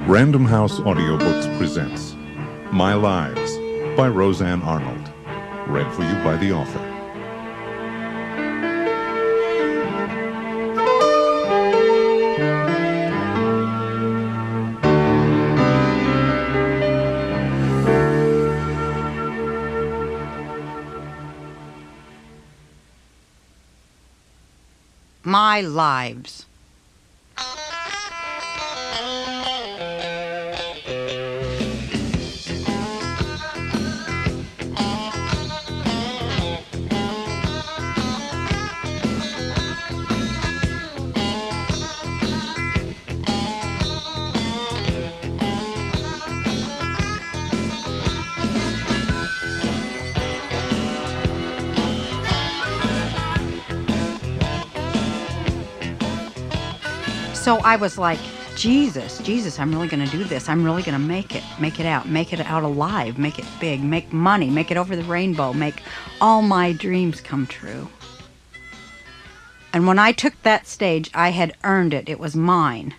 Random House Audiobooks presents My Lives by Roseanne Arnold. Read for you by the author. My Lives. So I was like, Jesus, I'm really going to do this. I'm really going to make it out alive, make it big, make money, make it over the rainbow, make all my dreams come true. And when I took that stage, I had earned it. It was mine.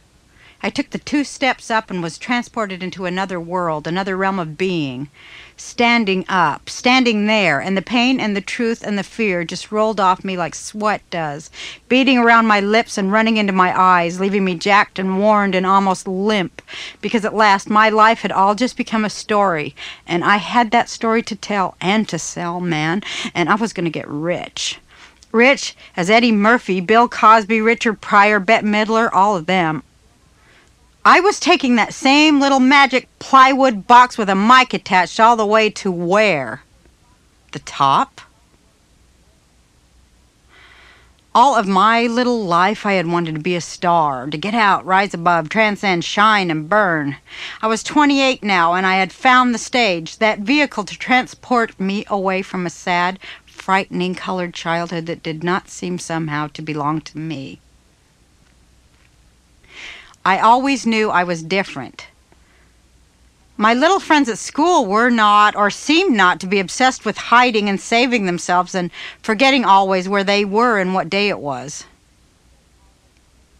I took the 2 steps up and was transported into another world, another realm of being, standing up, standing there, and the pain and the truth and the fear just rolled off me like sweat does, beating around my lips and running into my eyes, leaving me jacked and warned and almost limp, because at last my life had all just become a story, and I had that story to tell and to sell, man, and I was going to get rich. Rich as Eddie Murphy, Bill Cosby, Richard Pryor, Bette Midler, all of them. I was taking that same little magic plywood box with a mic attached all the way to where? The top? All of my little life I had wanted to be a star, to get out, rise above, transcend, shine, and burn. I was 28 now, and I had found the stage, that vehicle to transport me away from a sad, frightening colored childhood that did not seem somehow to belong to me. I always knew I was different. My little friends at school were not, or seemed not, to be obsessed with hiding and saving themselves and forgetting always where they were and what day it was.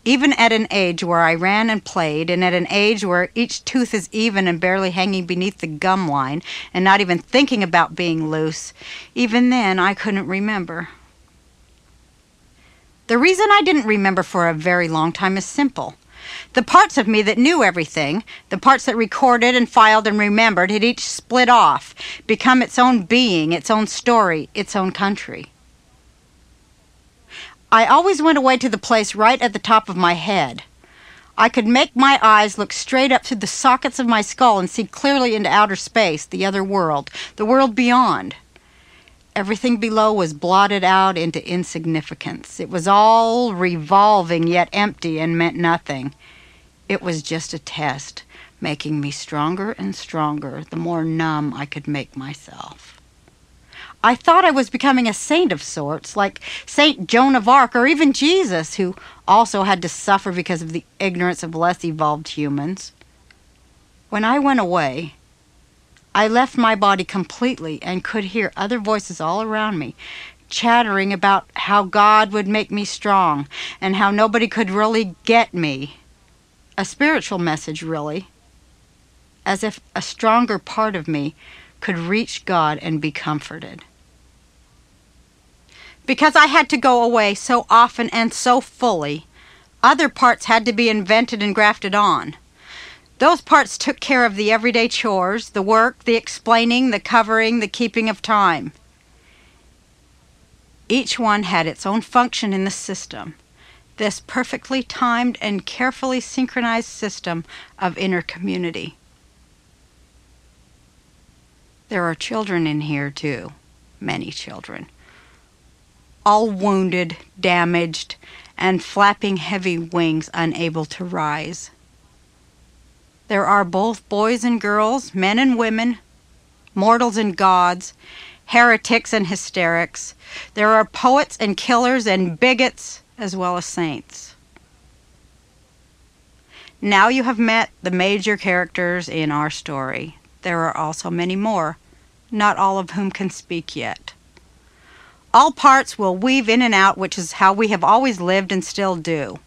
Even at an age where I ran and played, and at an age where each tooth is even and barely hanging beneath the gum line, and not even thinking about being loose, even then I couldn't remember. The reason I didn't remember for a very long time is simple. The parts of me that knew everything, the parts that recorded and filed and remembered, had each split off, become its own being, its own story, its own country. I always went away to the place right at the top of my head. I could make my eyes look straight up through the sockets of my skull and see clearly into outer space, the other world, the world beyond. Everything below was blotted out into insignificance. It was all revolving yet empty and meant nothing. It was just a test, making me stronger and stronger the more numb I could make myself. I thought I was becoming a saint of sorts, like Saint Joan of Arc or even Jesus, who also had to suffer because of the ignorance of less evolved humans. When I went away, I left my body completely and could hear other voices all around me, chattering about how God would make me strong and how nobody could really get me. A spiritual message, really, as if a stronger part of me could reach God and be comforted. Because I had to go away so often and so fully, other parts had to be invented and grafted on. Those parts took care of the everyday chores, the work, the explaining, the covering, the keeping of time. Each one had its own function in the system, this perfectly timed and carefully synchronized system of inner community. There are children in here, too, many children, all wounded, damaged, and flapping heavy wings, unable to rise. There are both boys and girls, men and women, mortals and gods, heretics and hysterics. There are poets and killers and bigots, as well as saints. Now you have met the major characters in our story. There are also many more, not all of whom can speak yet. All parts will weave in and out, which is how we have always lived and still do.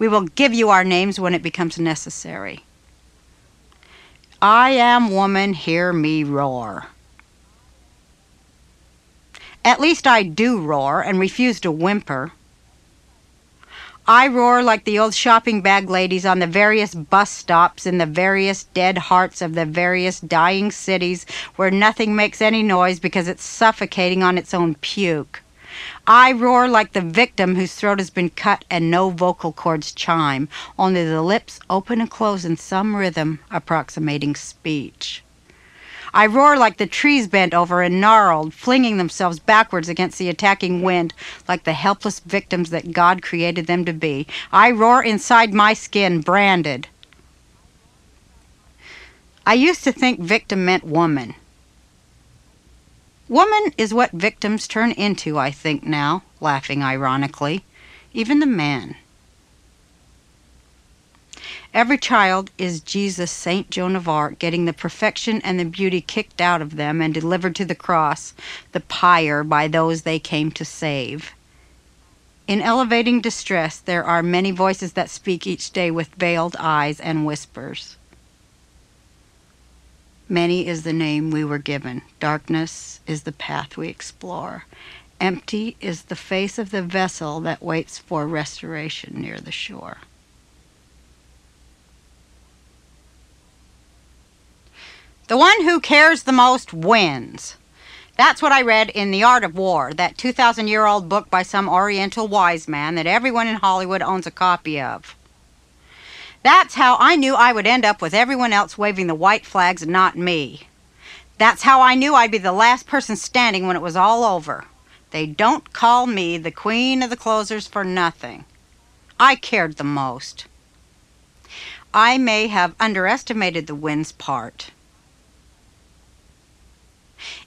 We will give you our names when it becomes necessary. I am woman, hear me roar. At least I do roar and refuse to whimper. I roar like the old shopping bag ladies on the various bus stops in the various dead hearts of the various dying cities where nothing makes any noise because it's suffocating on its own puke. I roar like the victim whose throat has been cut and no vocal cords chime, only the lips open and close in some rhythm approximating speech. I roar like the trees bent over and gnarled, flinging themselves backwards against the attacking wind like the helpless victims that God created them to be. I roar inside my skin, branded. I used to think victim meant woman. Woman is what victims turn into, I think now, laughing ironically, even the man. Every child is Jesus St. Joan of Arc, getting the perfection and the beauty kicked out of them and delivered to the cross, the pyre, by those they came to save. In elevating distress, there are many voices that speak each day with veiled eyes and whispers. Many is the name we were given. Darkness is the path we explore. Empty is the face of the vessel that waits for restoration near the shore. The one who cares the most wins. That's what I read in The Art of War, that 2,000-year-old book by some Oriental wise man that everyone in Hollywood owns a copy of. That's how I knew I would end up with everyone else waving the white flags and not me. That's how I knew I'd be the last person standing when it was all over. They don't call me the queen of the closers for nothing. I cared the most. I may have underestimated the wins part.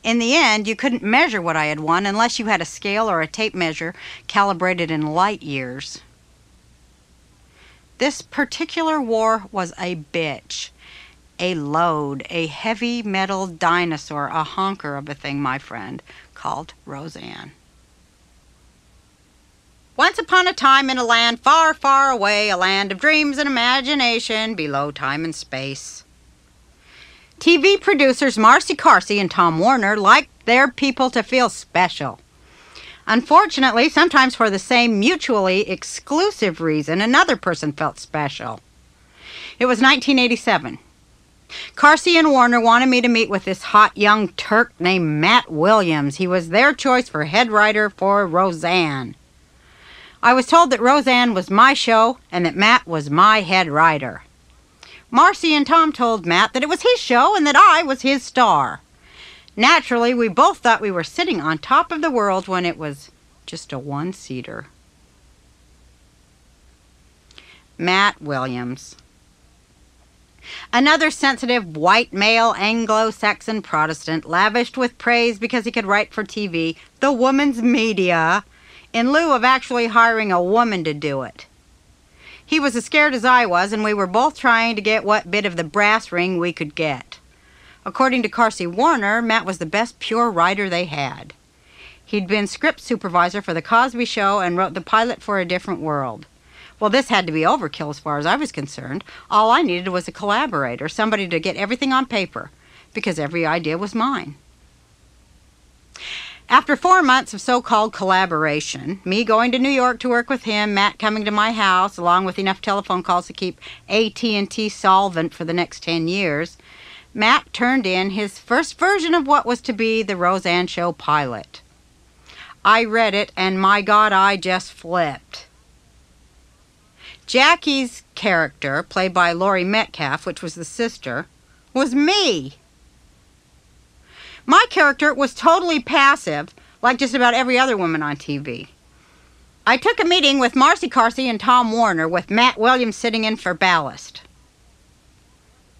In the end, you couldn't measure what I had won unless you had a scale or a tape measure calibrated in light years. This particular war was a bitch, a load, a heavy metal dinosaur, a honker of a thing, my friend, called Roseanne. Once upon a time in a land far, far away, a land of dreams and imagination below time and space. TV producers Marcy Carsey and Tom Warner liked their people to feel special. Unfortunately, sometimes for the same mutually exclusive reason, another person felt special. It was 1987. Carsey and Warner wanted me to meet with this hot young Turk named Matt Williams. He was their choice for head writer for Roseanne. I was told that Roseanne was my show and that Matt was my head writer. Marcy and Tom told Matt that it was his show and that I was his star. Naturally, we both thought we were sitting on top of the world when it was just a one-seater. Matt Williams. Another sensitive white male Anglo-Saxon Protestant lavished with praise because he could write for TV, the woman's media, in lieu of actually hiring a woman to do it. He was as scared as I was, and we were both trying to get what bit of the brass ring we could get. According to Carsey Warner, Matt was the best pure writer they had. He'd been script supervisor for The Cosby Show and wrote the pilot for A Different World. Well, this had to be overkill as far as I was concerned. All I needed was a collaborator, somebody to get everything on paper, because every idea was mine. After 4 months of so-called collaboration, me going to New York to work with him, Matt coming to my house, along with enough telephone calls to keep AT&T solvent for the next 10 years, Matt turned in his first version of what was to be the Roseanne Show pilot. I read it, and my God, I just flipped. Jackie's character, played by Laurie Metcalf, which was the sister, was me. My character was totally passive, like just about every other woman on TV. I took a meeting with Marcy Carsey and Tom Warner, with Matt Williams sitting in for ballast.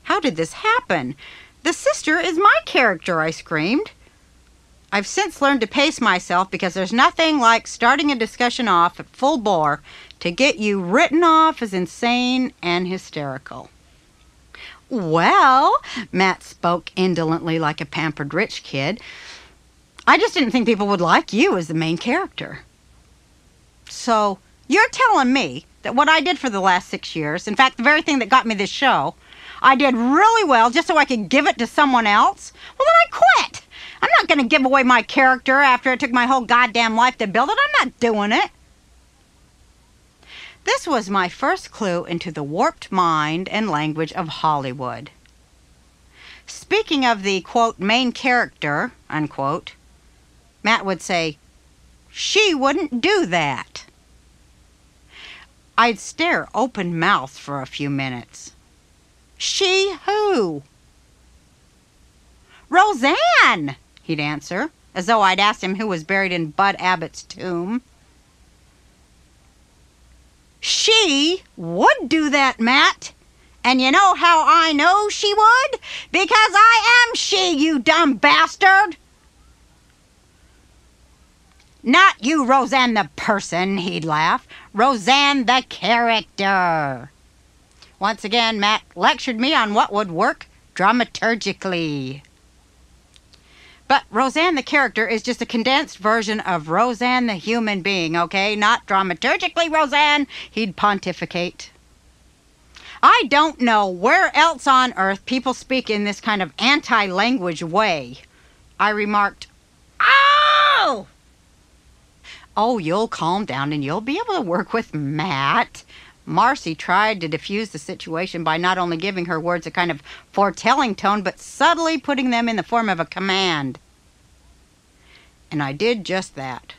How did this happen? The sister is my character, I screamed. I've since learned to pace myself because there's nothing like starting a discussion off at full bore to get you written off as insane and hysterical. Well, Matt spoke indolently like a pampered rich kid, I just didn't think people would like you as the main character. So, you're telling me that what I did for the last 6 years, in fact, the very thing that got me this show, I did really well just so I could give it to someone else? Well, then I quit. I'm not going to give away my character after it took my whole goddamn life to build it. I'm not doing it. This was my first clue into the warped mind and language of Hollywood. Speaking of the, quote, main character, unquote, Matt would say, "She wouldn't do that." I'd stare open-mouthed for a few minutes. She who? "Roseanne," he'd answer, as though I'd asked him who was buried in Bud Abbott's tomb. She would do that, Matt. And you know how I know she would? Because I am she, you dumb bastard. "Not you, Roseanne the person," he'd laugh. "Roseanne the character." Once again, Matt lectured me on what would work dramaturgically. But Roseanne the character is just a condensed version of Roseanne the human being, okay? Not dramaturgically, Roseanne, he'd pontificate. I don't know where else on earth people speak in this kind of anti-language way. I remarked, "Oh! Oh, you'll calm down and you'll be able to work with Matt." Marcy tried to diffuse the situation by not only giving her words a kind of foretelling tone, but subtly putting them in the form of a command. And I did just that.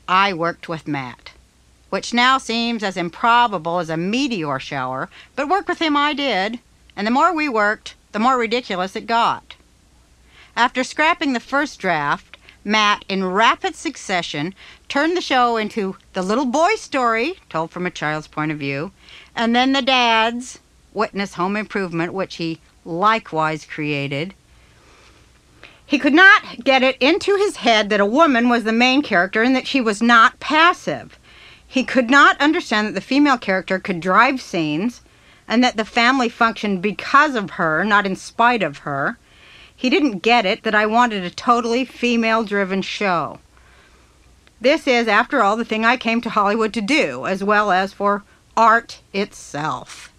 I worked with Matt, which now seems as improbable as a meteor shower, but work with him I did, and the more we worked, the more ridiculous it got. After scrapping the first draft, Matt, in rapid succession, turned the show into the little boy story, told from a child's point of view, and then the dad's, witness Home Improvement, which he likewise created. He could not get it into his head that a woman was the main character and that she was not passive. He could not understand that the female character could drive scenes and that the family functioned because of her, not in spite of her. He didn't get it that I wanted a totally female-driven show. This is, after all, the thing I came to Hollywood to do, as well as for art itself.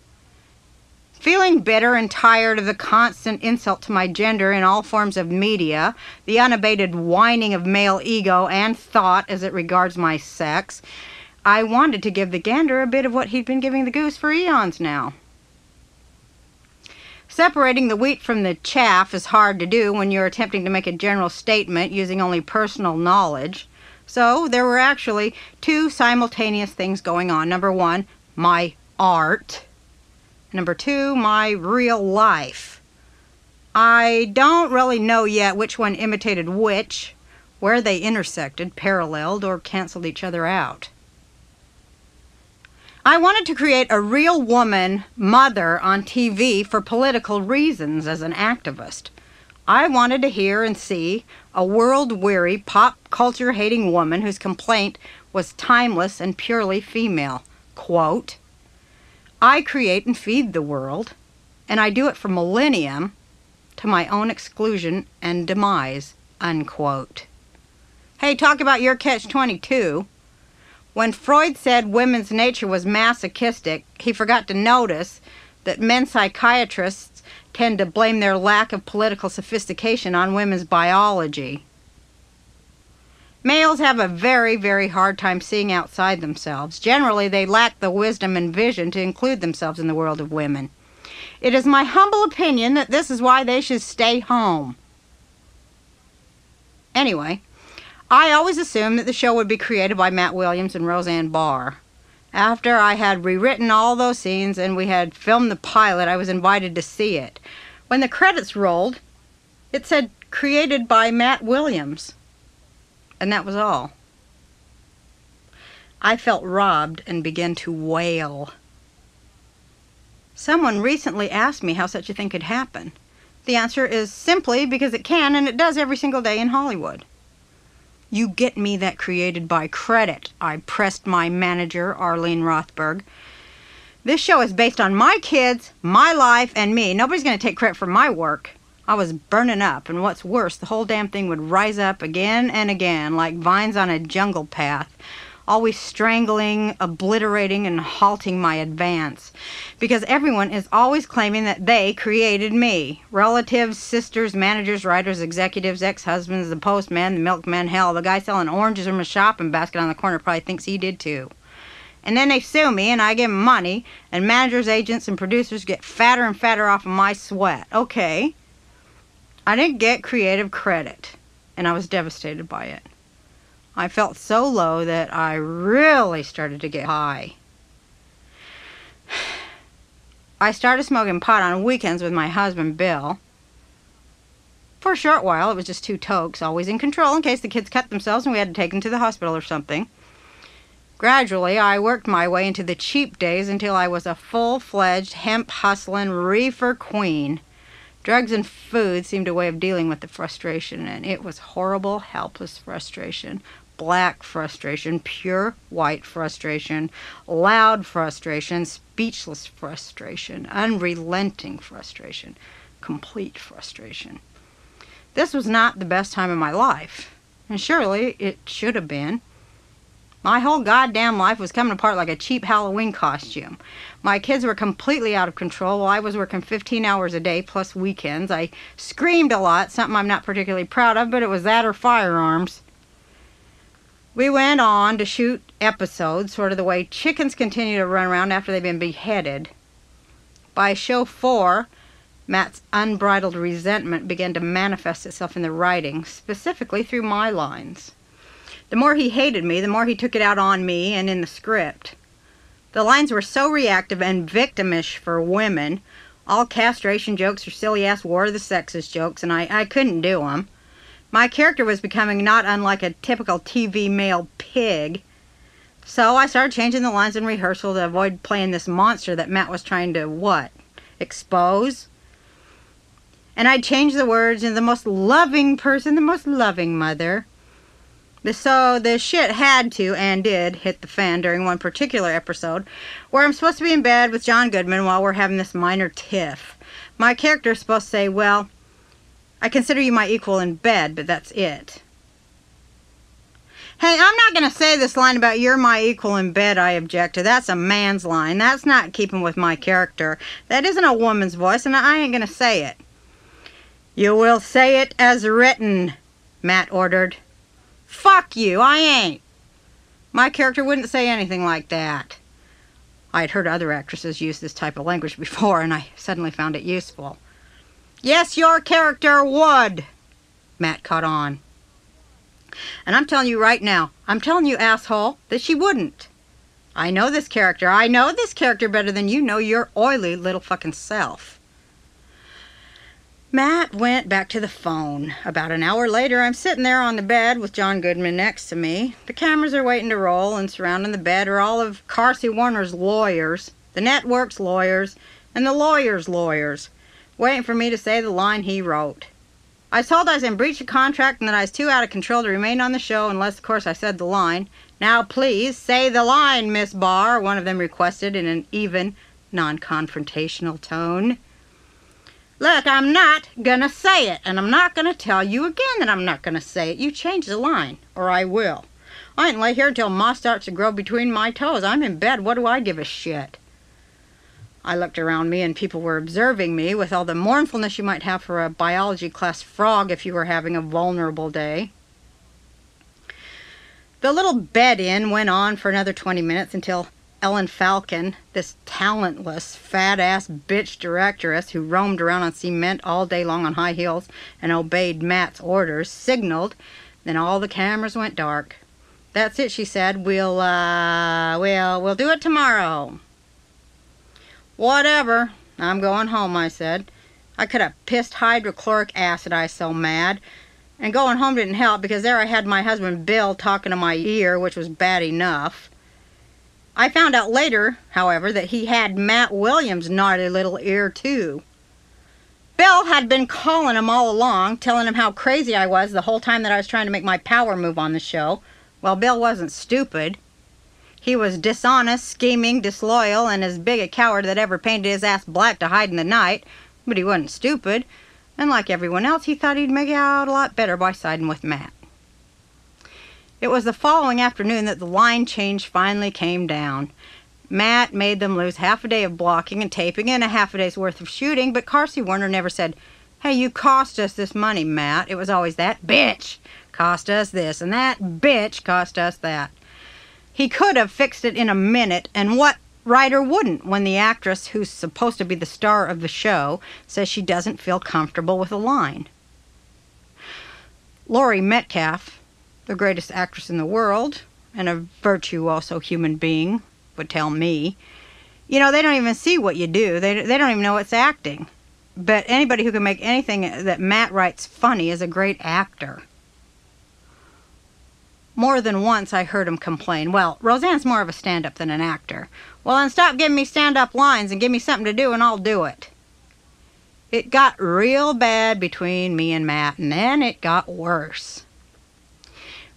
Feeling bitter and tired of the constant insult to my gender in all forms of media, the unabated whining of male ego and thought as it regards my sex, I wanted to give the gander a bit of what he'd been giving the goose for eons now. Separating the wheat from the chaff is hard to do when you're attempting to make a general statement using only personal knowledge. So there were actually two simultaneous things going on. Number one, my art. Number two, my real life. I don't really know yet which one imitated which, where they intersected, paralleled, or canceled each other out. I wanted to create a real woman mother on TV for political reasons as an activist. I wanted to hear and see a world-weary, pop culture-hating woman whose complaint was timeless and purely female. Quote, "I create and feed the world, and I do it for millennium to my own exclusion and demise." Unquote. Hey, talk about your catch-22. When Freud said women's nature was masochistic, he forgot to notice that men psychiatrists tend to blame their lack of political sophistication on women's biology. Males have a very, very hard time seeing outside themselves. Generally, they lack the wisdom and vision to include themselves in the world of women. It is my humble opinion that this is why they should stay home. Anyway, I always assumed that the show would be created by Matt Williams and Roseanne Barr. After I had rewritten all those scenes and we had filmed the pilot, I was invited to see it. When the credits rolled, it said, "Created by Matt Williams." And that was all. I felt robbed and began to wail. Someone recently asked me how such a thing could happen. The answer is simply because it can, and it does every single day in Hollywood. "You get me that created by credit," I pressed my manager, Arlene Rothberg. "This show is based on my kids, my life, and me. Nobody's going to take credit for my work." I was burning up, and what's worse, the whole damn thing would rise up again and again like vines on a jungle path. always strangling, obliterating, and halting my advance. Because everyone is always claiming that they created me. Relatives, sisters, managers, writers, executives, ex-husbands, the postman, the milkman, hell, the guy selling oranges in my shopping basket on the corner probably thinks he did too. And then they sue me, and I give them money, and managers, agents, and producers get fatter and fatter off of my sweat. Okay. I didn't get creative credit, and I was devastated by it. I felt so low that I really started to get high. I started smoking pot on weekends with my husband, Bill. For a short while, it was just 2 tokes, always in control in case the kids cut themselves and we had to take them to the hospital or something. Gradually, I worked my way into the cheap days until I was a full-fledged, hemp-hustling reefer queen. Drugs and food seemed a way of dealing with the frustration, and it was horrible, helpless frustration. Black frustration, pure white frustration, loud frustration, speechless frustration, unrelenting frustration, complete frustration. This was not the best time of my life, and surely it should have been. My whole goddamn life was coming apart like a cheap Halloween costume. My kids were completely out of control while I was working 15 hours a day plus weekends. I screamed a lot, something I'm not particularly proud of, but it was that or firearms. We went on to shoot episodes, sort of the way chickens continue to run around after they've been beheaded. By show 4, Matt's unbridled resentment began to manifest itself in the writing, specifically through my lines. The more he hated me, the more he took it out on me and in the script. The lines were so reactive and victimish for women, all castration jokes or silly-ass war of the sexes jokes, and I couldn't do them. My character was becoming not unlike a typical TV male pig. So I started changing the lines in rehearsal to avoid playing this monster that Matt was trying to, what? Expose? And I'd change the words into the most loving person, the most loving mother. So the shit had to, and did, hit the fan during one particular episode where I'm supposed to be in bed with John Goodman while we're having this minor tiff. My character is supposed to say, well, I consider you my equal in bed, but that's it. Hey, I'm not going to say this line about you're my equal in bed, I object to. That's a man's line. That's not keeping with my character. That isn't a woman's voice, and I ain't going to say it. You will say it as written, Matt ordered. Fuck you, I ain't. My character wouldn't say anything like that. I had heard other actresses use this type of language before, and I suddenly found it useful. Yes, your character would, Matt caught on. And I'm telling you right now, I'm telling you, asshole, that she wouldn't. I know this character. I know this character better than you know your oily little fucking self. Matt went back to the phone. About an hour later, I'm sitting there on the bed with John Goodman next to me. The cameras are waiting to roll, and surrounding the bed are all of Carsey Warner's lawyers, the network's lawyers, and the lawyers' lawyers, waiting for me to say the line he wrote. I was told I was in breach of contract and that I was too out of control to remain on the show unless, of course, I said the line. Now, please, say the line, Miss Barr, one of them requested in an even, non-confrontational tone. Look, I'm not gonna say it, and I'm not gonna tell you again that I'm not gonna say it. You change the line, or I will. I ain't lay here until moss starts to grow between my toes. I'm in bed. What do I give a shit? I looked around me, and people were observing me with all the mournfulness you might have for a biology class frog if you were having a vulnerable day. The little bed-in went on for another 20 minutes until Ellen Falcon, this talentless, fat-ass bitch directoress who roamed around on cement all day long on high heels and obeyed Matt's orders, signaled. Then all the cameras went dark. That's it, she said. We'll do it tomorrow. Whatever. I'm going home, I said. I could have pissed hydrochloric acid, I was so mad. And going home didn't help because there I had my husband Bill talking to my ear, which was bad enough. I found out later, however, that he had Matt Williams' naughty little ear, too. Bill had been calling him all along, telling him how crazy I was the whole time that I was trying to make my power move on the show. Well, Bill wasn't stupid. He was dishonest, scheming, disloyal, and as big a coward that ever painted his ass black to hide in the night. But he wasn't stupid, and like everyone else, he thought he'd make out a lot better by siding with Matt. It was the following afternoon that the line change finally came down. Matt made them lose half a day of blocking and taping and a half a day's worth of shooting, but Carsey Werner never said, "Hey, you cost us this money, Matt." It was always, "That bitch cost us this, and that bitch cost us that." He could have fixed it in a minute, and what writer wouldn't when the actress who's supposed to be the star of the show says she doesn't feel comfortable with a line? Laurie Metcalf, the greatest actress in the world, and a virtuoso human being, would tell me, they don't even see what you do. They don't even know it's acting. But anybody who can make anything that Matt writes funny is a great actor. More than once I heard him complain, "Well, Roseanne's more of a stand-up than an actor." "Well, then stop giving me stand-up lines and give me something to do and I'll do it." It got real bad between me and Matt, and then it got worse.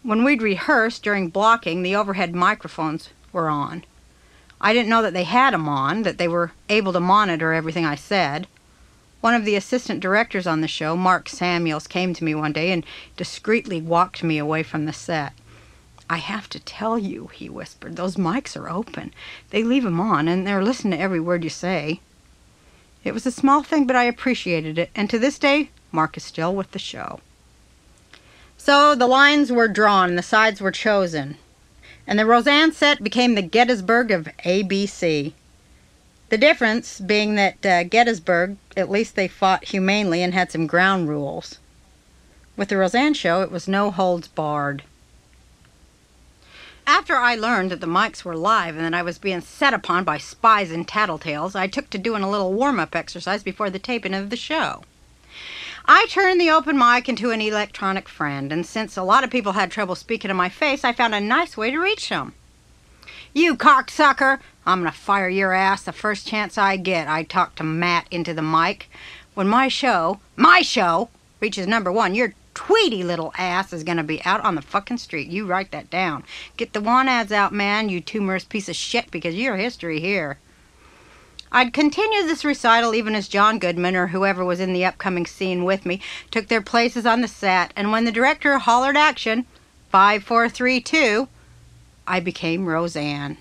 When we'd rehearse during blocking, the overhead microphones were on. I didn't know that they had them on, that they were able to monitor everything I said. One of the assistant directors on the show, Mark Samuels, came to me one day and discreetly walked me away from the set. "I have to tell you," he whispered, "those mics are open. They leave them on, and they're listening to every word you say." It was a small thing, but I appreciated it, and to this day, Mark is still with the show. So the lines were drawn and the sides were chosen, and the Roseanne set became the Gettysburg of ABC. The difference being that Gettysburg, at least they fought humanely and had some ground rules. With the Roseanne show, it was no holds barred. After I learned that the mics were live and that I was being set upon by spies and tattletales, I took to doing a little warm-up exercise before the taping of the show. I turned the open mic into an electronic friend, and since a lot of people had trouble speaking to my face, I found a nice way to reach them. "You cocksucker! I'm gonna fire your ass the first chance I get," I talked to Matt into the mic. "When my show, reaches #1, your tweety little ass is gonna be out on the fucking street. You write that down. Get the want ads out, man, you tumorous piece of shit, because you're history here." I'd continue this recital even as John Goodman or whoever was in the upcoming scene with me took their places on the set, and when the director hollered action, 5, 4, 3, 2, I became Roseanne.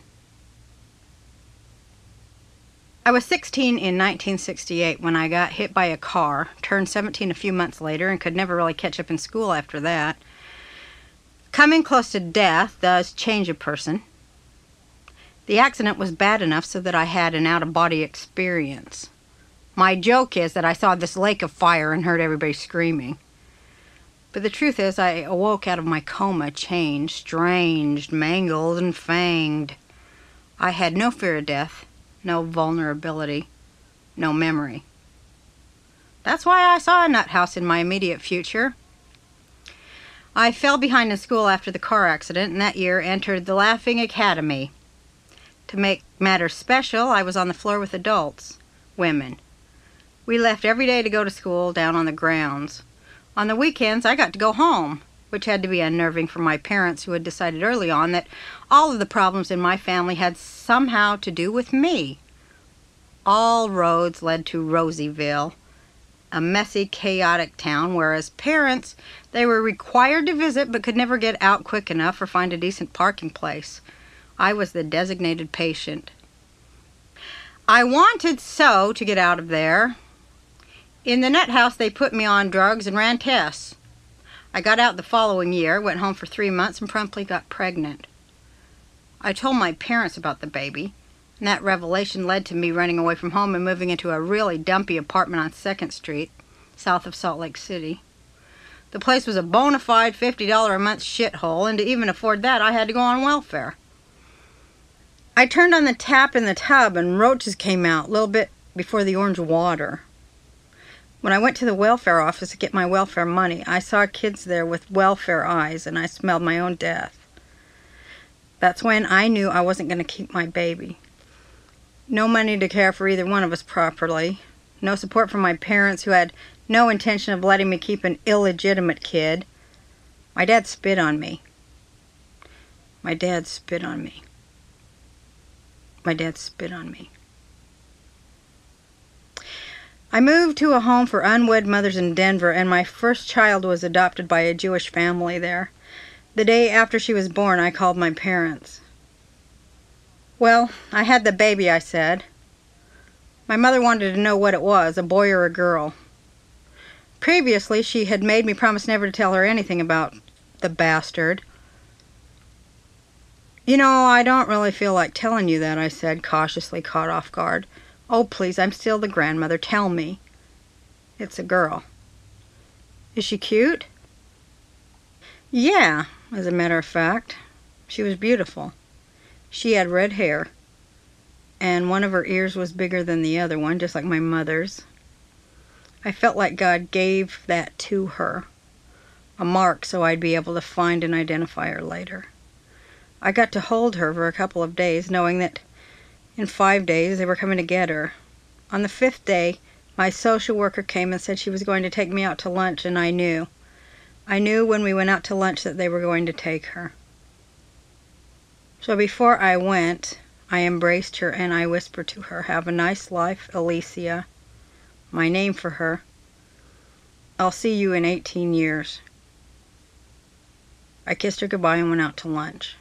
I was 16 in 1968 when I got hit by a car, turned 17 a few months later, and could never really catch up in school after that. Coming close to death does change a person. The accident was bad enough so that I had an out-of-body experience. My joke is that I saw this lake of fire and heard everybody screaming. But the truth is I awoke out of my coma changed, stranged, mangled, and fanged. I had no fear of death, no vulnerability, no memory. That's why I saw a nut house in my immediate future. I fell behind in school after the car accident, and that year entered the Laughing Academy. To make matters special, I was on the floor with adults, women. We left every day to go to school down on the grounds. On the weekends, I got to go home, which had to be unnerving for my parents, who had decided early on that all of the problems in my family had somehow to do with me. All roads led to Rosieville, a messy, chaotic town where, as parents, they were required to visit but could never get out quick enough or find a decent parking place. I was the designated patient. I wanted so to get out of there. In the nut house, they put me on drugs and ran tests. I got out the following year, went home for 3 months, and promptly got pregnant. I told my parents about the baby, and that revelation led to me running away from home and moving into a really dumpy apartment on 2nd Street, south of Salt Lake City. The place was a bona fide $50 a month shithole, and to even afford that, I had to go on welfare. I turned on the tap in the tub and roaches came out a little bit before the orange water. When I went to the welfare office to get my welfare money, I saw kids there with welfare eyes, and I smelled my own death. That's when I knew I wasn't going to keep my baby. No money to care for either one of us properly. No support from my parents, who had no intention of letting me keep an illegitimate kid. My dad spit on me. My dad spit on me. My dad spit on me. I moved to a home for unwed mothers in Denver, and my first child was adopted by a Jewish family there. The day after she was born, I called my parents. "Well, I had the baby," I said. My mother wanted to know what it was, a boy or a girl. Previously, she had made me promise never to tell her anything about the bastard. "You know, I don't really feel like telling you that," I said, cautiously caught off guard. "Oh, please, I'm still the grandmother. Tell me." "It's a girl." "Is she cute?" "Yeah, as a matter of fact. She was beautiful. She had red hair, and one of her ears was bigger than the other one, just like my mother's. I felt like God gave that to her, a mark so I'd be able to find and identify her later. I got to hold her for a couple of days, knowing that in 5 days they were coming to get her. On the 5th day, my social worker came and said she was going to take me out to lunch, and I knew. I knew when we went out to lunch that they were going to take her. So before I went, I embraced her and I whispered to her, "Have a nice life, Alicia," my name for her. "I'll see you in 18 years. I kissed her goodbye and went out to lunch.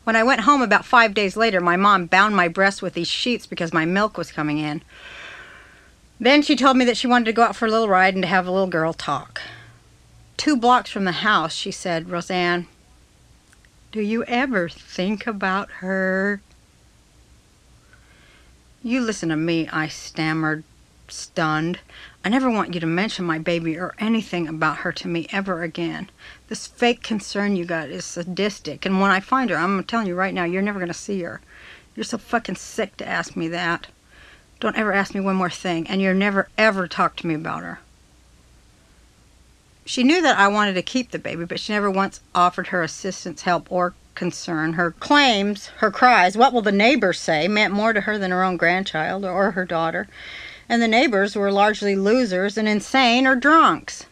When I went home about 5 days later, my mom bound my breast with these sheets because my milk was coming in. Then she told me that she wanted to go out for a little ride and to have a little girl talk. 2 blocks from the house, she said, "Roseanne, do you ever think about her?" "You listen to me," I stammered, stunned. "I never want you to mention my baby or anything about her to me ever again. This fake concern you got is sadistic, and when I find her, I'm telling you right now, you're never going to see her. You're so fucking sick to ask me that. Don't ever ask me one more thing, and you're never ever talk to me about her." She knew that I wanted to keep the baby, but she never once offered her assistance, help, or concern. Her claims, her cries, "What will the neighbors say?" meant more to her than her own grandchild or her daughter. And the neighbors were largely losers and insane or drunks.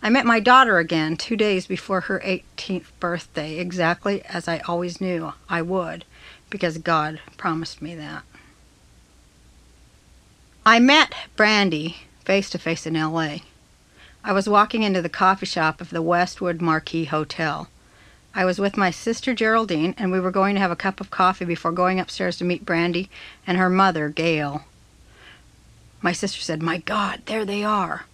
I met my daughter again 2 days before her 18th birthday, exactly as I always knew I would, because God promised me that. I met Brandy face to face in L.A. I was walking into the coffee shop of the Westwood Marquis Hotel. I was with my sister Geraldine, and we were going to have a cup of coffee before going upstairs to meet Brandy and her mother, Gail. My sister said, "My God, there they are."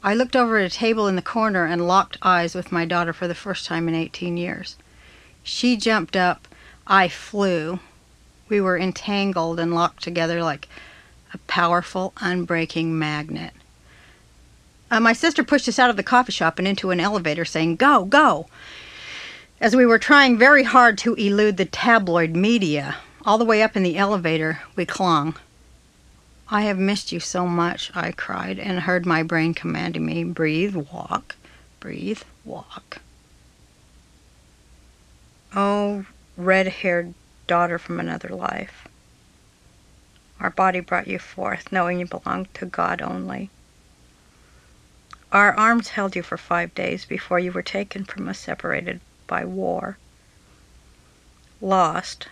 I looked over at a table in the corner and locked eyes with my daughter for the first time in 18 years. She jumped up. I flew. We were entangled and locked together like a powerful, unbreaking magnet. My sister pushed us out of the coffee shop and into an elevator, saying, "Go, go," as we were trying very hard to elude the tabloid media. All the way up in the elevator, we clung. "I have missed you so much," I cried, and heard my brain commanding me, "Breathe, walk, breathe, walk." Oh, red-haired daughter from another life. Our body brought you forth, knowing you belonged to God only. Our arms held you for 5 days before you were taken from us, separated by war. Lost.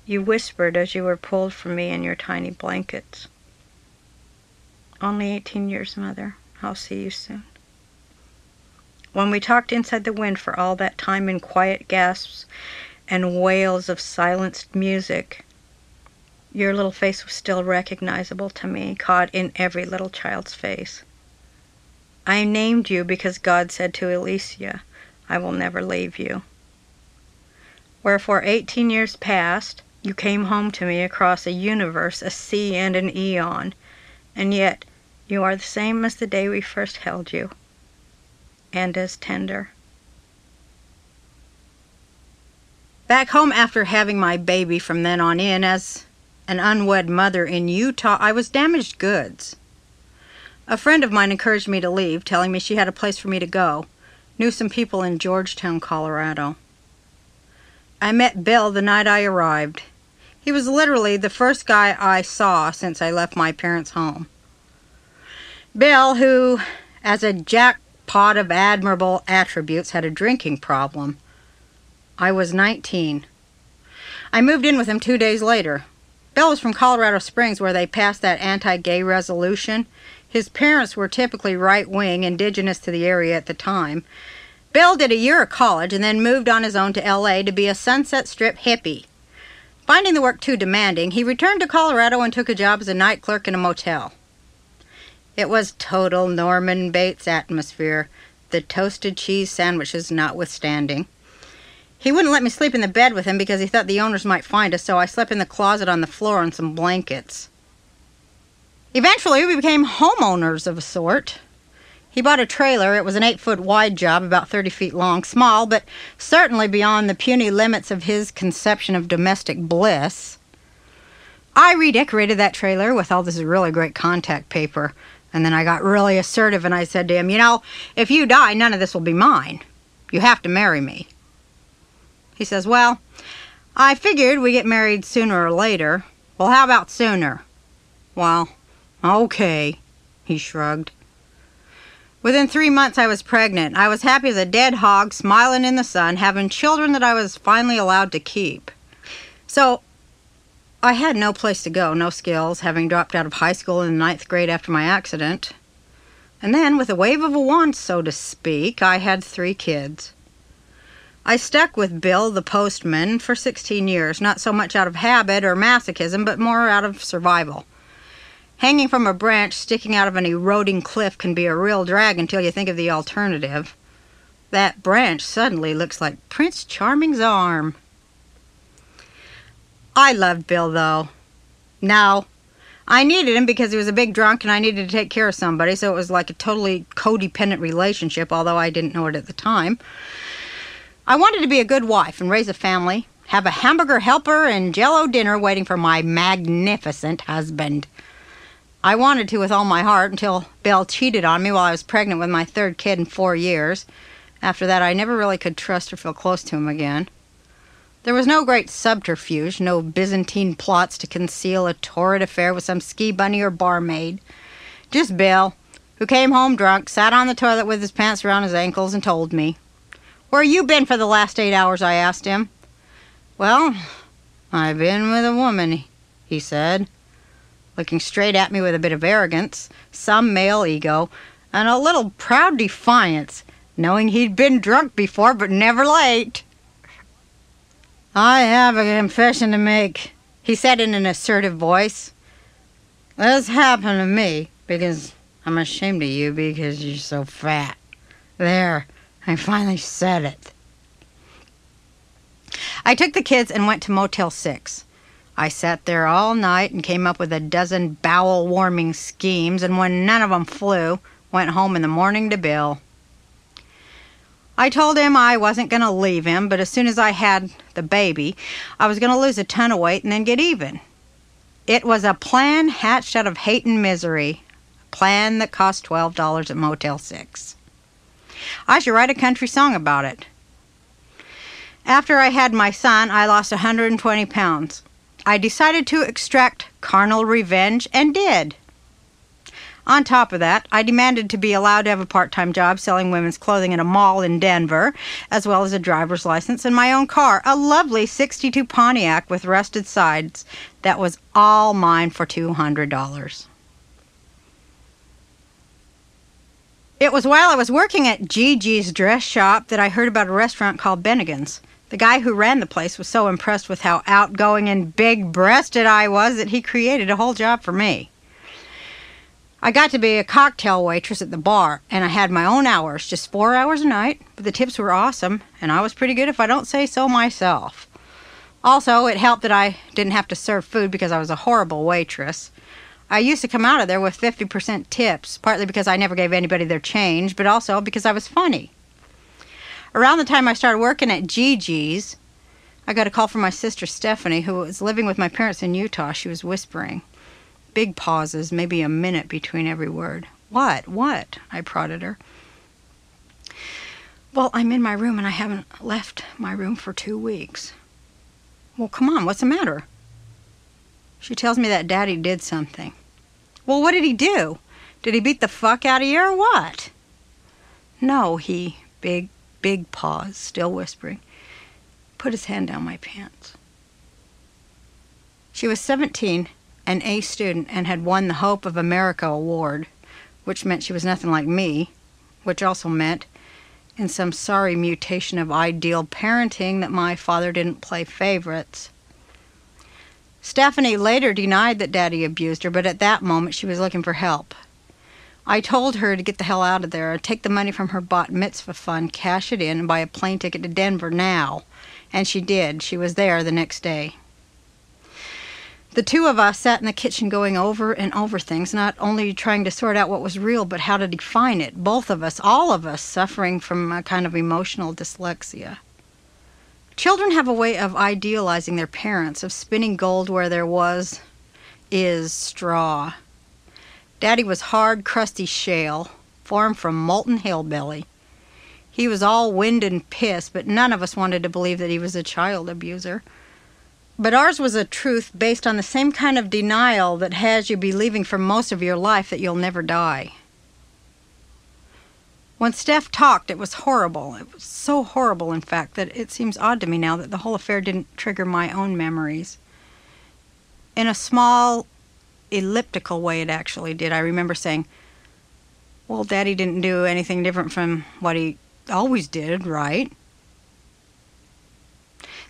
You whispered as you were pulled from me in your tiny blankets. "Only 18 years, Mother. I'll see you soon." When we talked inside the wind for all that time in quiet gasps and wails of silenced music, your little face was still recognizable to me, caught in every little child's face. I named you because God said to Alicia, "I will never leave you." Wherefore 18 years past, you came home to me across a universe, a sea, and an eon, and yet you are the same as the day we first held you, and as tender. Back home after having my baby from then on in, as an unwed mother in Utah, I was damaged goods. A friend of mine encouraged me to leave, telling me she had a place for me to go. Knew some people in Georgetown, Colorado. I met Bill the night I arrived. He was literally the first guy I saw since I left my parents' home. Bill, who, as a jackpot of admirable attributes, had a drinking problem. I was 19. I moved in with him 2 days later. Bill was from Colorado Springs, where they passed that anti-gay resolution. His parents were typically right-wing, indigenous to the area at the time. Bill did a year of college and then moved on his own to L.A. to be a Sunset Strip hippie. Finding the work too demanding, he returned to Colorado and took a job as a night clerk in a motel. It was total Norman Bates atmosphere, the toasted cheese sandwiches notwithstanding. He wouldn't let me sleep in the bed with him because he thought the owners might find us, so I slept in the closet on the floor on some blankets. Eventually, we became homeowners of a sort. He bought a trailer. It was an 8-foot wide job, about 30 feet long, small, but certainly beyond the puny limits of his conception of domestic bliss. I redecorated that trailer with all this really great contact paper, and then I got really assertive and I said to him, "You know, if you die, none of this will be mine. You have to marry me." He says, "Well, I figured we get married sooner or later." "Well, how about sooner?" "Well, okay," he shrugged. Within 3 months, I was pregnant. I was happy as a dead hog, smiling in the sun, having children that I was finally allowed to keep. So, I had no place to go, no skills, having dropped out of high school in the 9th grade after my accident. And then, with a wave of a wand, so to speak, I had 3 kids. I stuck with Bill, the postman, for 16 years, not so much out of habit or masochism, but more out of survival. Hanging from a branch sticking out of an eroding cliff can be a real drag until you think of the alternative. That branch suddenly looks like Prince Charming's arm. I loved Bill, though. No, I needed him because he was a big drunk and I needed to take care of somebody, so it was like a totally codependent relationship, although I didn't know it at the time. I wanted to be a good wife and raise a family, have a hamburger helper and Jell-O dinner waiting for my magnificent husband. I wanted to with all my heart until Bill cheated on me while I was pregnant with my 3rd kid in 4 years. After that, I never really could trust or feel close to him again. There was no great subterfuge, no Byzantine plots to conceal a torrid affair with some ski bunny or barmaid. Just Bill, who came home drunk, sat on the toilet with his pants around his ankles, and told me. "Where you been for the last 8 hours?" I asked him. "Well, I've been with a woman," he said, looking straight at me with a bit of arrogance, some male ego, and a little proud defiance, knowing he'd been drunk before but never late. "I have a confession to make," he said in an assertive voice. "This happened to me because I'm ashamed of you because you're so fat. There. I finally said it." I took the kids and went to Motel 6. I sat there all night and came up with a dozen bowel-warming schemes, and when none of them flew, went home in the morning to Bill. I told him I wasn't going to leave him, but as soon as I had the baby, I was going to lose a ton of weight and then get even. It was a plan hatched out of hate and misery, a plan that cost $12 at Motel 6. I should write a country song about it. After I had my son, I lost 120 pounds. I decided to extract carnal revenge and did. On top of that, I demanded to be allowed to have a part-time job selling women's clothing in a mall in Denver, as well as a driver's license and my own car, a lovely '62 Pontiac with rusted sides that was all mine for $200. It was while I was working at Gigi's dress shop that I heard about a restaurant called Bennigan's. The guy who ran the place was so impressed with how outgoing and big-breasted I was that he created a whole job for me. I got to be a cocktail waitress at the bar, and I had my own hours, just 4 hours a night, but the tips were awesome, and I was pretty good if I don't say so myself. Also, it helped that I didn't have to serve food because I was a horrible waitress. I used to come out of there with 50% tips, partly because I never gave anybody their change, but also because I was funny. Around the time I started working at Gigi's, I got a call from my sister Stephanie, who was living with my parents in Utah. She was whispering. Big pauses, maybe a minute between every word. "What? What?" I prodded her. "Well, I'm in my room and I haven't left my room for 2 weeks. "Well, come on, what's the matter?" She tells me that Daddy did something. "Well, what did he do? Did he beat the fuck out of you or what?" "No, he," big pause, still whispering, "put his hand down my pants." She was 17, an A student, and had won the Hope of America award, which meant she was nothing like me, which also meant, in some sorry mutation of ideal parenting, that my father didn't play favorites. Stephanie later denied that Daddy abused her, but at that moment she was looking for help. I told her to get the hell out of there, take the money from her bat mitzvah fund, cash it in, and buy a plane ticket to Denver now. And she did. She was there the next day. The two of us sat in the kitchen going over and over things, not only trying to sort out what was real, but how to define it. Both of us, all of us, suffering from a kind of emotional dyslexia. Children have a way of idealizing their parents, of spinning gold where there is straw. Daddy was hard, crusty shale, formed from molten hillbilly. He was all wind and piss, but none of us wanted to believe that he was a child abuser. But ours was a truth based on the same kind of denial that has you believing for most of your life that you'll never die. When Steph talked, it was horrible. It was so horrible, in fact, that it seems odd to me now that the whole affair didn't trigger my own memories. In a small, elliptical way, it actually did. I remember saying, well, Daddy didn't do anything different from what he always did, right?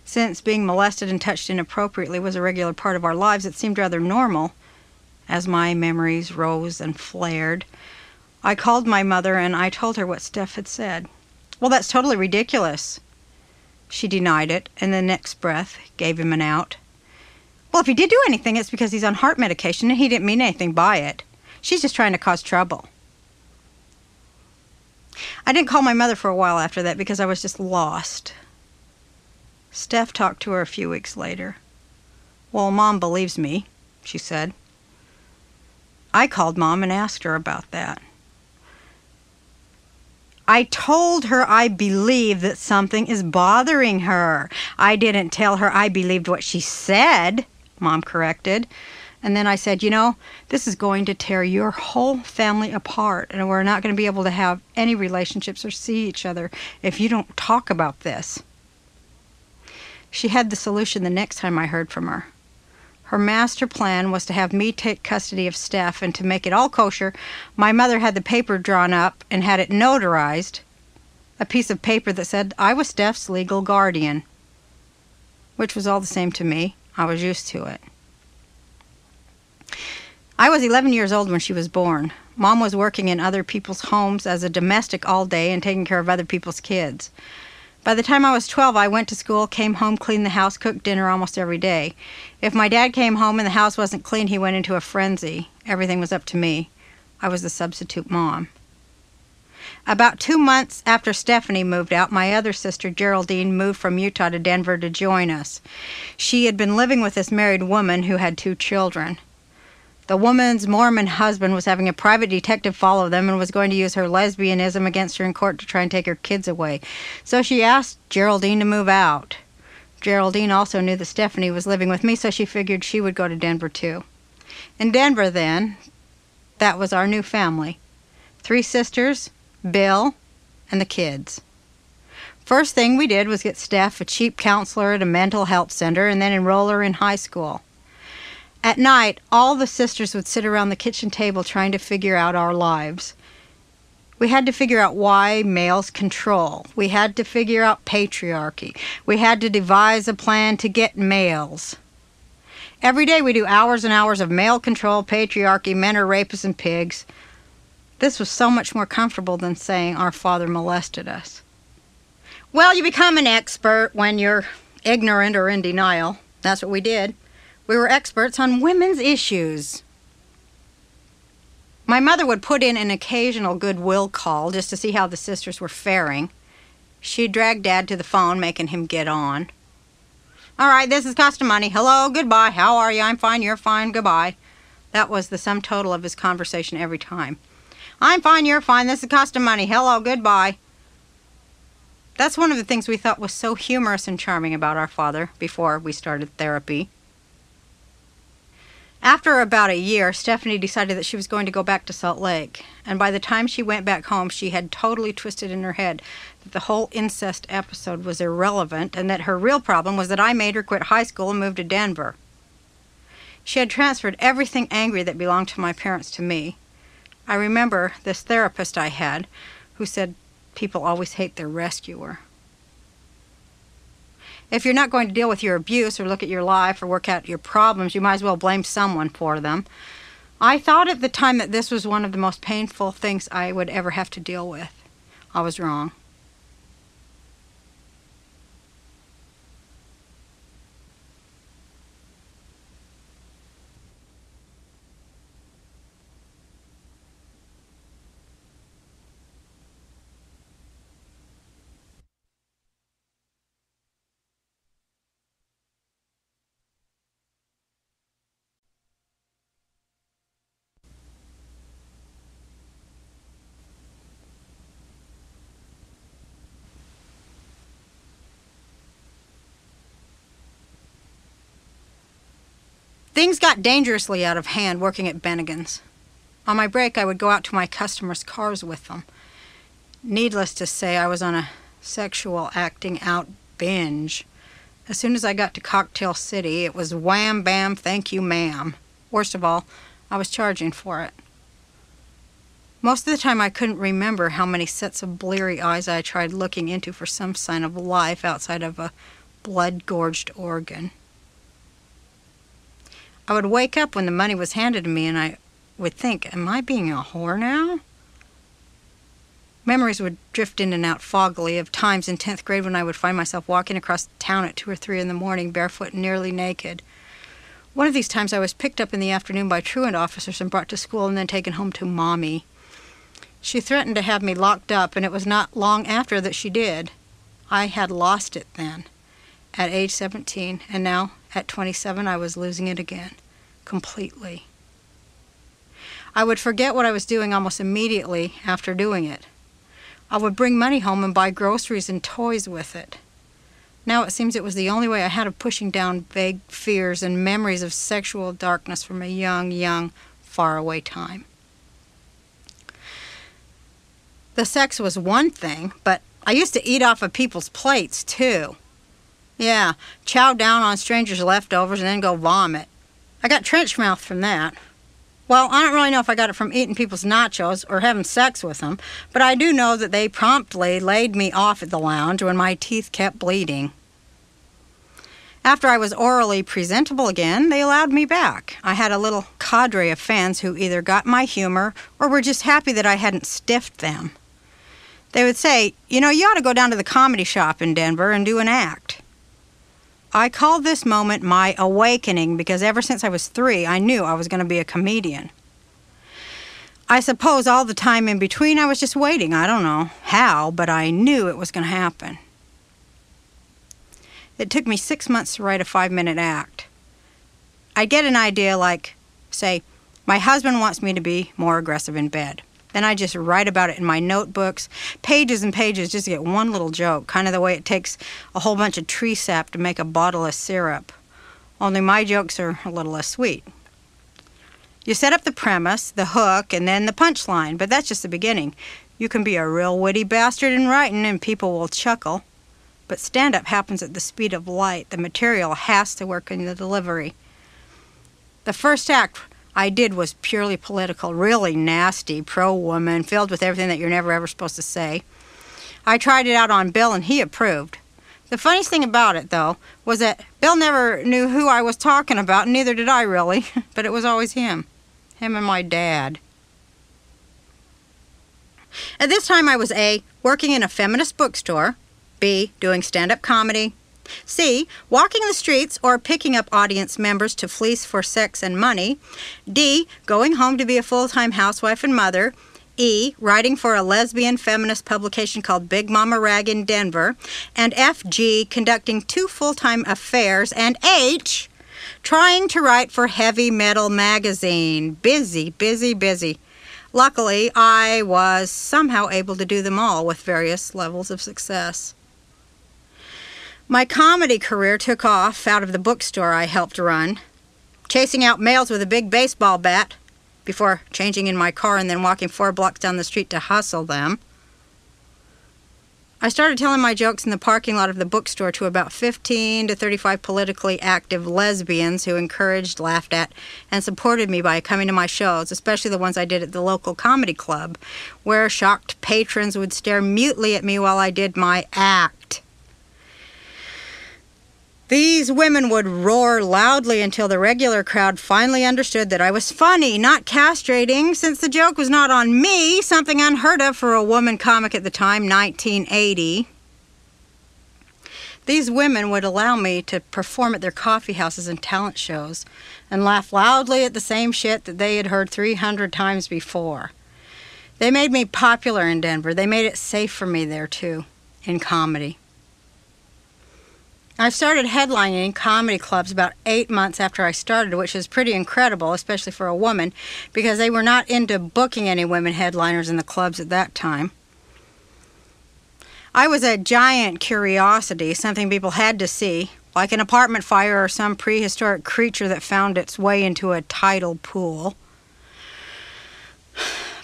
Since being molested and touched inappropriately was a regular part of our lives, it seemed rather normal. As my memories rose and flared, I called my mother and I told her what Steph had said. Well, that's totally ridiculous. She denied it, and the next breath gave him an out. Well, if he did do anything, it's because he's on heart medication and he didn't mean anything by it. She's just trying to cause trouble. I didn't call my mother for a while after that because I was just lost. Steph talked to her a few weeks later. Well, Mom believes me, she said. I called Mom and asked her about that. I told her I believe that something is bothering her. I didn't tell her I believed what she said, Mom corrected. And then I said, you know, this is going to tear your whole family apart, and we're not going to be able to have any relationships or see each other if you don't talk about this. She had the solution the next time I heard from her. Her master plan was to have me take custody of Steph, and to make it all kosher, my mother had the paper drawn up and had it notarized, a piece of paper that said I was Steph's legal guardian, which was all the same to me. I was used to it. I was 11 years old when she was born. Mom was working in other people's homes as a domestic all day and taking care of other people's kids. By the time I was 12, I went to school, came home, cleaned the house, cooked dinner almost every day. If my dad came home and the house wasn't clean, he went into a frenzy. Everything was up to me. I was the substitute mom. About 2 months after Stephanie moved out, my other sister, Geraldine, moved from Utah to Denver to join us. She had been living with this married woman who had 2 children. The woman's Mormon husband was having a private detective follow them and was going to use her lesbianism against her in court to try and take her kids away. So she asked Geraldine to move out. Geraldine also knew that Stephanie was living with me, so she figured she would go to Denver too. In Denver then, that was our new family. 3 sisters, Bill, and the kids. First thing we did was get Steph a cheap counselor at a mental health center and then enroll her in high school. At night, all the sisters would sit around the kitchen table trying to figure out our lives. We had to figure out why males control. We had to figure out patriarchy. We had to devise a plan to get males. Every day we do hours and hours of male control, patriarchy, men are rapists and pigs. This was so much more comfortable than saying our father molested us. Well, you become an expert when you're ignorant or in denial. That's what we did. We were experts on women's issues. My mother would put in an occasional goodwill call just to see how the sisters were faring. She'd drag Dad to the phone, making him get on. All right, this is cost of money. Hello, goodbye. How are you? I'm fine, you're fine, goodbye. That was the sum total of his conversation every time. I'm fine, you're fine. This is cost of money. Hello, goodbye. That's one of the things we thought was so humorous and charming about our father before we started therapy. After about a year, Stephanie decided that she was going to go back to Salt Lake, and by the time she went back home, she had totally twisted in her head that the whole incest episode was irrelevant and that her real problem was that I made her quit high school and move to Denver. She had transferred everything angry that belonged to my parents to me. I remember this therapist I had who said people always hate their rescuer. If you're not going to deal with your abuse or look at your life or work out your problems, you might as well blame someone for them. I thought at the time that this was one of the most painful things I would ever have to deal with. I was wrong. Things got dangerously out of hand working at Bennigan's. On my break, I would go out to my customers' cars with them. Needless to say, I was on a sexual acting out binge. As soon as I got to Cocktail City, it was wham, bam, thank you, ma'am. Worst of all, I was charging for it. Most of the time, I couldn't remember how many sets of bleary eyes I tried looking into for some sign of life outside of a blood-gorged organ. I would wake up when the money was handed to me and I would think, am I being a whore now? Memories would drift in and out foggily of times in 10th grade when I would find myself walking across town at 2 or 3 in the morning, barefoot and nearly naked. One of these times I was picked up in the afternoon by truant officers and brought to school and then taken home to Mommy. She threatened to have me locked up, and it was not long after that she did. I had lost it then, at age 17, and now, at 27, I was losing it again, completely. I would forget what I was doing almost immediately after doing it. I would bring money home and buy groceries and toys with it. Now it seems it was the only way I had of pushing down vague fears and memories of sexual darkness from a young, faraway time. The sex was one thing, but I used to eat off of people's plates, too. Yeah, chow down on strangers' leftovers and then go vomit. I got trench mouth from that. Well, I don't really know if I got it from eating people's nachos or having sex with them, but I do know that they promptly laid me off at the lounge when my teeth kept bleeding. After I was orally presentable again, they allowed me back. I had a little cadre of fans who either got my humor or were just happy that I hadn't stiffed them. They would say, you know, you ought to go down to the comedy shop in Denver and do an act. I called this moment my awakening because ever since I was 3, I knew I was going to be a comedian. I suppose all the time in between I was just waiting. I don't know how, but I knew it was going to happen. It took me 6 months to write a 5-minute act. I'd get an idea like, say, my husband wants me to be more aggressive in bed. Then I just write about it in my notebooks, pages and pages, just to get one little joke, kind of the way it takes a whole bunch of tree sap to make a bottle of syrup. Only my jokes are a little less sweet. You set up the premise, the hook, and then the punchline, but that's just the beginning. You can be a real witty bastard in writing and people will chuckle. But stand-up happens at the speed of light. The material has to work in the delivery. The first act I did was purely political, really nasty, pro-woman, filled with everything that you're never ever supposed to say. I tried it out on Bill and he approved. The funniest thing about it, though, was that Bill never knew who I was talking about, and neither did I really, but it was always him. Him and my dad. At this time I was A, working in a feminist bookstore, B, doing stand-up comedy, C, walking the streets or picking up audience members to fleece for sex and money, D, going home to be a full-time housewife and mother, E, writing for a lesbian feminist publication called Big Mama Rag in Denver, and F, G, conducting 2 full-time affairs, and H, trying to write for Heavy Metal magazine. Busy, busy, busy. Luckily, I was somehow able to do them all with various levels of success. My comedy career took off out of the bookstore I helped run, chasing out males with a big baseball bat before changing in my car and then walking 4 blocks down the street to hustle them. I started telling my jokes in the parking lot of the bookstore to about 15 to 35 politically active lesbians who encouraged, laughed at, and supported me by coming to my shows, especially the ones I did at the local comedy club, where shocked patrons would stare mutely at me while I did my act. These women would roar loudly until the regular crowd finally understood that I was funny, not castrating, since the joke was not on me, something unheard of for a woman comic at the time, 1980. These women would allow me to perform at their coffee houses and talent shows and laugh loudly at the same shit that they had heard 300 times before. They made me popular in Denver. They made it safe for me there, too, in comedy. I started headlining in comedy clubs about 8 months after I started, which is pretty incredible, especially for a woman, because they were not into booking any women headliners in the clubs at that time. I was a giant curiosity, something people had to see, like an apartment fire or some prehistoric creature that found its way into a tidal pool.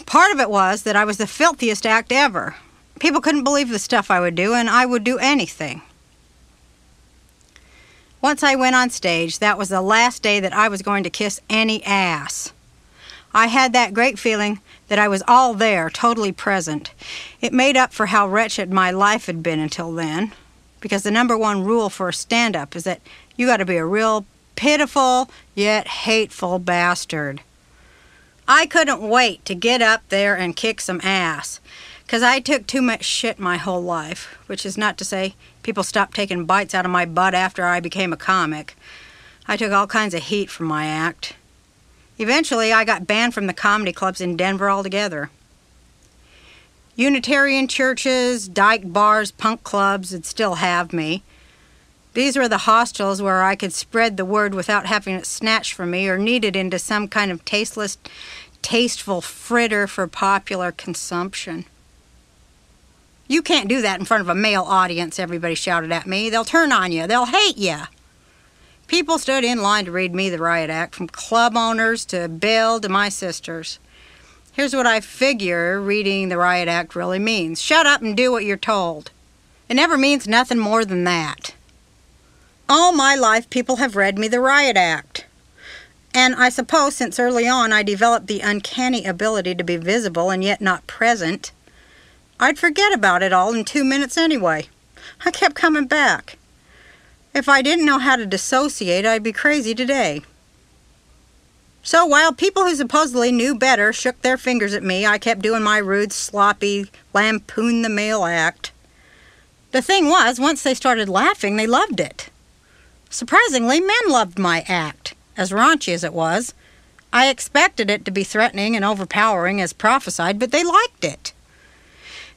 Part of it was that I was the filthiest act ever. People couldn't believe the stuff I would do, and I would do anything. Once I went on stage, that was the last day that I was going to kiss any ass. I had that great feeling that I was all there, totally present. It made up for how wretched my life had been until then, because the number one rule for a stand-up is that you got to be a real pitiful yet hateful bastard. I couldn't wait to get up there and kick some ass, because I took too much shit my whole life, which is not to say people stopped taking bites out of my butt after I became a comic. I took all kinds of heat from my act. Eventually, I got banned from the comedy clubs in Denver altogether. Unitarian churches, dyke bars, punk clubs would still have me. These were the hostels where I could spread the word without having it snatched from me or kneaded into some kind of tasteless, tasteful fritter for popular consumption. "You can't do that in front of a male audience," everybody shouted at me. "They'll turn on you. They'll hate you." People stood in line to read me the riot act, from club owners to Bill to my sisters. Here's what I figure reading the riot act really means. Shut up and do what you're told. It never means nothing more than that. All my life, people have read me the riot act. And I suppose since early on I developed the uncanny ability to be visible and yet not present, I'd forget about it all in 2 minutes anyway. I kept coming back. If I didn't know how to dissociate, I'd be crazy today. So while people who supposedly knew better shook their fingers at me, I kept doing my rude, sloppy, lampoon the male act. The thing was, once they started laughing, they loved it. Surprisingly, men loved my act, as raunchy as it was. I expected it to be threatening and overpowering as prophesied, but they liked it.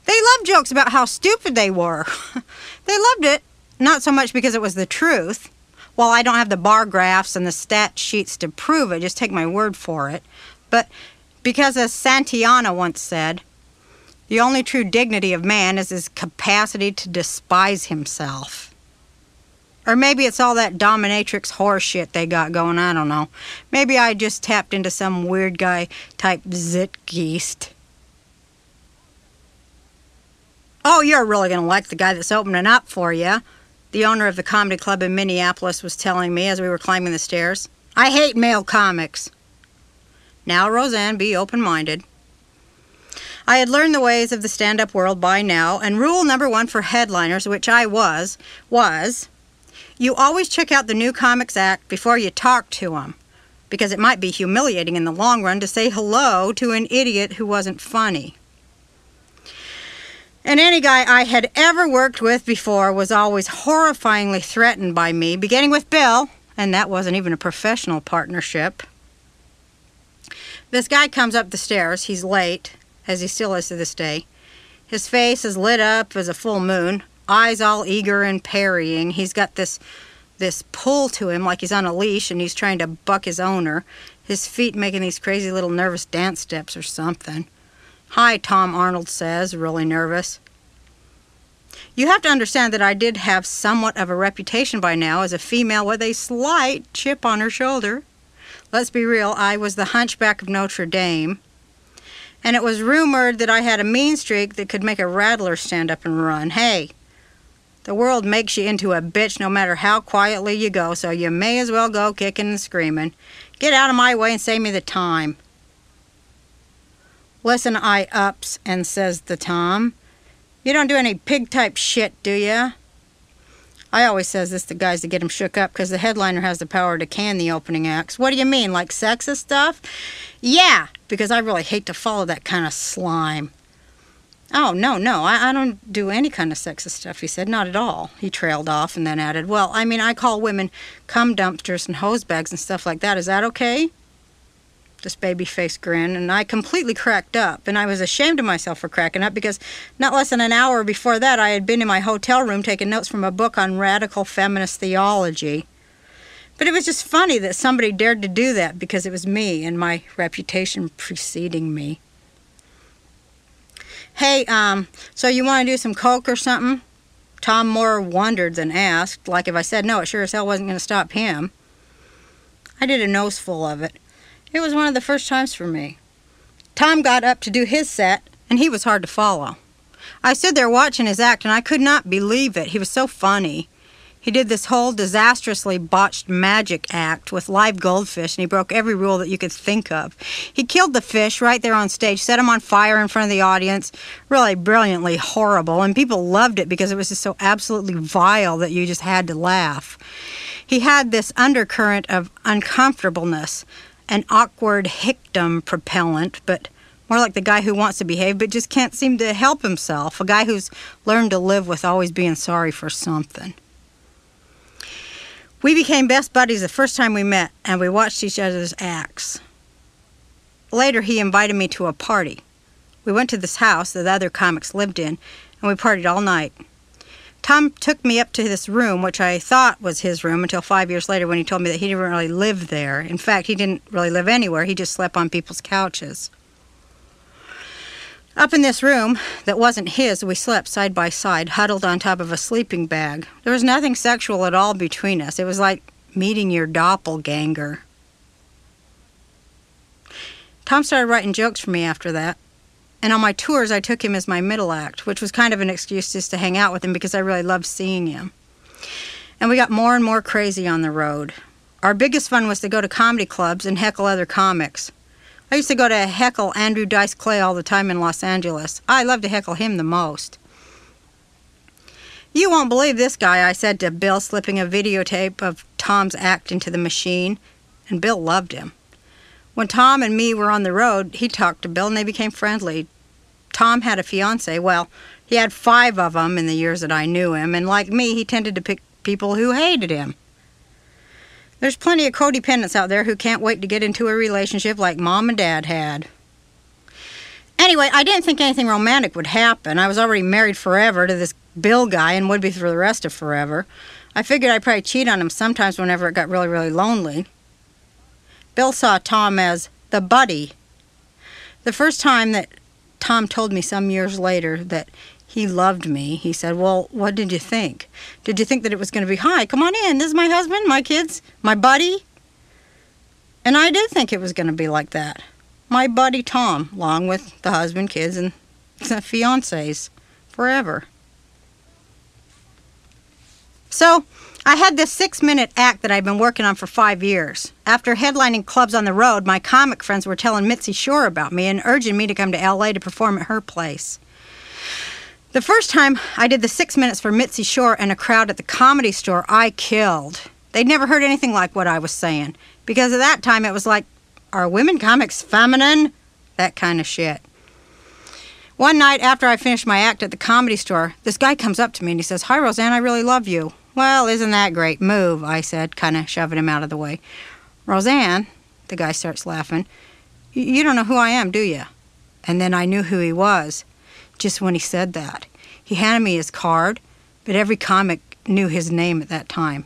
They loved jokes about how stupid they were. They loved it, not so much because it was the truth. Well, I don't have the bar graphs and the stat sheets to prove it, just take my word for it. But because, as Santayana once said, the only true dignity of man is his capacity to despise himself. Or maybe it's all that dominatrix horse shit they got going, I don't know. Maybe I just tapped into some weird guy type Zeitgeist. "Oh, you're really going to like the guy that's opening up for you," the owner of the comedy club in Minneapolis was telling me as we were climbing the stairs. "I hate male comics." Now, Roseanne, be open-minded. I had learned the ways of the stand-up world by now, and rule number one for headliners, which I was you always check out the new comic's act before you talk to him, because it might be humiliating in the long run to say hello to an idiot who wasn't funny. And any guy I had ever worked with before was always horrifyingly threatened by me, beginning with Bill, and that wasn't even a professional partnership. This guy comes up the stairs. He's late, as he still is to this day. His face is lit up as a full moon, eyes all eager and parrying. He's got this pull to him like he's on a leash and he's trying to buck his owner, his feet making these crazy little nervous dance steps or something. "Hi," Tom Arnold says, really nervous. You have to understand that I did have somewhat of a reputation by now as a female with a slight chip on her shoulder. Let's be real, I was the Hunchback of Notre Dame. And it was rumored that I had a mean streak that could make a rattler stand up and run. Hey, the world makes you into a bitch no matter how quietly you go, so you may as well go kicking and screaming. Get out of my way and save me the time. Listen, I ups and says the Tom. You don't do any pig-type shit, do ya? I always says this to guys to get them shook up because the headliner has the power to can the opening acts. What do you mean, like sexist stuff? Yeah, because I really hate to follow that kind of slime. Oh, no, I don't do any kind of sexist stuff, he said. Not at all. He trailed off and then added, well, I mean, I call women cum dumpsters and hose bags and stuff like that. Is that okay? This baby-faced grin, and I completely cracked up, and I was ashamed of myself for cracking up because not less than an hour before that I had been in my hotel room taking notes from a book on radical feminist theology. But it was just funny that somebody dared to do that because it was me and my reputation preceding me. Hey, so you want to do some coke or something? Tom more wondered than asked, like if I said no, it sure as hell wasn't going to stop him. I did a noseful of it. It was one of the first times for me. Tom got up to do his set, and he was hard to follow. I stood there watching his act, and I could not believe it. He was so funny. He did this whole disastrously botched magic act with live goldfish, and he broke every rule that you could think of. He killed the fish right there on stage, set them on fire in front of the audience, really brilliantly horrible, and people loved it because it was just so absolutely vile that you just had to laugh. He had this undercurrent of uncomfortableness, an awkward hickdom propellant, but more like the guy who wants to behave but just can't seem to help himself, a guy who's learned to live with always being sorry for something. We became best buddies the first time we met, and we watched each other's acts. Later, he invited me to a party. We went to this house that the other comics lived in, and we partied all night. Tom took me up to this room, which I thought was his room until 5 years later when he told me that he didn't really live there. In fact, he didn't really live anywhere. He just slept on people's couches. Up in this room that wasn't his, we slept side by side, huddled on top of a sleeping bag. There was nothing sexual at all between us. It was like meeting your doppelganger. Tom started writing jokes for me after that. And on my tours, I took him as my middle act, which was kind of an excuse just to hang out with him because I really loved seeing him. And we got more and more crazy on the road. Our biggest fun was to go to comedy clubs and heckle other comics. I used to go to heckle Andrew Dice Clay all the time in Los Angeles. I loved to heckle him the most. You won't believe this guy, I said to Bill, slipping a videotape of Tom's act into the machine, and Bill loved him. When Tom and me were on the road, he talked to Bill and they became friendly. Tom had a fiancée. Well, he had 5 of them in the years that I knew him, and like me, he tended to pick people who hated him. There's plenty of codependents out there who can't wait to get into a relationship like Mom and Dad had. Anyway, I didn't think anything romantic would happen. I was already married forever to this Bill guy and would be for the rest of forever. I figured I'd probably cheat on him sometimes whenever it got really, really lonely. Bill saw Tom as the buddy. The first time that Tom told me some years later that he loved me, he said, well, what did you think? Did you think that it was going to be, hi, come on in, this is my husband, my kids, my buddy? And I did think it was going to be like that. My buddy Tom, along with the husband, kids, and the fiancés, forever. So, I had this 6-minute act that I'd been working on for 5 years. After headlining clubs on the road, my comic friends were telling Mitzi Shore about me and urging me to come to L.A. to perform at her place. The first time I did the 6 minutes for Mitzi Shore and a crowd at the Comedy Store, I killed. They'd never heard anything like what I was saying. Because at that time, it was like, are women comics feminine? That kind of shit. One night after I finished my act at the Comedy Store, this guy comes up to me and he says, hi, Roseanne, I really love you. Well, isn't that great? Move, I said, kind of shoving him out of the way. Roseanne, the guy starts laughing, you don't know who I am, do you? And then I knew who he was, just when he said that. He handed me his card, but every comic knew his name at that time.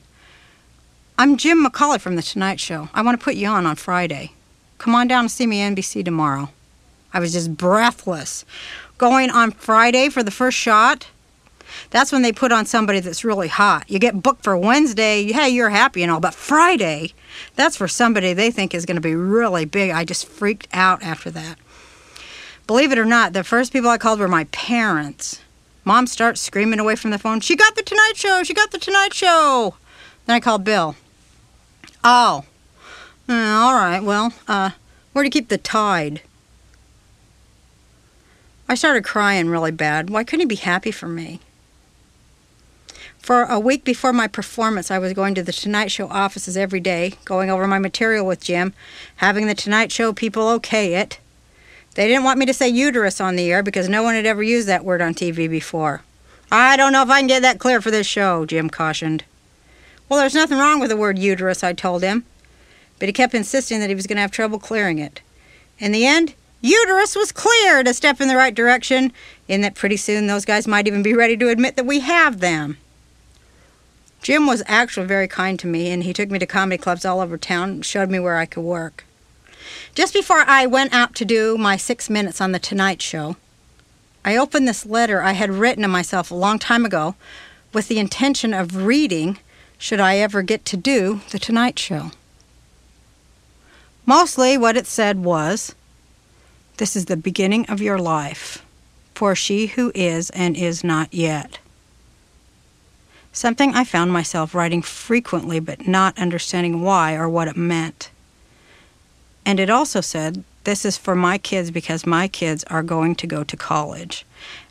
I'm Jim McCauley from The Tonight Show. I want to put you on Friday. Come on down and see me at NBC tomorrow. I was just breathless. Going on Friday for the first shot? That's when they put on somebody that's really hot. You get booked for Wednesday, hey, you're happy and all, but Friday, that's for somebody they think is going to be really big. I just freaked out after that. Believe it or not, the first people I called were my parents. Mom starts screaming away from the phone, "She got the Tonight Show! She got the Tonight Show!" Then I called Bill. "Oh, all right, well, where do you keep the Tide?" I started crying really bad. Why couldn't he be happy for me? For a week before my performance, I was going to the Tonight Show offices every day, going over my material with Jim, having the Tonight Show people okay it. They didn't want me to say uterus on the air because no one had ever used that word on TV before. "I don't know if I can get that clear for this show," Jim cautioned. "Well, there's nothing wrong with the word uterus," I told him. But he kept insisting that he was going to have trouble clearing it. In the end, uterus was cleared, a step in the right direction, in that pretty soon those guys might even be ready to admit that we have them. Jim was actually very kind to me, and he took me to comedy clubs all over town and showed me where I could work. Just before I went out to do my 6 minutes on The Tonight Show, I opened this letter I had written to myself a long time ago with the intention of reading should I ever get to do The Tonight Show. Mostly what it said was, "This is the beginning of your life, for she who is and is not yet." Something I found myself writing frequently but not understanding why or what it meant. And it also said, "This is for my kids because my kids are going to go to college."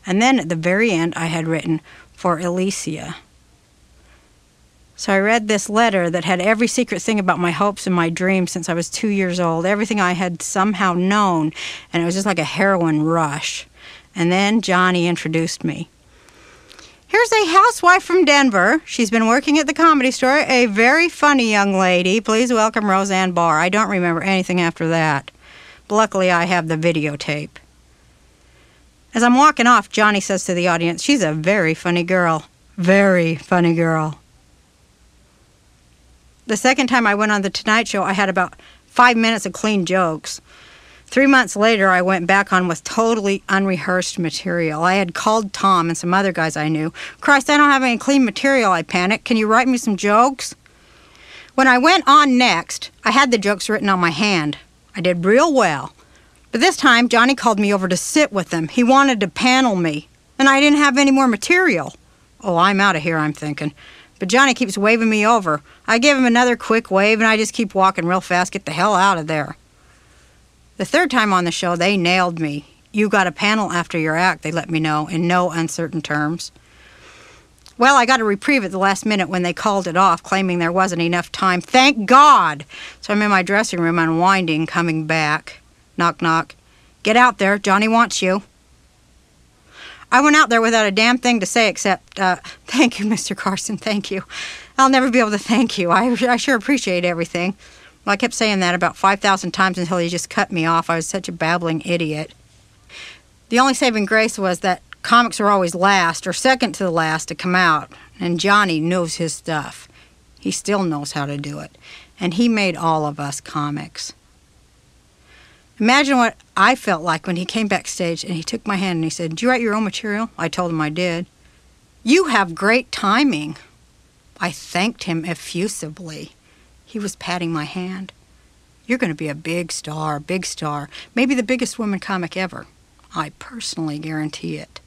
And then at the very end I had written, "For Alicia." So I read this letter that had every secret thing about my hopes and my dreams since I was 2 years old, everything I had somehow known, and it was just like a heroin rush. And then Johnny introduced me. "Here's a housewife from Denver. She's been working at the Comedy Store. A very funny young lady. Please welcome Roseanne Barr." I don't remember anything after that. But luckily, I have the videotape. As I'm walking off, Johnny says to the audience, "She's a very funny girl. Very funny girl." The second time I went on The Tonight Show, I had about 5 minutes of clean jokes. 3 months later, I went back on with totally unrehearsed material. I had called Tom and some other guys I knew. "Christ, I don't have any clean material," I panicked. "Can you write me some jokes?" When I went on next, I had the jokes written on my hand. I did real well. But this time, Johnny called me over to sit with him. He wanted to panel me, and I didn't have any more material. Oh, I'm out of here, I'm thinking. But Johnny keeps waving me over. I give him another quick wave, and I just keep walking real fast. Get the hell out of there. The third time on the show, they nailed me. "You got a panel after your act," they let me know, in no uncertain terms. Well, I got a reprieve at the last minute when they called it off, claiming there wasn't enough time. Thank God! So I'm in my dressing room unwinding, coming back. Knock, knock. "Get out there. Johnny wants you." I went out there without a damn thing to say except, "Thank you, Mr. Carson, thank you. I'll never be able to thank you. I sure appreciate everything." Well, I kept saying that about 5,000 times until he just cut me off. I was such a babbling idiot. The only saving grace was that comics are always last or second to the last to come out, and Johnny knows his stuff. He still knows how to do it, and he made all of us comics. Imagine what I felt like when he came backstage and he took my hand and he said, "Did you write your own material?" I told him I did. "You have great timing." I thanked him effusively. He was patting my hand. "You're going to be a big star, maybe the biggest woman comic ever. I personally guarantee it."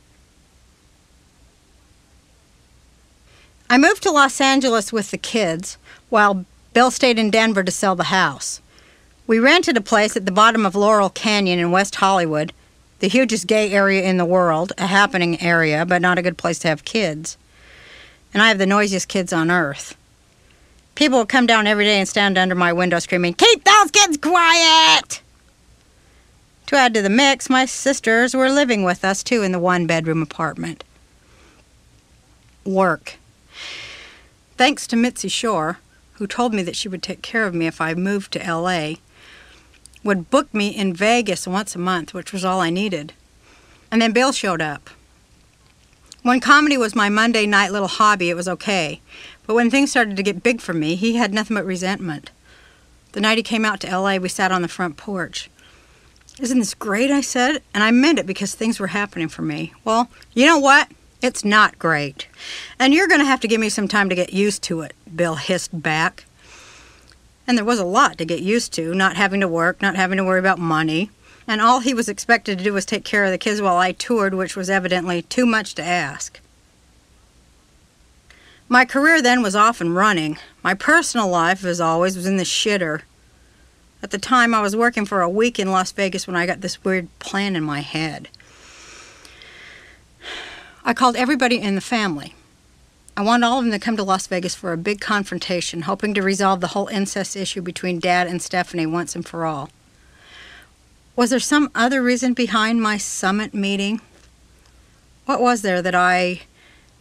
I moved to Los Angeles with the kids while Bill stayed in Denver to sell the house. We rented a place at the bottom of Laurel Canyon in West Hollywood, the hugest gay area in the world, a happening area, but not a good place to have kids. And I have the noisiest kids on earth. People would come down every day and stand under my window screaming, "Keep those kids quiet!" To add to the mix, my sisters were living with us, too, in the one-bedroom apartment. Work. Thanks to Mitzi Shore, who told me that she would take care of me if I moved to L.A., would book me in Vegas once a month, which was all I needed. And then Bill showed up. When comedy was my Monday night little hobby, it was okay. But when things started to get big for me, he had nothing but resentment. The night he came out to L.A., we sat on the front porch. "Isn't this great?" I said, and I meant it because things were happening for me. "Well, you know what? It's not great. And you're going to have to give me some time to get used to it," Bill hissed back. And there was a lot to get used to, not having to work, not having to worry about money. and all he was expected to do was take care of the kids while I toured, which was evidently too much to ask. My career then was off and running. My personal life, as always, was in the shitter. At the time, I was working for a week in Las Vegas when I got this weird plan in my head. I called everybody in the family. I wanted all of them to come to Las Vegas for a big confrontation, hoping to resolve the whole incest issue between Dad and Stephanie once and for all. Was there some other reason behind my summit meeting? What was there that I,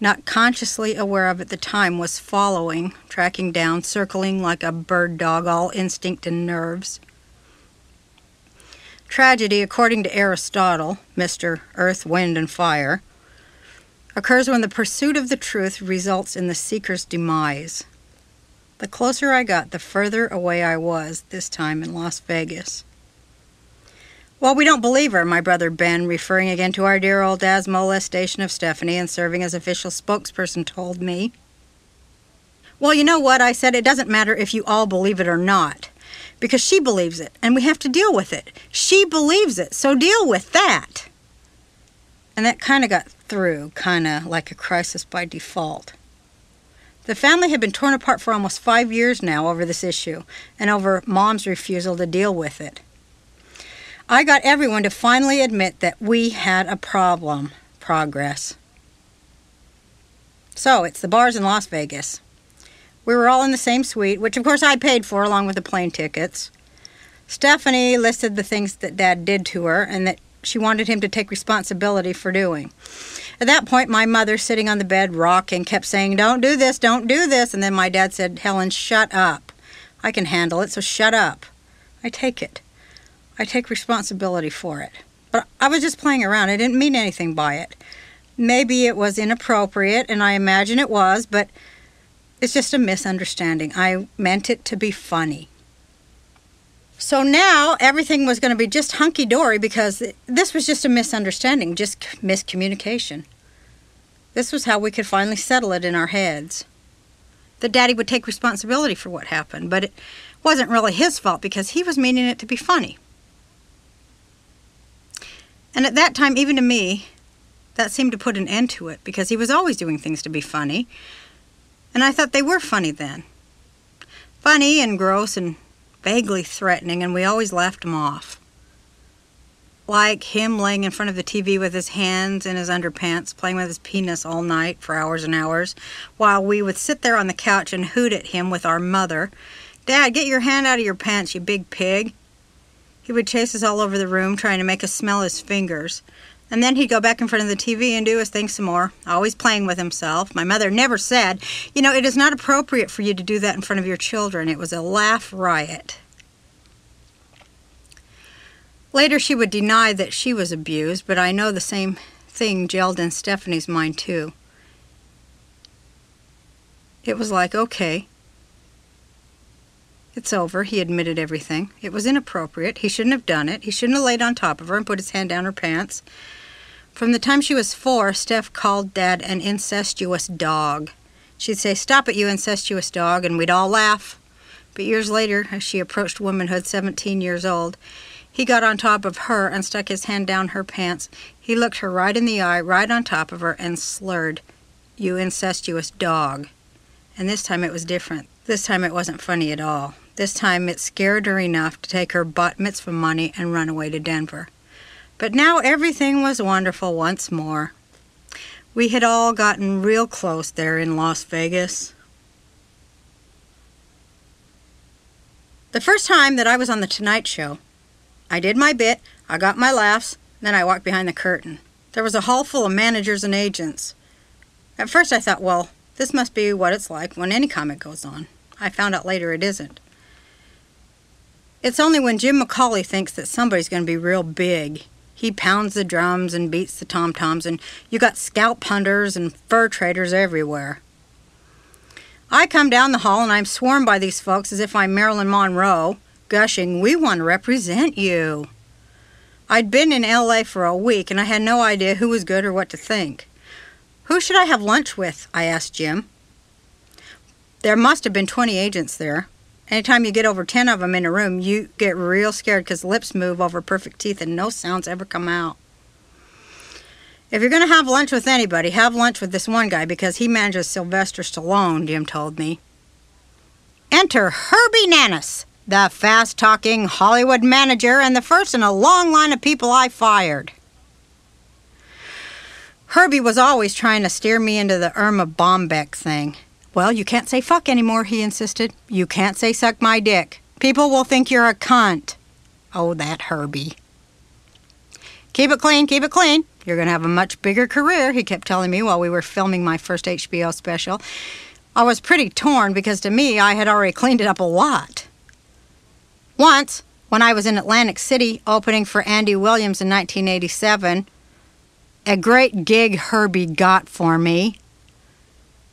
not consciously aware of at the time, was following, tracking down, circling like a bird dog, all instinct and nerves? Tragedy, according to Aristotle, Mr. Earth, Wind, and Fire, occurs when the pursuit of the truth results in the seeker's demise. The closer I got, the further away I was, this time in Las Vegas. Well, we don't believe her, my brother Ben, referring again to our dear old dad's molestation of Stephanie and serving as official spokesperson, told me. Well, you know what? I said, it doesn't matter if you all believe it or not, because she believes it, and we have to deal with it. She believes it, so deal with that. And that kind of got through, kind of like a crisis by default. The family had been torn apart for almost 5 years now over this issue, and over Mom's refusal to deal with it. I got everyone to finally admit that we had a problem. Progress. So, it's the Barrs in Las Vegas. We were all in the same suite, which of course I paid for along with the plane tickets. Stephanie listed the things that Dad did to her and that she wanted him to take responsibility for doing. At that point, my mother, sitting on the bed, rocking, kept saying, "Don't do this, don't do this." And then my dad said, "Helen, shut up. I can handle it, so shut up." I take it. I take responsibility for it. But I was just playing around. I didn't mean anything by it. Maybe it was inappropriate, and I imagine it was, but it's just a misunderstanding. I meant it to be funny. So now everything was going to be just hunky-dory because this was just a misunderstanding, just miscommunication. This was how we could finally settle it in our heads. That Daddy would take responsibility for what happened, but it wasn't really his fault because he was meaning it to be funny. And at that time, even to me, that seemed to put an end to it because he was always doing things to be funny. And I thought they were funny then. Funny and gross and vaguely threatening, and we always laughed him off. Like him laying in front of the TV with his hands in his underpants, playing with his penis all night for hours and hours, while we would sit there on the couch and hoot at him with our mother. "Dad, get your hand out of your pants, you big pig." He would chase us all over the room, trying to make us smell his fingers. And then he'd go back in front of the TV and do his thing some more, always playing with himself. My mother never said, "You know, it is not appropriate for you to do that in front of your children." It was a laugh riot. Later she would deny that she was abused, but I know the same thing gelled in Stephanie's mind too. It was like, okay, it's over. He admitted everything. It was inappropriate. He shouldn't have done it. He shouldn't have laid on top of her and put his hand down her pants. From the time she was 4, Steph called Dad an incestuous dog. She'd say, "Stop it, you incestuous dog," and we'd all laugh. But years later, as she approached womanhood, 17 years old, he got on top of her and stuck his hand down her pants. He looked her right in the eye, right on top of her, and slurred, "You incestuous dog." And this time it was different. This time it wasn't funny at all. This time it scared her enough to take her bat mitzvah money and run away to Denver. But now everything was wonderful once more. We had all gotten real close there in Las Vegas. The first time that I was on The Tonight Show, I did my bit, I got my laughs, then I walked behind the curtain. There was a hall full of managers and agents. At first I thought, well, this must be what it's like when any comic goes on. I found out later it isn't. It's only when Jim McCauley thinks that somebody's going to be real big. He pounds the drums and beats the tom-toms, and you got scalp hunters and fur traders everywhere. I come down the hall and I'm swarmed by these folks as if I'm Marilyn Monroe, gushing, "We want to represent you." I'd been in LA for a week and I had no idea who was good or what to think. "Who should I have lunch with?" I asked Jim. There must have been 20 agents there, Anytime you get over 10 of them in a room, you get real scared because lips move over perfect teeth and no sounds ever come out. If you're going to have lunch with anybody, have lunch with this one guy because he manages Sylvester Stallone, Jim told me. Enter Herbie Nanis, the fast-talking Hollywood manager and the first in a long line of people I fired. Herbie was always trying to steer me into the Irma Bombeck thing. Well, you can't say fuck anymore, he insisted. You can't say suck my dick. People will think you're a cunt. Oh, that Herbie. Keep it clean, keep it clean. You're going to have a much bigger career, he kept telling me while we were filming my first HBO special. I was pretty torn because to me, I had already cleaned it up a lot. Once, when I was in Atlantic City opening for Andy Williams in 1987, a great gig Herbie got for me.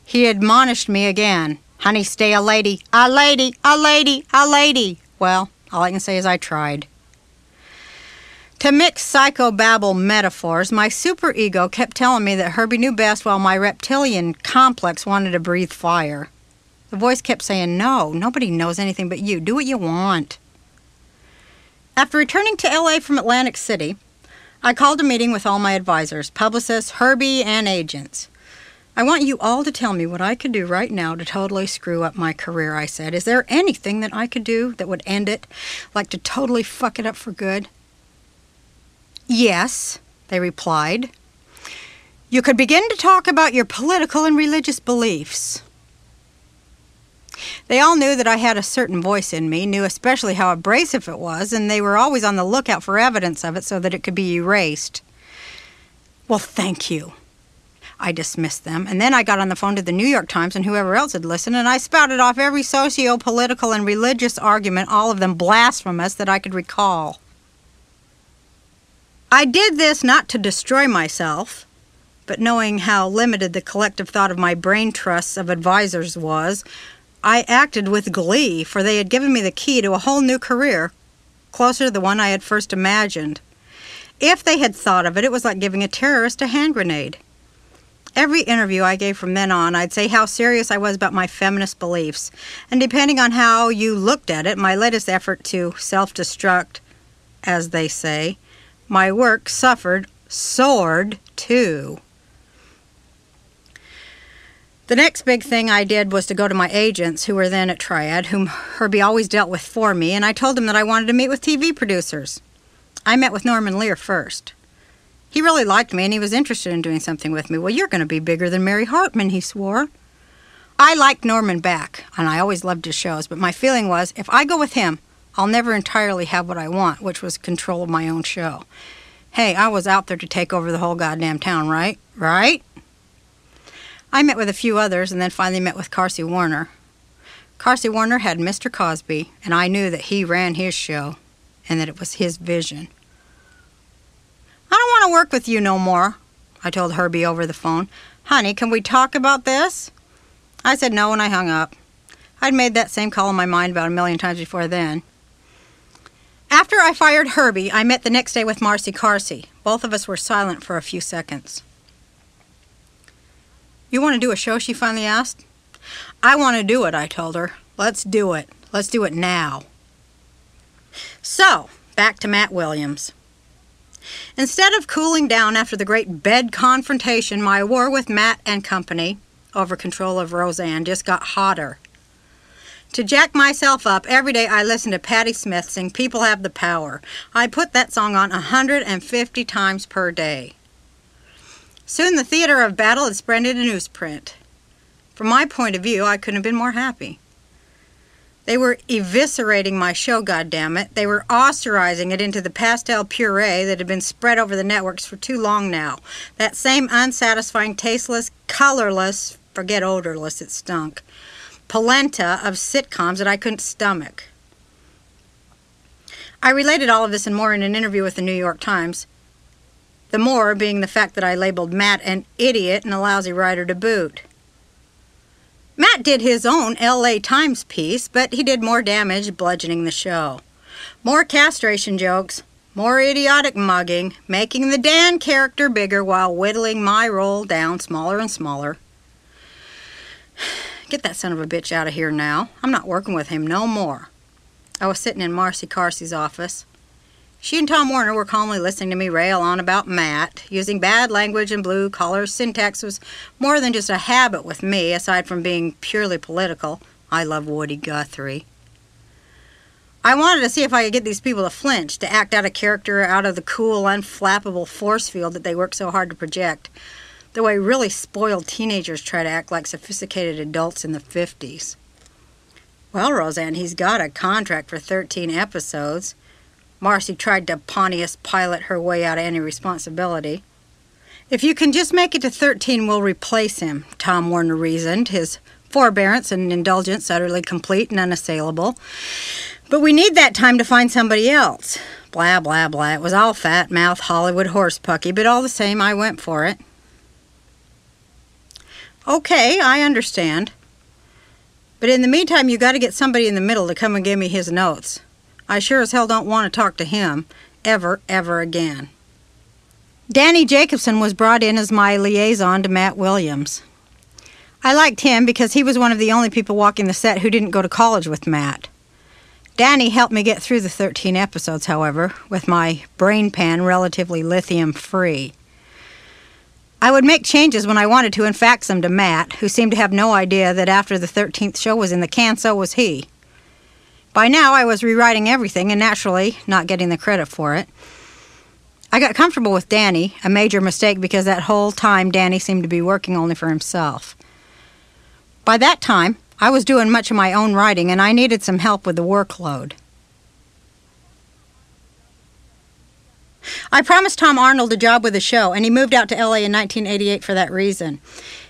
He admonished me again. Honey, stay a lady. A lady, a lady, a lady. Well, all I can say is I tried. To mix psychobabble metaphors, my superego kept telling me that Herbie knew best while my reptilian complex wanted to breathe fire. The voice kept saying, no, nobody knows anything but you. Do what you want. After returning to LA from Atlantic City, I called a meeting with all my advisors, publicists, Herbie, and agents. I want you all to tell me what I could do right now to totally screw up my career, I said. Is there anything that I could do that would end it, like to totally fuck it up for good? Yes, they replied. You could begin to talk about your political and religious beliefs. They all knew that I had a certain voice in me, knew especially how abrasive it was, and they were always on the lookout for evidence of it so that it could be erased. Well, thank you. I dismissed them, and then I got on the phone to the New York Times and whoever else had listened, and I spouted off every socio-political and religious argument, all of them blasphemous, that I could recall. I did this not to destroy myself, but knowing how limited the collective thought of my brain trusts of advisors was, I acted with glee, for they had given me the key to a whole new career, closer to the one I had first imagined. If they had thought of it, it was like giving a terrorist a hand grenade. Every interview I gave from then on, I'd say how serious I was about my feminist beliefs, and depending on how you looked at it, my latest effort to self-destruct, as they say, my work soared too. The next big thing I did was to go to my agents, who were then at Triad, whom Herbie always dealt with for me, and I told them that I wanted to meet with TV producers. I met with Norman Lear first. He really liked me, and he was interested in doing something with me. Well, you're going to be bigger than Mary Hartman, he swore. I liked Norman back, and I always loved his shows, but my feeling was, if I go with him, I'll never entirely have what I want, which was control of my own show. Hey, I was out there to take over the whole goddamn town, right? Right? I met with a few others and then finally met with Carsey Warner. Carsey Warner had Mr. Cosby, and I knew that he ran his show and that it was his vision. I don't want to work with you no more, I told Herbie over the phone. Honey, can we talk about this? I said no and I hung up. I'd made that same call in my mind about 1,000,000 times before then. After I fired Herbie, I met the next day with Marcy Carsey. Both of us were silent for a few seconds. You want to do a show, she finally asked. I want to do it, I told her. Let's do it. Let's do it now. So, back to Matt Williams. Instead of cooling down after the great bed confrontation, my war with Matt and company over control of Roseanne just got hotter. To jack myself up, every day I listened to Patti Smith sing People Have the Power. I put that song on 150 times per day. Soon the theater of battle had spread into newsprint. From my point of view, I couldn't have been more happy. They were eviscerating my show, goddammit. They were osterizing it into the pastel puree that had been spread over the networks for too long now. That same unsatisfying, tasteless, colorless, forget odorless, it stunk, polenta of sitcoms that I couldn't stomach. I related all of this and more in an interview with the New York Times. The more being the fact that I labeled Matt an idiot and a lousy writer to boot. Matt did his own LA Times piece, but he did more damage bludgeoning the show. More castration jokes, more idiotic mugging, making the Dan character bigger while whittling my role down smaller and smaller. Get that son of a bitch out of here now. I'm not working with him no more. I was sitting in Marcy Carsey's office. She and Tom Warner were calmly listening to me rail on about Matt. Using bad language and blue-collar syntax was more than just a habit with me, aside from being purely political. I love Woody Guthrie. I wanted to see if I could get these people to flinch, to act out a character out of the cool, unflappable force field that they work so hard to project, the way really spoiled teenagers try to act like sophisticated adults in the 50s. Well, Roseanne, he's got a contract for 13 episodes. Marcy tried to Pontius Pilate her way out of any responsibility. If you can just make it to 13, we'll replace him, Tom Warner reasoned, his forbearance and indulgence utterly complete and unassailable. But we need that time to find somebody else. Blah, blah, blah. It was all fat-mouth Hollywood horse-pucky, but all the same, I went for it. Okay, I understand. But in the meantime, you got to get somebody in the middle to come and give me his notes. I sure as hell don't want to talk to him ever again. Danny Jacobson was brought in as my liaison to Matt Williams. I liked him because he was one of the only people walking the set who didn't go to college with Matt. Danny helped me get through the 13 episodes, however, with my brain pan relatively lithium-free. I would make changes when I wanted to and fax them to Matt, who seemed to have no idea that after the 13th show was in the can, so was he. By now, I was rewriting everything and naturally not getting the credit for it. I got comfortable with Danny, a major mistake because that whole time Danny seemed to be working only for himself. By that time, I was doing much of my own writing and I needed some help with the workload. I promised Tom Arnold a job with the show, and he moved out to L.A. in 1988 for that reason.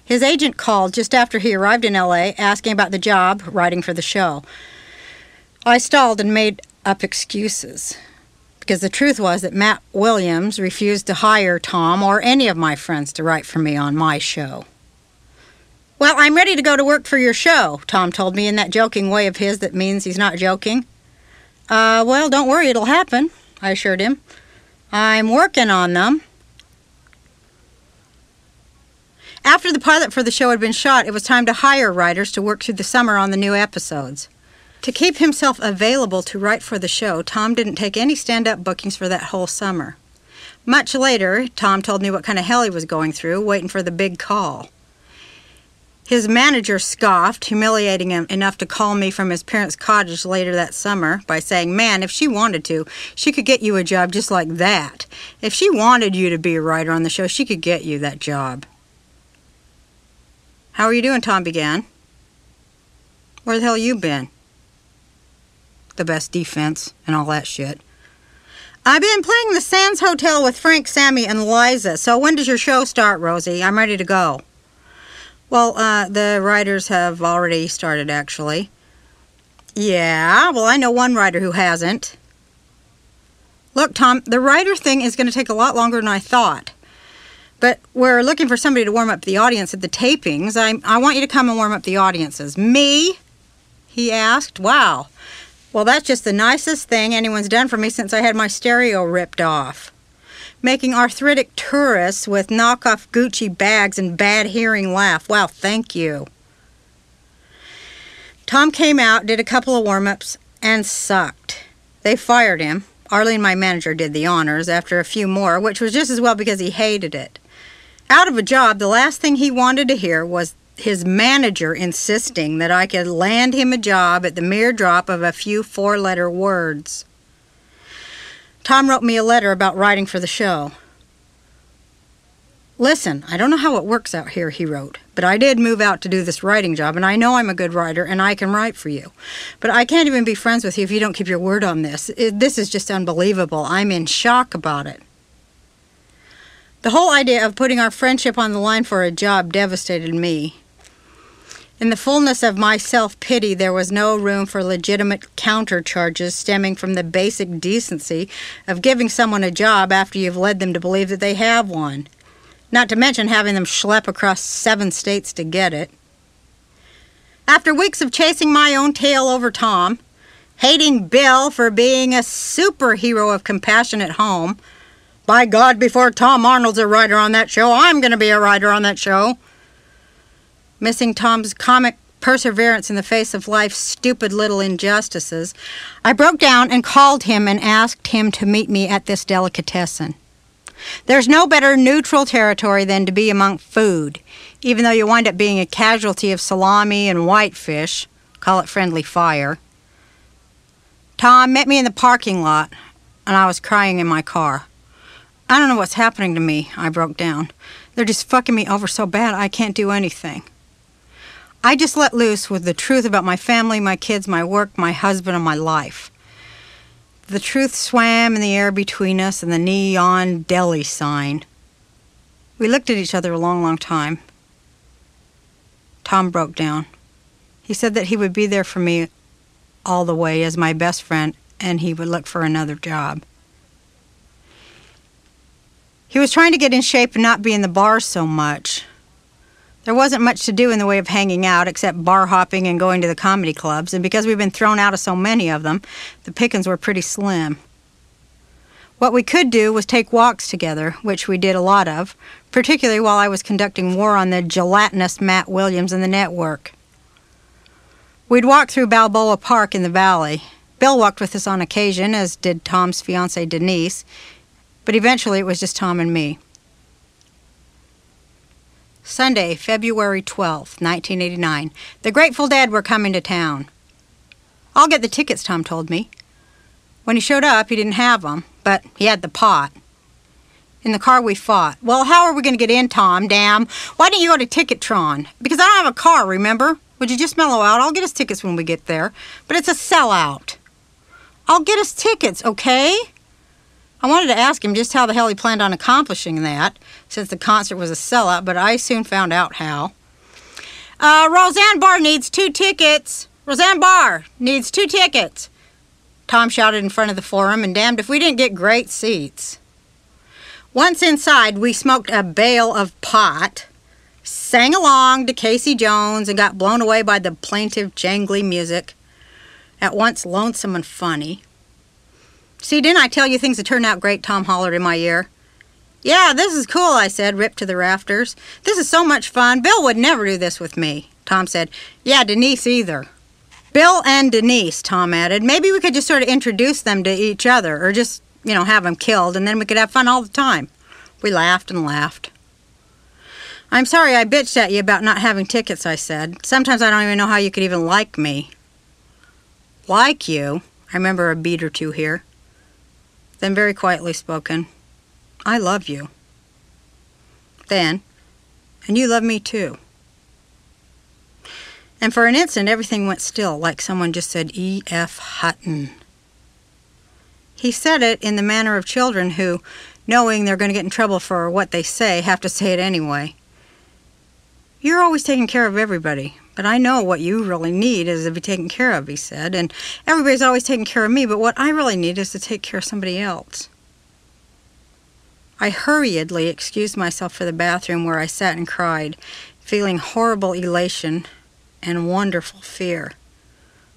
His agent called just after he arrived in L.A. asking about the job writing for the show. I stalled and made up excuses, because the truth was that Matt Williams refused to hire Tom or any of my friends to write for me on my show. Well, I'm ready to go to work for your show, Tom told me in that joking way of his that means he's not joking. Well, don't worry, it'll happen, I assured him. I'm working on them. After the pilot for the show had been shot, it was time to hire writers to work through the summer on the new episodes. To keep himself available to write for the show, Tom didn't take any stand-up bookings for that whole summer. Much later, Tom told me what kind of hell he was going through, waiting for the big call. His manager scoffed, humiliating him enough to call me from his parents' cottage later that summer by saying, "Man, if she wanted to, she could get you a job just like that. If she wanted you to be a writer on the show, she could get you that job." "How are you doing?" Tom began. "Where the hell you been?" "The best defense and all that shit." "I've been playing the Sands Hotel with Frank, Sammy, and Liza, so when does your show start, Rosie? I'm ready to go." "Well, the writers have already started, actually." "Yeah, well, I know one writer who hasn't." "Look, Tom, the writer thing is going to take a lot longer than I thought. But we're looking for somebody to warm up the audience at the tapings. I want you to come and warm up the audiences." "Me?" he asked. "Wow. Well, that's just the nicest thing anyone's done for me since I had my stereo ripped off. Making arthritic tourists with knockoff Gucci bags and bad hearing laugh. Wow, thank you." Tom came out, did a couple of warm-ups, and sucked. They fired him. Arlene, my manager, did the honors after a few more, which was just as well because he hated it. Out of a job, the last thing he wanted to hear was his manager insisting that I could land him a job at the mere drop of a few four-letter words. Tom wrote me a letter about writing for the show. "Listen, I don't know how it works out here," he wrote, "but I did move out to do this writing job, and I know I'm a good writer, and I can write for you. But I can't even be friends with you if you don't keep your word on this. This is just unbelievable. I'm in shock about it." The whole idea of putting our friendship on the line for a job devastated me. In the fullness of my self-pity, there was no room for legitimate countercharges stemming from the basic decency of giving someone a job after you've led them to believe that they have one. Not to mention having them schlep across 7 states to get it. After weeks of chasing my own tail over Tom, hating Bill for being a superhero of compassion at home, by God, before Tom Arnold's a writer on that show, I'm going to be a writer on that show. Missing Tom's comic perseverance in the face of life's stupid little injustices, I broke down and called him and asked him to meet me at this delicatessen. There's no better neutral territory than to be among food, even though you wind up being a casualty of salami and whitefish. Call it friendly fire. Tom met me in the parking lot, and I was crying in my car. I don't know what's happening to me, I broke down. They're just fucking me over so bad I can't do anything. I just let loose with the truth about my family, my kids, my work, my husband, and my life. The truth swam in the air between us and the neon deli sign. We looked at each other a long, long time. Tom broke down. He said that he would be there for me all the way as my best friend, and he would look for another job. He was trying to get in shape and not be in the bars so much. There wasn't much to do in the way of hanging out except bar hopping and going to the comedy clubs, and because we'd been thrown out of so many of them, the pickings were pretty slim. What we could do was take walks together, which we did a lot of, particularly while I was conducting war on the gelatinous Matt Williams and the network. We'd walk through Balboa Park in the valley. Bill walked with us on occasion, as did Tom's fiancée Denise, but eventually it was just Tom and me. Sunday, February 12th, 1989. The Grateful Dead were coming to town. I'll get the tickets, Tom told me. When he showed up, he didn't have them, but he had the pot. In the car, we fought. Well, how are we going to get in, Tom? Damn. Why don't you go to Ticketron? Because I don't have a car, remember? Would you just mellow out? I'll get us tickets when we get there. But it's a sellout. I'll get us tickets, okay? I wanted to ask him just how the hell he planned on accomplishing that, since the concert was a sellout, but I soon found out how. Roseanne Barr needs 2 tickets. Roseanne Barr needs 2 tickets. Tom shouted in front of the forum, and damned if we didn't get great seats. Once inside, we smoked a bale of pot, sang along to Casey Jones, and got blown away by the plaintive, jangly music, at once lonesome and funny. See, didn't I tell you things would turn out great? Tom hollered in my ear. Yeah, this is cool, I said, ripped to the rafters. This is so much fun. Bill would never do this with me. Tom said, yeah, Denise either. Bill and Denise, Tom added. Maybe we could just sort of introduce them to each other, or just, have them killed, and then we could have fun all the time. We laughed and laughed. I'm sorry I bitched at you about not having tickets, I said. Sometimes I don't even know how you could even like me. Like you? I remember a beat or two here. Then very quietly spoken, I love you. Then, and you love me too. And for an instant, everything went still, like someone just said, E.F. Hutton. He said it in the manner of children who, knowing they're going to get in trouble for what they say, have to say it anyway. You're always taking care of everybody, but I know what you really need is to be taken care of, he said, and everybody's always taking care of me, but what I really need is to take care of somebody else. I hurriedly excused myself for the bathroom where I sat and cried, feeling horrible elation and wonderful fear.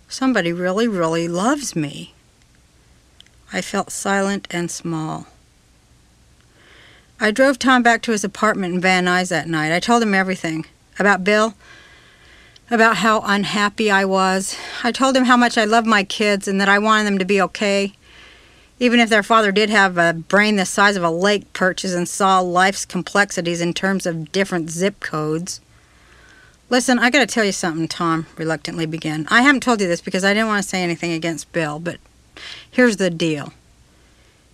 Somebody really, really loves me. I felt silent and small. I drove Tom back to his apartment in Van Nuys that night. I told him everything. About Bill, about how unhappy I was. I told him how much I loved my kids and that I wanted them to be okay. Even if their father did have a brain the size of a lake perches and saw life's complexities in terms of different zip codes. Listen, I gotta tell you something, Tom reluctantly began. I haven't told you this because I didn't want to say anything against Bill, but here's the deal.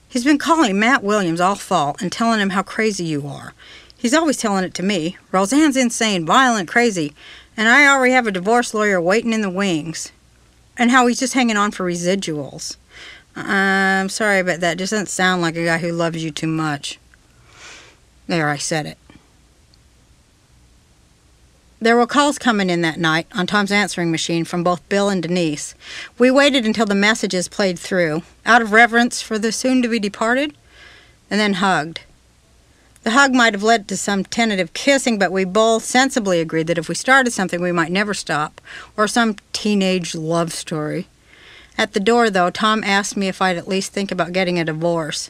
He's been calling Matt Williams all fall and telling him how crazy you are. He's always telling it to me. Roseanne's insane, violent, crazy, and I already have a divorce lawyer waiting in the wings. And how he's just hanging on for residuals. I'm sorry, but that just doesn't sound like a guy who loves you too much. There, I said it. There were calls coming in that night on Tom's answering machine from both Bill and Denise. We waited until the messages played through, out of reverence for the soon-to-be departed, and then hugged. The hug might have led to some tentative kissing, but we both sensibly agreed that if we started something, we might never stop, or some teenage love story. At the door, though, Tom asked me if I'd at least think about getting a divorce.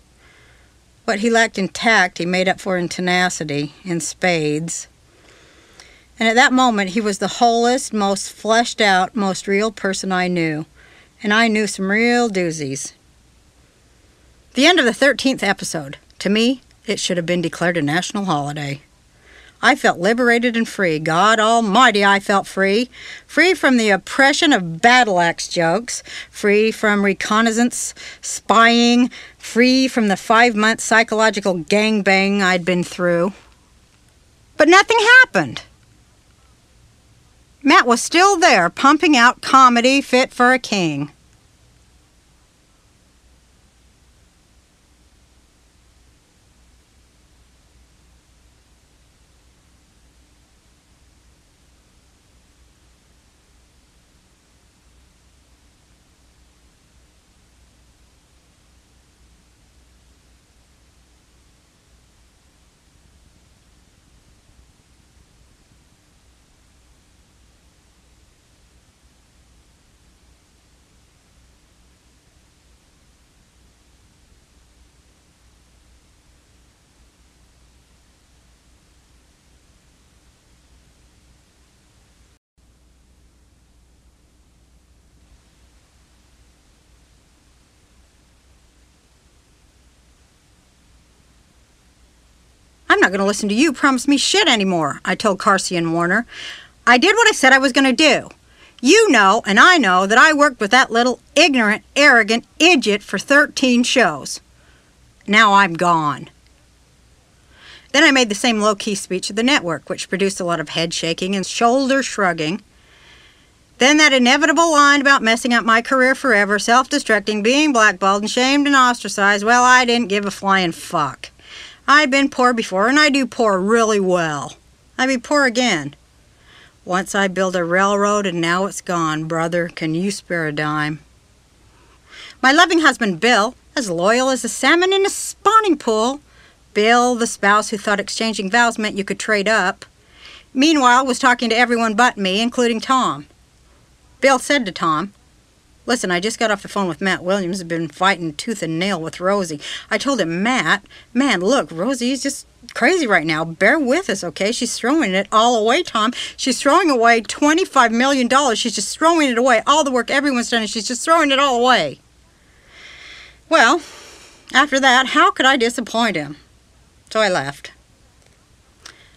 What he lacked in tact, he made up for in tenacity, in spades. And at that moment, he was the wholest, most fleshed out, most real person I knew. And I knew some real doozies. The end of the 13th episode. To me, it should have been declared a national holiday. I felt liberated and free. God almighty, I felt free. Free from the oppression of battle axe jokes. Free from reconnaissance, spying. Free from the 5-month psychological gangbang I'd been through. But nothing happened. Matt was still there, pumping out comedy fit for a king. I'm not going to listen to you promise me shit anymore, I told Carsey Warner. I did what I said I was going to do. You know, and I know, that I worked with that little ignorant, arrogant idiot for 13 shows. Now I'm gone. Then I made the same low-key speech at the network, which produced a lot of head shaking and shoulder shrugging. Then that inevitable line about messing up my career forever, self-destructing, being blackballed and shamed and ostracized. Well, I didn't give a flying fuck. I've been poor before, and I do poor really well. I'd be poor again. Once I built a railroad, and now it's gone. Brother, can you spare a dime? My loving husband, Bill, as loyal as a salmon in a spawning pool. Bill, the spouse who thought exchanging vows meant you could trade up, meanwhile was talking to everyone but me, including Tom. Bill said to Tom, "Listen, I just got off the phone with Matt Williams. I've been fighting tooth and nail with Rosie. I told him, Matt, man, look, Rosie's just crazy right now. Bear with us, okay? She's throwing it all away, Tom. She's throwing away $25 million. She's just throwing it away. All the work everyone's done, and she's just throwing it all away." Well, after that, how could I disappoint him? So I left.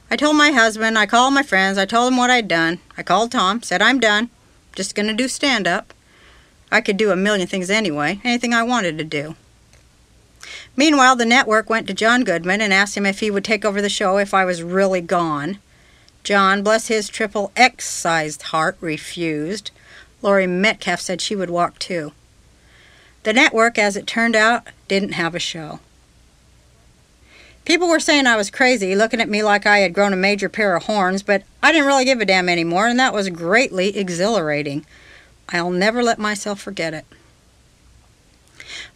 I told my husband, I called my friends, I told them what I'd done. I called Tom, said I'm done. Just gonna do stand-up. I could do a million things anyway, anything I wanted to do. Meanwhile, the network went to John Goodman and asked him if he would take over the show if I was really gone. John, bless his triple X-sized heart, refused. Laurie Metcalf said she would walk too. The network, as it turned out, didn't have a show. People were saying I was crazy, looking at me like I had grown a major pair of horns, but I didn't really give a damn anymore, and that was greatly exhilarating. I'll never let myself forget it.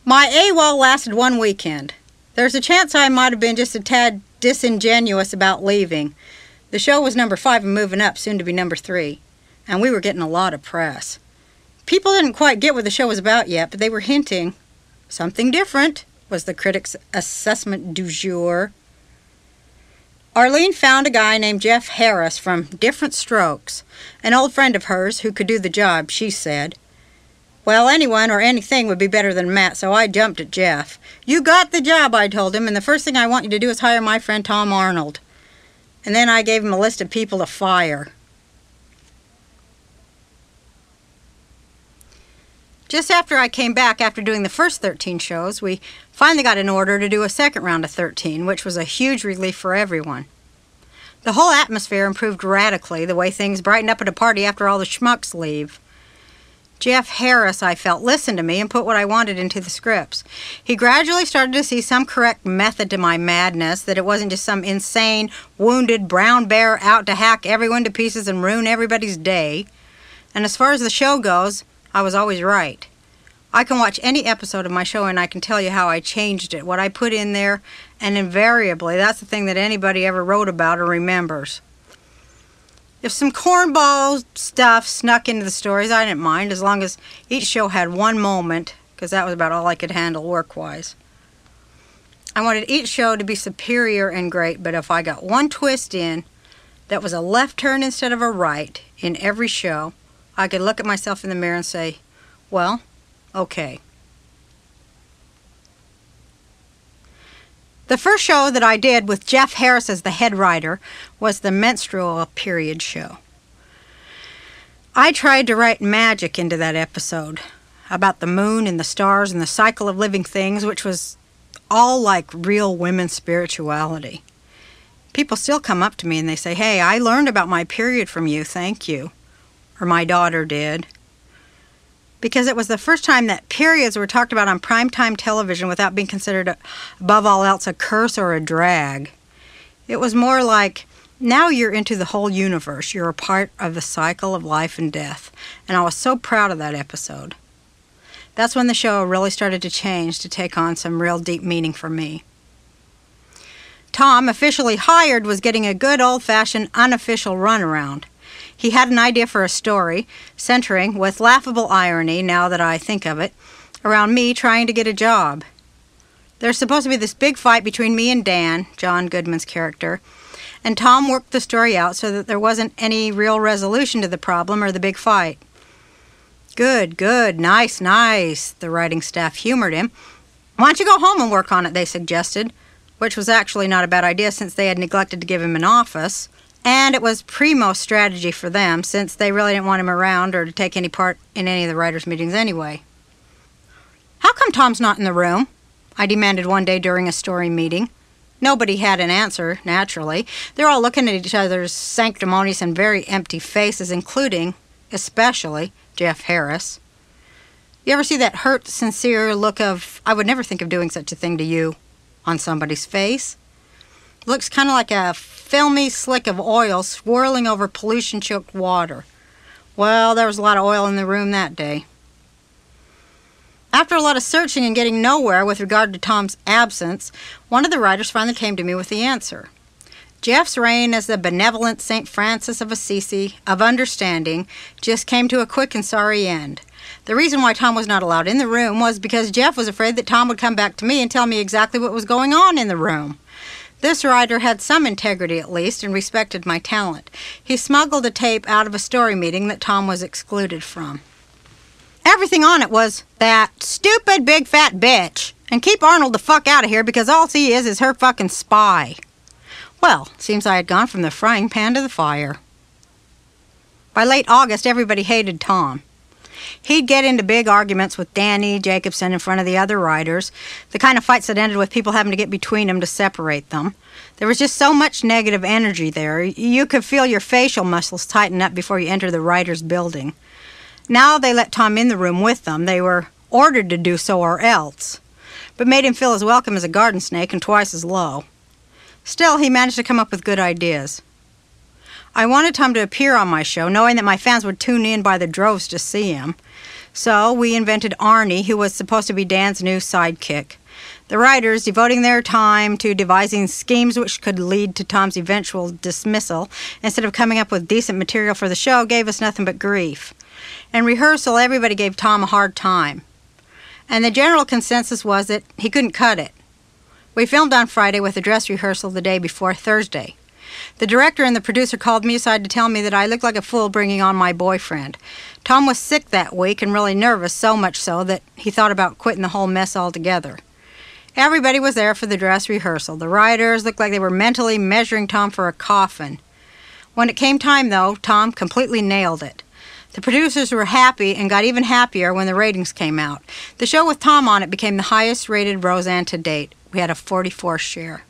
My AWOL lasted one weekend. There's a chance I might have been just a tad disingenuous about leaving. The show was number 5 and moving up, soon to be number 3, and we were getting a lot of press. People didn't quite get what the show was about yet, but they were hinting. Something different was the critics' assessment du jour. Arlene found a guy named Jeff Harris from Different Strokes, an old friend of hers who could do the job, she said. Well, anyone or anything would be better than Matt, so I jumped at Jeff. "You got the job," I told him, "and the first thing I want you to do is hire my friend Tom Arnold." And then I gave him a list of people to fire. Just after I came back after doing the first 13 shows, we finally got an order to do a second round of 13, which was a huge relief for everyone. The whole atmosphere improved radically, the way things brighten up at a party after all the schmucks leave. Jeff Harris, I felt, listened to me and put what I wanted into the scripts. He gradually started to see some correct method to my madness, that it wasn't just some insane, wounded brown bear out to hack everyone to pieces and ruin everybody's day. And as far as the show goes, I was always right. I can watch any episode of my show and I can tell you how I changed it, what I put in there, and invariably that's the thing that anybody ever wrote about or remembers. If some cornball stuff snuck into the stories, I didn't mind, as long as each show had one moment, because that was about all I could handle work-wise. I wanted each show to be superior and great, but if I got one twist in, that was a left turn instead of a right in every show, I could look at myself in the mirror and say, well, okay. The first show that I did with Jeff Harris as the head writer was the menstrual period show. I tried to write magic into that episode about the moon and the stars and the cycle of living things, which was all like real women's spirituality. People still come up to me and they say, hey, I learned about my period from you, thank you. Or my daughter did. Because it was the first time that periods were talked about on primetime television without being considered, above all else, a curse or a drag. It was more like, now you're into the whole universe. You're a part of the cycle of life and death. And I was so proud of that episode. That's when the show really started to change, to take on some real deep meaning for me. Tom, officially hired, was getting a good old-fashioned unofficial runaround. He had an idea for a story, centering, with laughable irony, now that I think of it, around me trying to get a job. There's supposed to be this big fight between me and Dan, John Goodman's character, and Tom worked the story out so that there wasn't any real resolution to the problem or the big fight. Good, nice, the writing staff humored him. Why don't you go home and work on it, they suggested, which was actually not a bad idea since they had neglected to give him an office. And it was primo strategy for them, since they really didn't want him around or to take any part in any of the writers' meetings anyway. How come Tom's not in the room? I demanded one day during a story meeting. Nobody had an answer, naturally. They're all looking at each other's sanctimonious and very empty faces, including, especially, Jeff Harris. You ever see that hurt, sincere look of, I would never think of doing such a thing to you, on somebody's face? Looks kind of like a filmy slick of oil swirling over pollution-choked water. Well, there was a lot of oil in the room that day. After a lot of searching and getting nowhere with regard to Tom's absence, one of the writers finally came to me with the answer. Jeff's reign as the benevolent St. Francis of Assisi of understanding just came to a quick and sorry end. The reason why Tom was not allowed in the room was because Jeff was afraid that Tom would come back to me and tell me exactly what was going on in the room. This writer had some integrity at least and respected my talent. He smuggled a tape out of a story meeting that Tom was excluded from. Everything on it was, that stupid big fat bitch, and keep Arnold the fuck out of here because all he is her fucking spy. Well, seems I had gone from the frying pan to the fire. By late August, everybody hated Tom. He'd get into big arguments with Danny Jacobson in front of the other writers, the kind of fights that ended with people having to get between them to separate them. There was just so much negative energy there. You could feel your facial muscles tighten up before you enter the writers' building. Now they let Tom in the room with them. They were ordered to do so or else, but made him feel as welcome as a garden snake and twice as low. Still, he managed to come up with good ideas. I wanted Tom to appear on my show, knowing that my fans would tune in by the droves to see him. So we invented Arnie, who was supposed to be Dan's new sidekick. The writers, devoting their time to devising schemes which could lead to Tom's eventual dismissal, instead of coming up with decent material for the show, gave us nothing but grief. In rehearsal, everybody gave Tom a hard time. And the general consensus was that he couldn't cut it. We filmed on Friday with a dress rehearsal the day before Thursday. The director and the producer called me aside to tell me that I looked like a fool bringing on my boyfriend. Tom was sick that week and really nervous, so much so that he thought about quitting the whole mess altogether. Everybody was there for the dress rehearsal. The writers looked like they were mentally measuring Tom for a coffin. When it came time, though, Tom completely nailed it. The producers were happy and got even happier when the ratings came out. The show with Tom on it became the highest-rated Roseanne to date. We had a 44 share.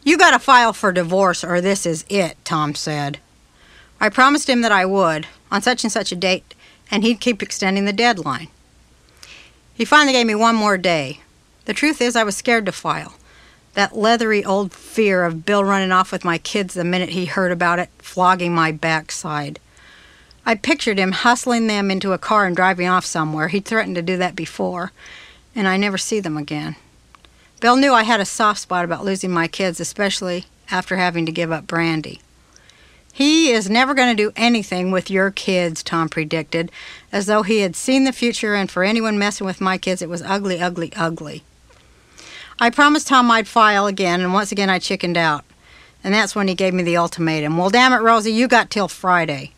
"You gotta file for divorce or this is it," Tom said. I promised him that I would, on such and such a date, and he'd keep extending the deadline. He finally gave me one more day. The truth is, I was scared to file. That leathery old fear of Bill running off with my kids the minute he heard about it, flogging my backside. I pictured him hustling them into a car and driving off somewhere. He'd threatened to do that before, and I never see them again. Bill knew I had a soft spot about losing my kids, especially after having to give up Brandy. "He is never going to do anything with your kids," Tom predicted, as though he had seen the future, and for anyone messing with my kids, it was ugly, ugly, ugly. I promised Tom I'd file again, and once again I chickened out. And that's when he gave me the ultimatum. Well, damn it, Rosie, you got till Friday.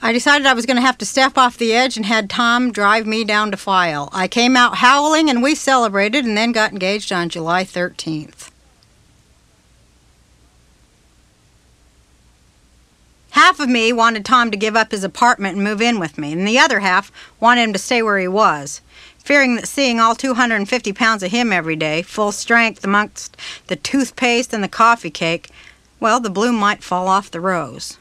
I decided I was going to have to step off the edge and had Tom drive me down to file. I came out howling and we celebrated and then got engaged on July 13th. Half of me wanted Tom to give up his apartment and move in with me, and the other half wanted him to stay where he was, fearing that seeing all 250 pounds of him every day, full strength amongst the toothpaste and the coffee cake, well, the bloom might fall off the rose.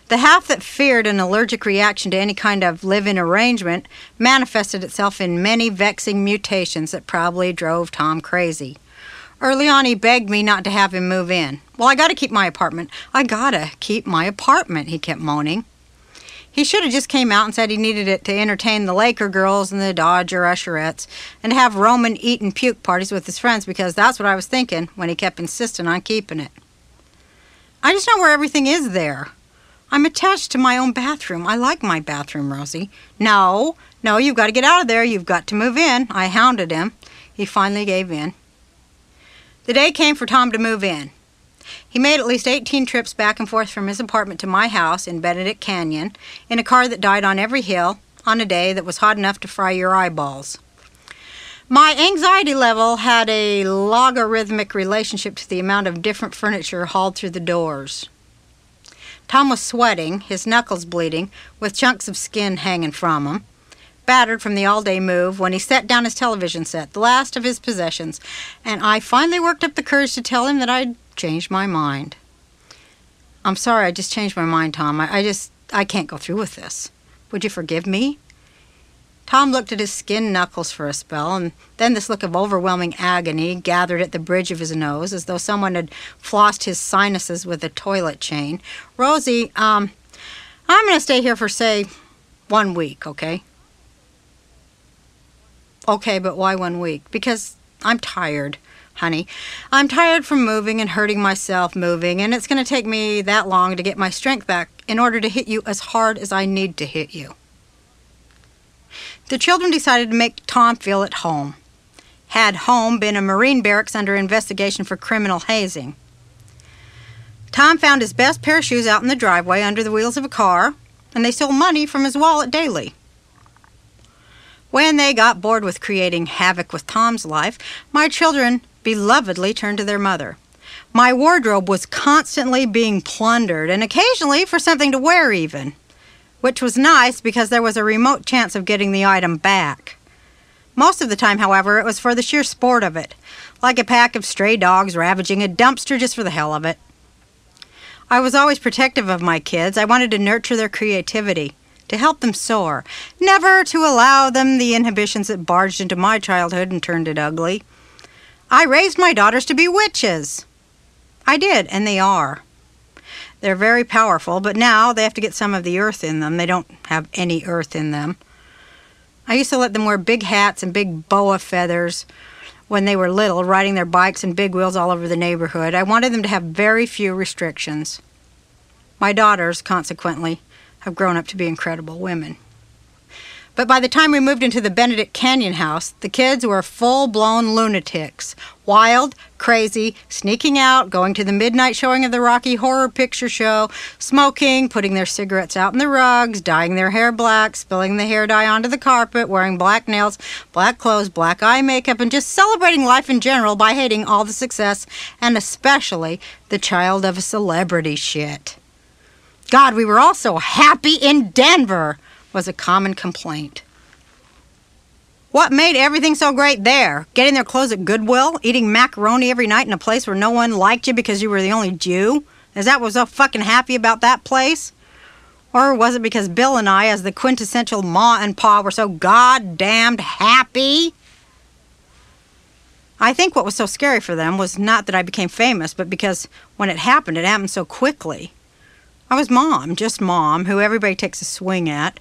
The half that feared an allergic reaction to any kind of live-in arrangement manifested itself in many vexing mutations that probably drove Tom crazy. Early on, he begged me not to have him move in. Well, I gotta keep my apartment. I gotta keep my apartment, he kept moaning. He should have just came out and said he needed it to entertain the Laker girls and the Dodger usherettes and to have Roman eat and puke parties with his friends, because that's what I was thinking when he kept insisting on keeping it. I just know where everything is there. I'm attached to my own bathroom. I like my bathroom, Rosie. No, you've got to get out of there. You've got to move in. I hounded him. He finally gave in. The day came for Tom to move in. He made at least 18 trips back and forth from his apartment to my house in Benedict Canyon in a car that died on every hill on a day that was hot enough to fry your eyeballs. My anxiety level had a logarithmic relationship to the amount of different furniture hauled through the doors. Tom was sweating, his knuckles bleeding, with chunks of skin hanging from him, battered from the all-day move when he set down his television set, the last of his possessions, and I finally worked up the courage to tell him that I'd changed my mind. I'm sorry, I just changed my mind, Tom. I can't go through with this. Would you forgive me? Tom looked at his skinned knuckles for a spell, and then this look of overwhelming agony gathered at the bridge of his nose, as though someone had flossed his sinuses with a toilet chain. Rosie, I'm going to stay here for, say, 1 week, okay? Okay, but why 1 week? Because I'm tired, honey. I'm tired from moving and hurting myself moving, and it's going to take me that long to get my strength back in order to hit you as hard as I need to hit you. The children decided to make Tom feel at home. Had home been a Marine barracks under investigation for criminal hazing. Tom found his best pair of shoes out in the driveway under the wheels of a car, and they stole money from his wallet daily. When they got bored with creating havoc with Tom's life, my children belovedly turned to their mother. My wardrobe was constantly being plundered, and occasionally for something to wear even, which was nice because there was a remote chance of getting the item back. Most of the time, however, it was for the sheer sport of it, like a pack of stray dogs ravaging a dumpster just for the hell of it. I was always protective of my kids. I wanted to nurture their creativity, to help them soar, never to allow them the inhibitions that barged into my childhood and turned it ugly. I raised my daughters to be witches. I did, and they are. They're very powerful, but now they have to get some of the earth in them. They don't have any earth in them. I used to let them wear big hats and big boa feathers when they were little, riding their bikes and big wheels all over the neighborhood. I wanted them to have very few restrictions. My daughters, consequently, have grown up to be incredible women. But by the time we moved into the Benedict Canyon house, the kids were full-blown lunatics. Wild, crazy, sneaking out, going to the midnight showing of the Rocky Horror Picture Show, smoking, putting their cigarettes out in the rugs, dyeing their hair black, spilling the hair dye onto the carpet, wearing black nails, black clothes, black eye makeup, and just celebrating life in general by hating all the success, and especially the child of a celebrity shit. God, we were all so happy in Denver, was a common complaint. What made everything so great there? Getting their clothes at Goodwill? Eating macaroni every night in a place where no one liked you because you were the only Jew? Is that what was so fucking happy about that place? Or was it because Bill and I, as the quintessential ma and pa, were so goddamned happy? I think what was so scary for them was not that I became famous, but because when it happened so quickly. I was Mom, just Mom, who everybody takes a swing at.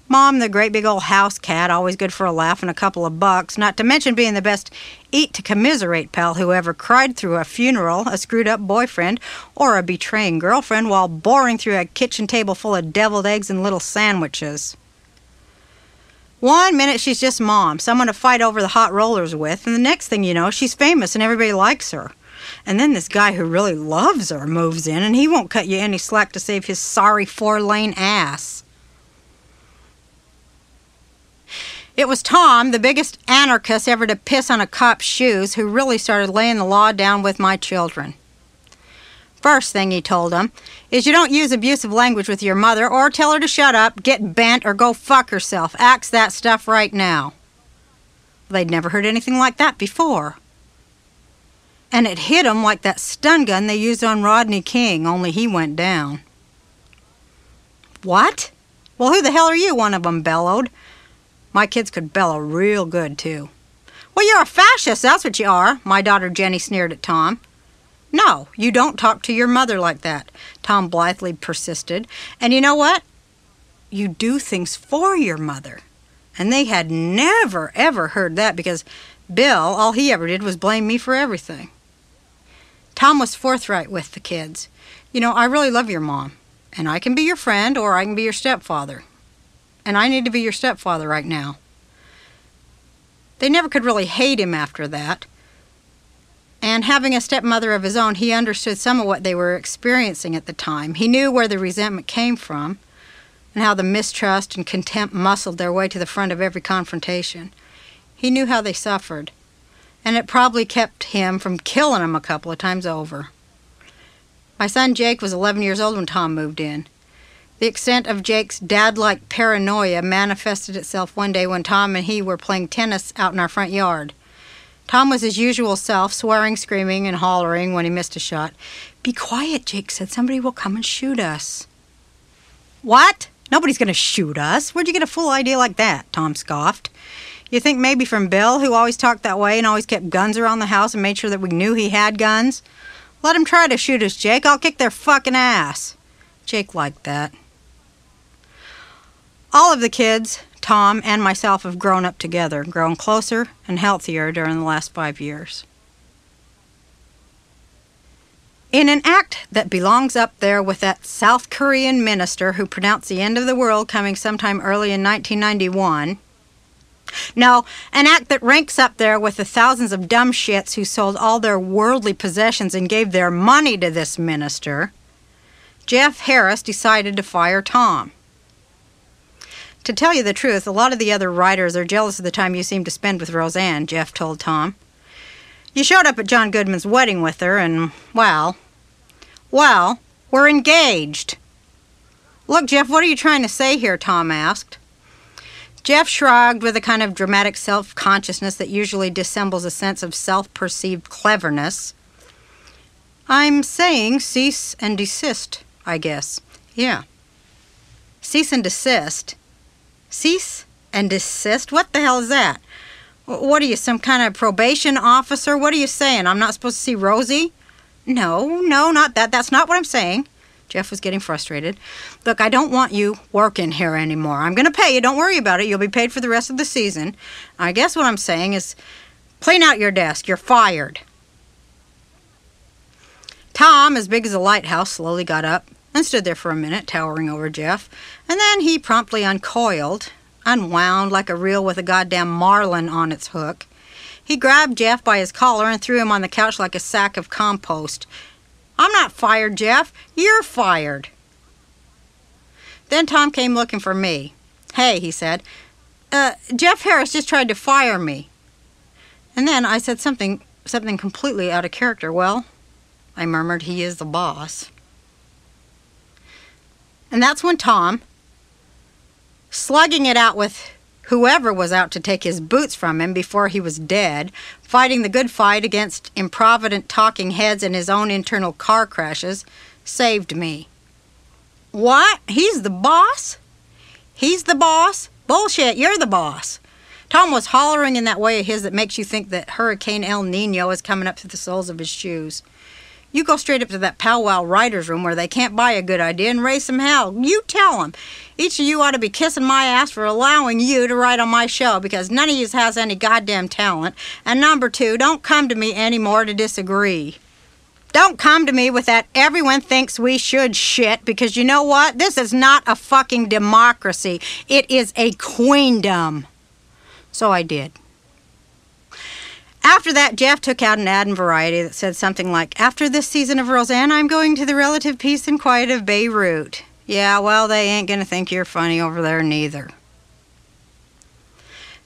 Mom, the great big old house cat, always good for a laugh and a couple of bucks, not to mention being the best eat-to-commiserate pal who ever cried through a funeral, a screwed-up boyfriend, or a betraying girlfriend while boring through a kitchen table full of deviled eggs and little sandwiches. One minute she's just Mom, someone to fight over the hot rollers with, and the next thing you know, she's famous and everybody likes her. And then this guy who really loves her moves in, and he won't cut you any slack to save his sorry 4-lane ass. It was Tom, the biggest anarchist ever to piss on a cop's shoes, who really started laying the law down with my children. First thing he told them is you don't use abusive language with your mother or tell her to shut up, get bent, or go fuck herself. Axe that stuff right now. They'd never heard anything like that before. And it hit them like that stun gun they used on Rodney King, only he went down. What? Well, who the hell are you? One of them bellowed. My kids could bellow real good, too. Well, you're a fascist, that's what you are, my daughter Jenny sneered at Tom. No, you don't talk to your mother like that, Tom blithely persisted. And you know what? You do things for your mother. And they had never, ever heard that because Bill, all he ever did was blame me for everything. Tom was forthright with the kids. You know, I really love your mom. And I can be your friend or I can be your stepfather. And I need to be your stepfather right now. They never could really hate him after that. And having a stepmother of his own, he understood some of what they were experiencing at the time. He knew where the resentment came from and how the mistrust and contempt muscled their way to the front of every confrontation. He knew how they suffered, and it probably kept him from killing them a couple of times over. My son Jake was 11 years old when Tom moved in. The extent of Jake's dad-like paranoia manifested itself one day when Tom and he were playing tennis out in our front yard. Tom was his usual self, swearing, screaming, and hollering when he missed a shot. "Be quiet," Jake said. "Somebody will come and shoot us." "What? Nobody's going to shoot us. Where'd you get a fool idea like that?" Tom scoffed. "You think maybe from Bill, who always talked that way and always kept guns around the house and made sure that we knew he had guns? Let him try to shoot us, Jake. I'll kick their fucking ass." Jake liked that. All of the kids, Tom and myself, have grown up together, grown closer and healthier during the last 5 years. In an act that belongs up there with that South Korean minister who pronounced the end of the world coming sometime early in 1991, no, an act that ranks up there with the thousands of dumb shits who sold all their worldly possessions and gave their money to this minister, Jeff Harris decided to fire Tom. To tell you the truth, a lot of the other writers are jealous of the time you seem to spend with Roseanne, Jeff told Tom. You showed up at John Goodman's wedding with her and, well, we're engaged. Look, Jeff, what are you trying to say here? Tom asked. Jeff shrugged with a kind of dramatic self-consciousness that usually dissembles a sense of self-perceived cleverness. I'm saying cease and desist, I guess. Yeah. Cease and desist? Cease and desist? What the hell is that? What are you, some kind of probation officer? What are you saying? I'm not supposed to see Rosie? No, not that. That's not what I'm saying. Jeff was getting frustrated. Look, I don't want you working here anymore. I'm going to pay you. Don't worry about it. You'll be paid for the rest of the season. I guess what I'm saying is clean out your desk. You're fired. Tom, as big as a lighthouse, slowly got up and stood there for a minute, towering over Jeff. And then he promptly uncoiled, unwound like a reel with a goddamn marlin on its hook. He grabbed Jeff by his collar and threw him on the couch like a sack of compost. I'm not fired, Jeff. You're fired. Then Tom came looking for me. Hey, he said, Jeff Harris just tried to fire me. And then I said something completely out of character. Well, I murmured, he is the boss. And that's when Tom, slugging it out with whoever was out to take his boots from him before he was dead, fighting the good fight against improvident talking heads and his own internal car crashes, saved me. What? He's the boss? He's the boss? Bullshit, you're the boss. Tom was hollering in that way of his that makes you think that Hurricane El Nino is coming up through the soles of his shoes. You go straight up to that powwow writer's room where they can't buy a good idea and raise some hell. You tell them. Each of you ought to be kissing my ass for allowing you to write on my show because none of you has any goddamn talent. And number two, don't come to me anymore to disagree. Don't come to me with that everyone thinks we should shit because you know what? This is not a fucking democracy. It is a queendom. So I did. After that, Jeff took out an ad in Variety that said something like, "After this season of Roseanne, I'm going to the relative peace and quiet of Beirut." Yeah, well, they ain't gonna think you're funny over there neither.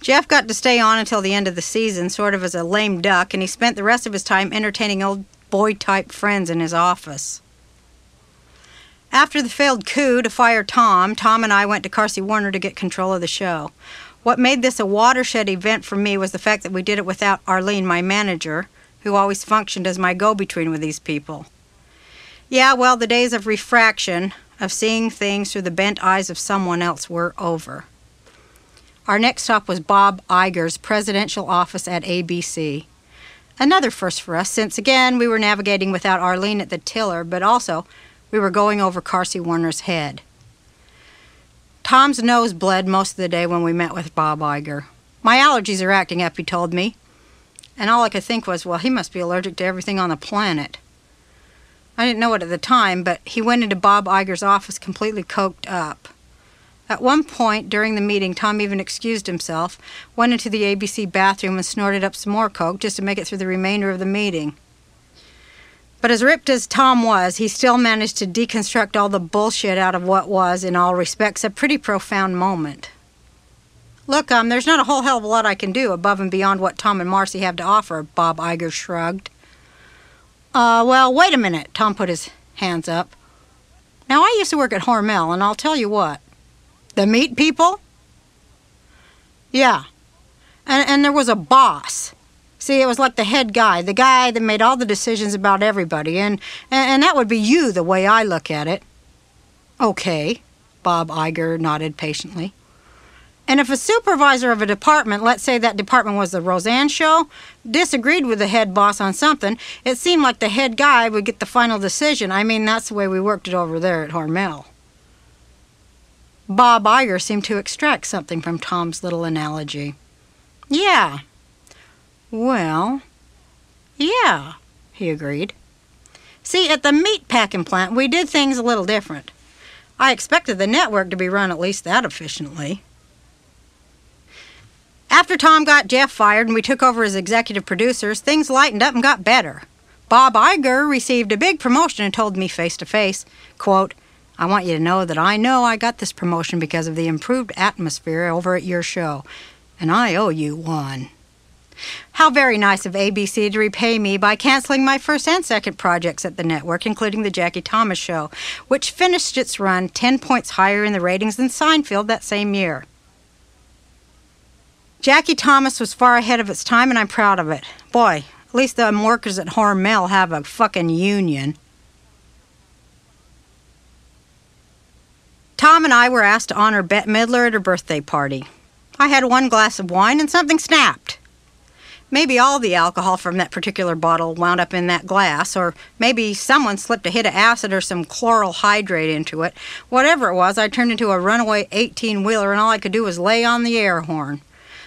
Jeff got to stay on until the end of the season, sort of as a lame duck, and he spent the rest of his time entertaining old boy-type friends in his office. After the failed coup to fire Tom and I went to Carsey Warner to get control of the show. What made this a watershed event for me was the fact that we did it without Arlene, my manager, who always functioned as my go-between with these people. Yeah, well, the days of refraction, of seeing things through the bent eyes of someone else, were over. Our next stop was Bob Iger's presidential office at ABC. Another first for us, since again we were navigating without Arlene at the tiller, but also we were going over Carsey Warner's head. Tom's nose bled most of the day when we met with Bob Iger. My allergies are acting up, he told me. And all I could think was, well, he must be allergic to everything on the planet. I didn't know it at the time, but he went into Bob Iger's office completely coked up. At one point during the meeting, Tom even excused himself, went into the ABC bathroom and snorted up some more coke just to make it through the remainder of the meeting. But as ripped as Tom was, he still managed to deconstruct all the bullshit out of what was, in all respects, a pretty profound moment. Look, there's not a whole hell of a lot I can do above and beyond what Tom and Marcy have to offer, Bob Iger shrugged. Well, wait a minute, Tom put his hands up. Now, I used to work at Hormel, and I'll tell you what. The meat people? Yeah. And there was a boss. See, it was like the head guy, the guy that made all the decisions about everybody, and that would be you, the way I look at it. Okay, Bob Iger nodded patiently. And if a supervisor of a department, let's say that department was the Roseanne show, disagreed with the head boss on something, it seemed like the head guy would get the final decision. I mean, that's the way we worked it over there at Hormel. Bob Iger seemed to extract something from Tom's little analogy. Yeah. Well, yeah, he agreed. See, at the meat packing plant, we did things a little different. I expected the network to be run at least that efficiently. After Tom got Jeff fired and we took over as executive producers, things lightened up and got better. Bob Iger received a big promotion and told me face to face, quote, "I want you to know that I know I got this promotion because of the improved atmosphere over at your show, and I owe you one." How very nice of ABC to repay me by canceling my first and second projects at the network, including the Jackie Thomas Show, which finished its run 10 points higher in the ratings than Seinfeld that same year. Jackie Thomas was far ahead of its time, and I'm proud of it. Boy, at least the workers at Hormel have a fucking union. Tom and I were asked to honor Bette Midler at her birthday party. I had one glass of wine and something snapped. Maybe all the alcohol from that particular bottle wound up in that glass, or maybe someone slipped a hit of acid or some chloral hydrate into it. Whatever it was, I turned into a runaway 18-wheeler, and all I could do was lay on the air horn.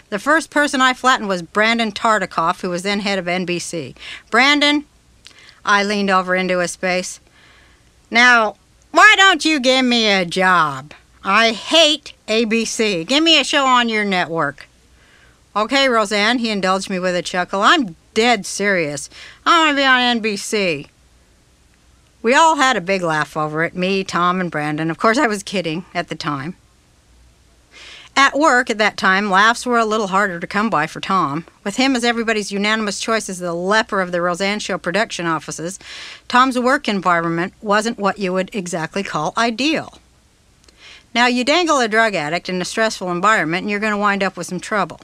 The first person I flattened was Brandon Tartikoff, who was then head of NBC. "Brandon," I leaned over into his face, "now, why don't you give me a job? I hate ABC. Give me a show on your network." "Okay, Roseanne," he indulged me with a chuckle. "I'm dead serious. I want to be on NBC." We all had a big laugh over it, me, Tom, and Brandon. Of course, I was kidding at the time. At work at that time, laughs were a little harder to come by for Tom. With him as everybody's unanimous choice as the leper of the Roseanne Show production offices, Tom's work environment wasn't what you would exactly call ideal. Now, you dangle a drug addict in a stressful environment and you're going to wind up with some trouble.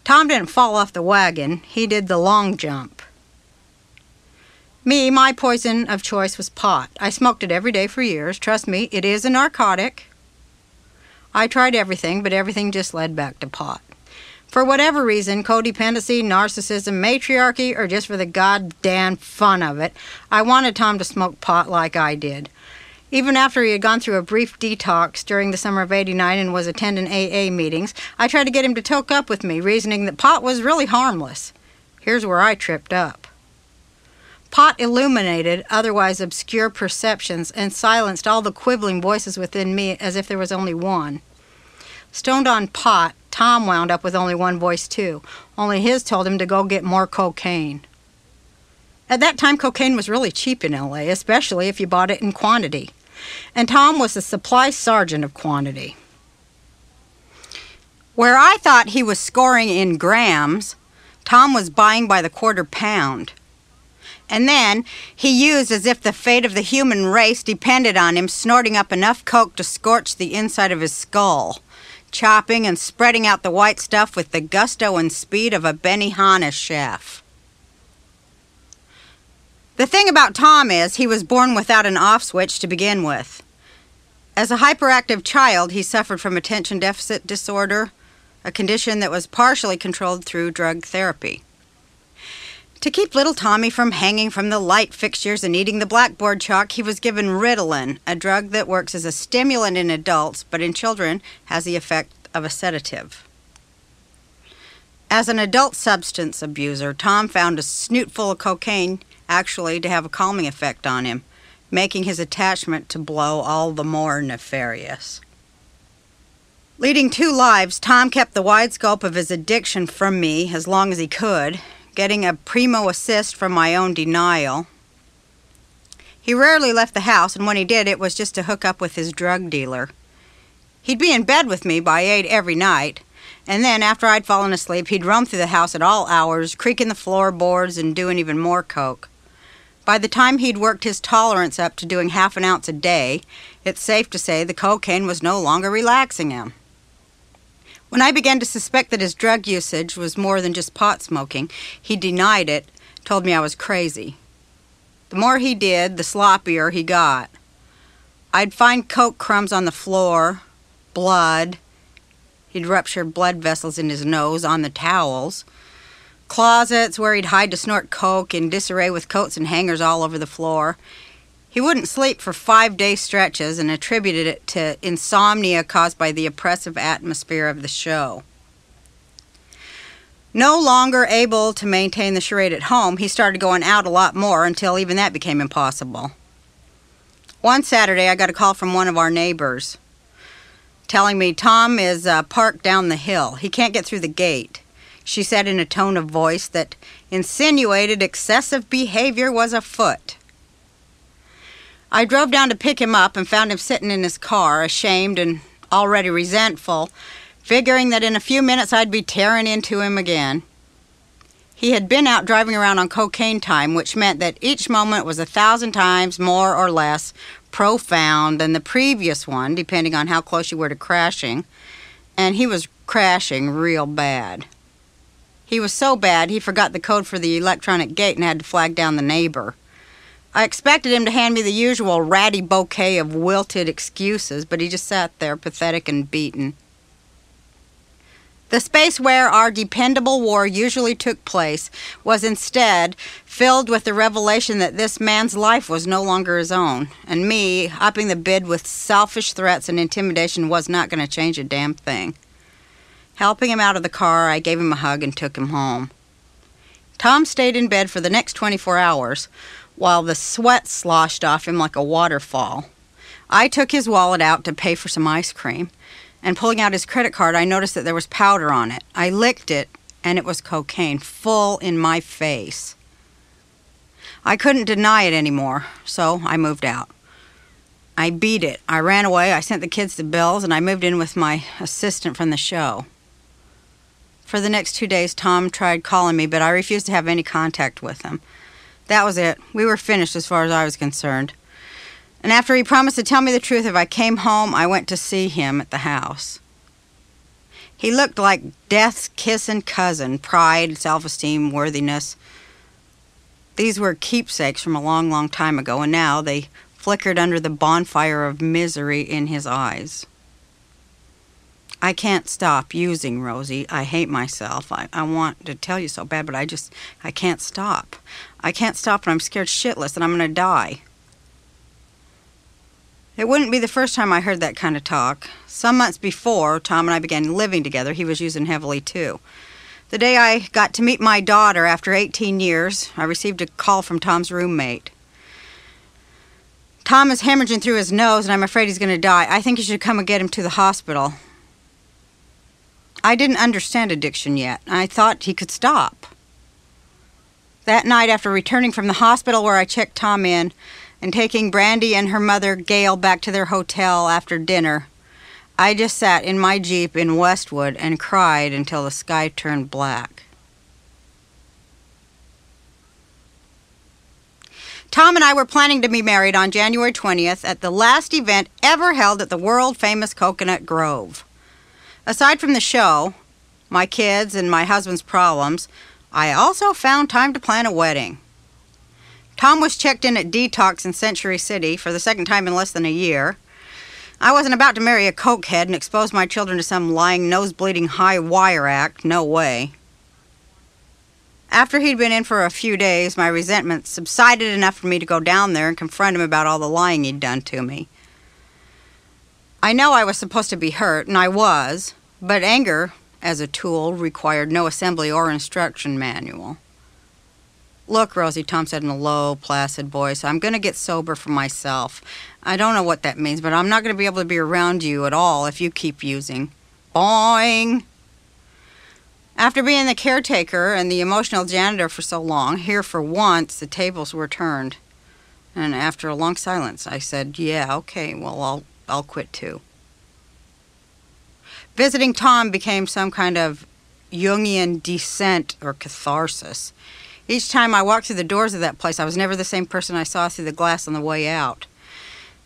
Tom didn't fall off the wagon, he did the long jump. Me, my poison of choice was pot. I smoked it every day for years. Trust me, it is a narcotic. I tried everything, but everything just led back to pot. For whatever reason, codependency, narcissism, matriarchy, or just for the goddamn fun of it, I wanted Tom to smoke pot like I did. Even after he had gone through a brief detox during the summer of '89 and was attending AA meetings, I tried to get him to toke up with me, reasoning that pot was really harmless. Here's where I tripped up. Pot illuminated otherwise obscure perceptions and silenced all the quibbling voices within me as if there was only one. Stoned on pot, Tom wound up with only one voice too, only his told him to go get more cocaine. At that time, cocaine was really cheap in L.A., especially if you bought it in quantity. And Tom was the supply sergeant of quantity. Where I thought he was scoring in grams, Tom was buying by the quarter pound. And then he used as if the fate of the human race depended on him snorting up enough coke to scorch the inside of his skull, chopping and spreading out the white stuff with the gusto and speed of a Benihana chef. The thing about Tom is he was born without an off switch to begin with. As a hyperactive child, he suffered from attention deficit disorder, a condition that was partially controlled through drug therapy. To keep little Tommy from hanging from the light fixtures and eating the blackboard chalk, he was given Ritalin, a drug that works as a stimulant in adults, but in children has the effect of a sedative. As an adult substance abuser, Tom found a snootful of cocaine actually to have a calming effect on him, making his attachment to blow all the more nefarious. Leading two lives, Tom kept the wide scope of his addiction from me as long as he could, getting a primo assist from my own denial. He rarely left the house, and when he did, it was just to hook up with his drug dealer. He'd be in bed with me by 8 every night, and then, after I'd fallen asleep, he'd roam through the house at all hours, creaking the floorboards and doing even more coke. By the time he'd worked his tolerance up to doing half an ounce a day, it's safe to say the cocaine was no longer relaxing him. When I began to suspect that his drug usage was more than just pot smoking, he denied it, told me I was crazy. The more he did, the sloppier he got. I'd find coke crumbs on the floor, blood. He'd rupture blood vessels in his nose on the towels. Closets where he'd hide to snort coke in disarray with coats and hangers all over the floor. He wouldn't sleep for 5-day stretches and attributed it to insomnia caused by the oppressive atmosphere of the show. No longer able to maintain the charade at home, he started going out a lot more until even that became impossible. One Saturday, I got a call from one of our neighbors telling me Tom is parked down the hill. He can't get through the gate. She said in a tone of voice that insinuated excessive behavior was afoot. I drove down to pick him up and found him sitting in his car, ashamed and already resentful, figuring that in a few minutes I'd be tearing into him again. He had been out driving around on cocaine time, which meant that each moment was 1,000 times more or less profound than the previous one, depending on how close you were to crashing, and he was crashing real bad. He was so bad he forgot the code for the electronic gate and had to flag down the neighbor. I expected him to hand me the usual ratty bouquet of wilted excuses, but he just sat there, pathetic and beaten. The space where our dependable war usually took place was instead filled with the revelation that this man's life was no longer his own, and me, upping the bid with selfish threats and intimidation, was not going to change a damn thing. Helping him out of the car, I gave him a hug and took him home. Tom stayed in bed for the next 24 hours, while the sweat sloshed off him like a waterfall. I took his wallet out to pay for some ice cream, and pulling out his credit card, I noticed that there was powder on it. I licked it, and it was cocaine, full in my face. I couldn't deny it anymore, so I moved out. I beat it. I ran away, I sent the kids to Bill's, and I moved in with my assistant from the show. For the next 2 days, Tom tried calling me, but I refused to have any contact with him. That was it. We were finished as far as I was concerned. And after he promised to tell me the truth if I came home, I went to see him at the house. He looked like death's kissing cousin, pride, self-esteem, worthiness. These were keepsakes from a long, long time ago, and now they flickered under the bonfire of misery in his eyes. I can't stop using, Rosie. I hate myself. I want to tell you so bad, but I can't stop. I can't stop, and I'm scared shitless that I'm going to die. It wouldn't be the first time I heard that kind of talk. Some months before Tom and I began living together, he was using heavily too. The day I got to meet my daughter after 18 years, I received a call from Tom's roommate. Tom is hemorrhaging through his nose, and I'm afraid he's going to die. I think you should come and get him to the hospital. I didn't understand addiction yet. I thought he could stop. That night, after returning from the hospital where I checked Tom in and taking Brandy and her mother, Gail, back to their hotel after dinner, I just sat in my Jeep in Westwood and cried until the sky turned black. Tom and I were planning to be married on January 20th at the last event ever held at the world-famous Coconut Grove. Aside from the show, my kids, and my husband's problems, I also found time to plan a wedding. Tom was checked in at Detox in Century City for the second time in less than a year. I wasn't about to marry a cokehead and expose my children to some lying, nose-bleeding high wire act. No way. After he'd been in for a few days, my resentment subsided enough for me to go down there and confront him about all the lying he'd done to me. I know I was supposed to be hurt, and I was, but anger, as a tool, required no assembly or instruction manual. "Look, Rosie," Tom said in a low, placid voice, "I'm going to get sober for myself. I don't know what that means, but I'm not going to be able to be around you at all if you keep using." Boing! After being the caretaker and the emotional janitor for so long, here for once the tables were turned. And after a long silence, I said, "Yeah, okay, well, I'll quit too." Visiting Tom became some kind of Jungian descent or catharsis. Each time I walked through the doors of that place, I was never the same person I saw through the glass on the way out.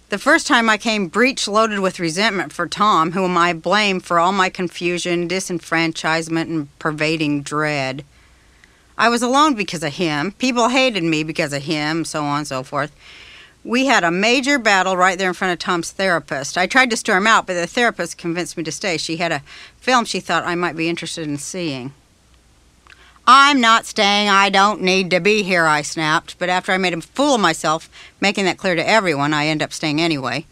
The first time I came breech-loaded with resentment for Tom, whom I blamed for all my confusion, disenfranchisement, and pervading dread. I was alone because of him. People hated me because of him, so on and so forth. We had a major battle right there in front of Tom's therapist. I tried to stir him out, but the therapist convinced me to stay. She had a film she thought I might be interested in seeing. "I'm not staying. I don't need to be here," I snapped. But after I made a fool of myself, making that clear to everyone, I ended up staying anyway.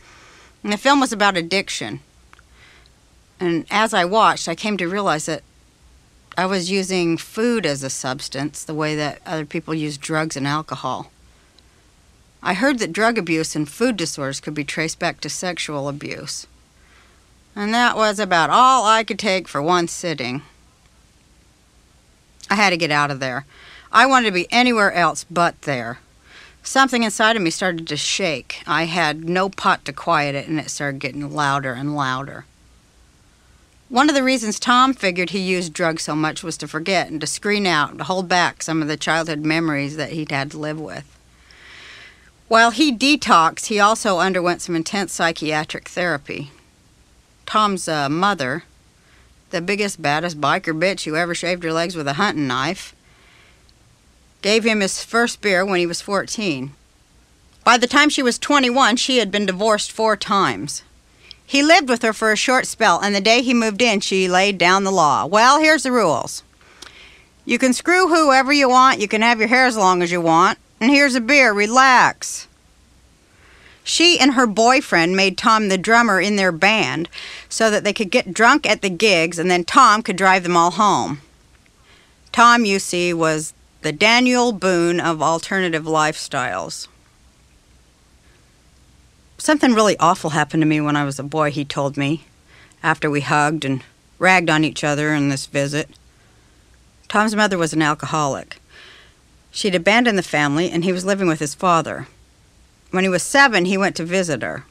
And the film was about addiction. And as I watched, I came to realize that I was using food as a substance the way that other people use drugs and alcohol. I heard that drug abuse and food disorders could be traced back to sexual abuse. And that was about all I could take for one sitting. I had to get out of there. I wanted to be anywhere else but there. Something inside of me started to shake. I had no pot to quiet it, and it started getting louder and louder. One of the reasons Tom figured he used drugs so much was to forget and to screen out and to hold back some of the childhood memories that he'd had to live with. While he detoxed, he also underwent some intense psychiatric therapy. Tom's mother, the biggest, baddest biker bitch who ever shaved her legs with a hunting knife, gave him his first beer when he was 14. By the time she was 21, she had been divorced 4 times. He lived with her for a short spell, and the day he moved in, she laid down the law. "Well, here's the rules. You can screw whoever you want, you can have your hair as long as you want, and here's a beer, relax." She and her boyfriend made Tom the drummer in their band so that they could get drunk at the gigs and then Tom could drive them all home. Tom, you see, was the Daniel Boone of alternative lifestyles. "Something really awful happened to me when I was a boy," he told me, after we hugged and ragged on each other in this visit. Tom's mother was an alcoholic. She'd abandoned the family, and he was living with his father. When he was 7, he went to visit her.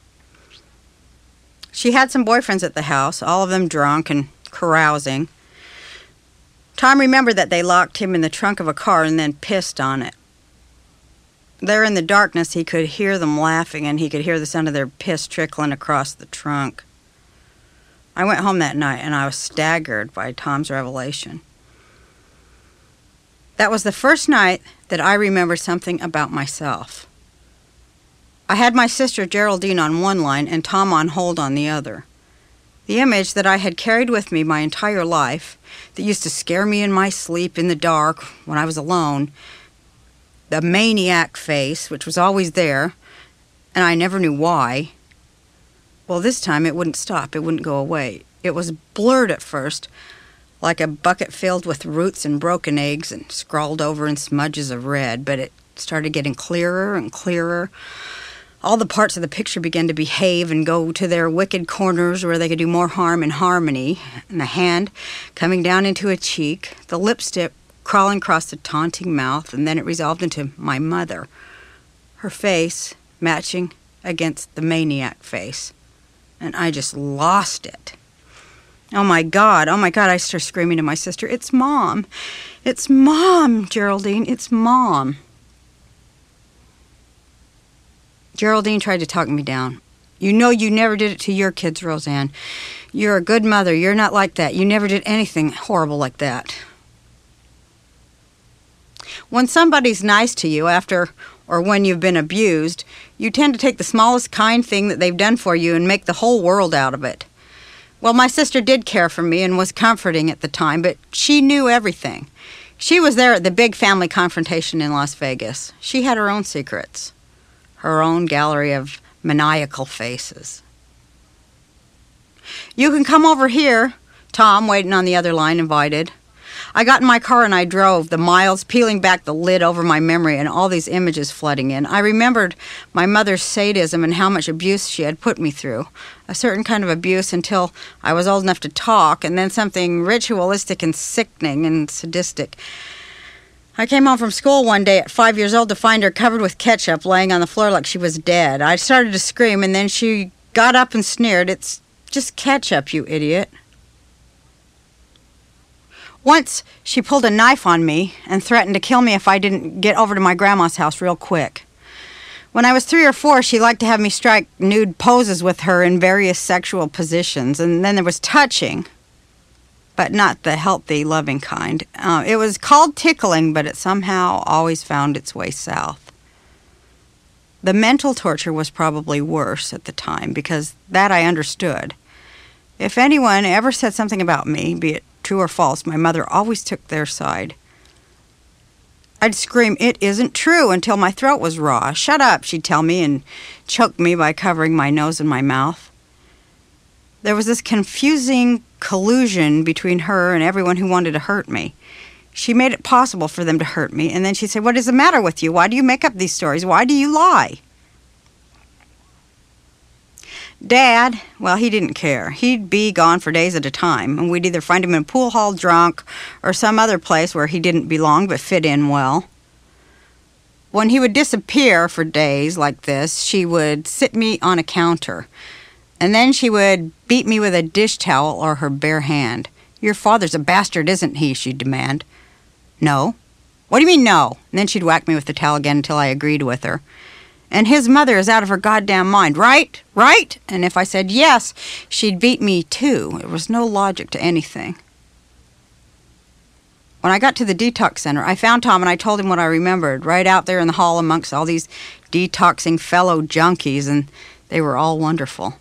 She had some boyfriends at the house, all of them drunk and carousing. Tom remembered that they locked him in the trunk of a car and then pissed on it. There in the darkness, he could hear them laughing, and he could hear the sound of their piss trickling across the trunk. I went home that night, and I was staggered by Tom's revelation. That was the first night that I remembered something about myself. I had my sister Geraldine on one line and Tom on hold on the other. The image that I had carried with me my entire life, that used to scare me in my sleep in the dark when I was alone, the maniac face, which was always there, and I never knew why. Well, this time it wouldn't stop. It wouldn't go away. It was blurred at first, like a bucket filled with roots and broken eggs and scrawled over in smudges of red, but it started getting clearer and clearer. All the parts of the picture began to behave and go to their wicked corners where they could do more harm in harmony. And the hand coming down into a cheek, the lipstick crawling across the taunting mouth, and then it resolved into my mother. Her face matching against the maniac face. And I just lost it. Oh my God, I started screaming to my sister, "It's Mom! It's Mom, Geraldine, it's Mom!" Geraldine tried to talk me down. "You know you never did it to your kids, Roseanne. You're a good mother. You're not like that. You never did anything horrible like that." When somebody's nice to you after or when you've been abused, you tend to take the smallest kind thing that they've done for you and make the whole world out of it. Well, my sister did care for me and was comforting at the time, but she knew everything. She was there at the big family confrontation in Las Vegas. She had her own secrets, her own gallery of maniacal faces. "You can come over here," Tom, waiting on the other line, invited. I got in my car and I drove, the miles peeling back the lid over my memory and all these images flooding in. I remembered my mother's sadism and how much abuse she had put me through. A certain kind of abuse until I was old enough to talk, and then something ritualistic and sickening and sadistic. I came home from school one day at 5 years old to find her covered with ketchup laying on the floor like she was dead. I started to scream, and then she got up and sneered, "It's just ketchup, you idiot." Once she pulled a knife on me and threatened to kill me if I didn't get over to my grandma's house real quick. When I was 3 or 4, she liked to have me strike nude poses with her in various sexual positions, and then there was touching, but not the healthy, loving kind. It was called tickling, but it somehow always found its way south. The mental torture was probably worse at the time, because that I understood. If anyone ever said something about me, be it true or false, my mother always took their side. I'd scream, "It isn't true," until my throat was raw. "Shut up," she'd tell me, and choke me by covering my nose and my mouth. There was this confusing collusion between her and everyone who wanted to hurt me. She made it possible for them to hurt me, and then she'd say, "What is the matter with you? Why do you make up these stories? Why do you lie?" Dad, well, he didn't care. He'd be gone for days at a time, and we'd either find him in a pool hall drunk or some other place where he didn't belong but fit in well. When he would disappear for days like this, she would sit me on a counter, and then she would beat me with a dish towel or her bare hand. "Your father's a bastard, isn't he?" she'd demand. "No." "What do you mean, no?" And then she'd whack me with the towel again until I agreed with her. "And his mother is out of her goddamn mind, right? Right?" And if I said yes, she'd beat me too. There was no logic to anything. When I got to the detox center, I found Tom and I told him what I remembered, right out there in the hall amongst all these detoxing fellow junkies, and they were all wonderful.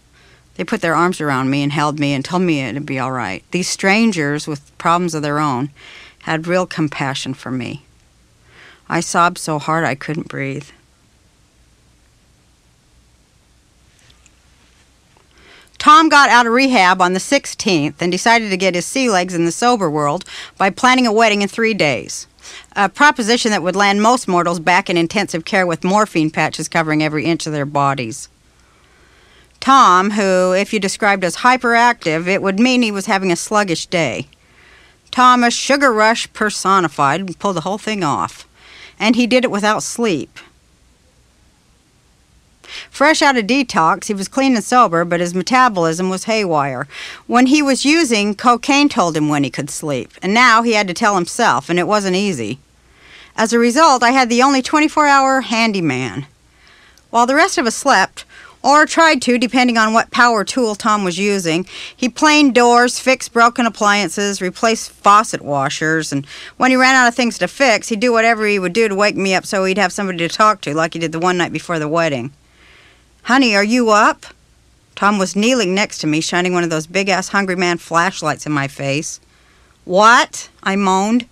They put their arms around me and held me and told me it'd be all right. These strangers with problems of their own had real compassion for me. I sobbed so hard I couldn't breathe. Tom got out of rehab on the 16th and decided to get his sea legs in the sober world by planning a wedding in 3 days, a proposition that would land most mortals back in intensive care with morphine patches covering every inch of their bodies. Tom, who, if you described as hyperactive, it would mean he was having a sluggish day. Tom, a sugar rush personified, pulled the whole thing off, and he did it without sleep. Fresh out of detox, he was clean and sober, but his metabolism was haywire. When he was using, cocaine told him when he could sleep, and now he had to tell himself, and it wasn't easy. As a result, I had the only 24-hour handyman. While the rest of us slept, or tried to, depending on what power tool Tom was using, he planed doors, fixed broken appliances, replaced faucet washers, and when he ran out of things to fix, he'd do whatever he would do to wake me up so he'd have somebody to talk to, like he did the one night before the wedding. "Honey, are you up?" Tom was kneeling next to me, shining one of those big-ass Hungry Man flashlights in my face. "What?" I moaned.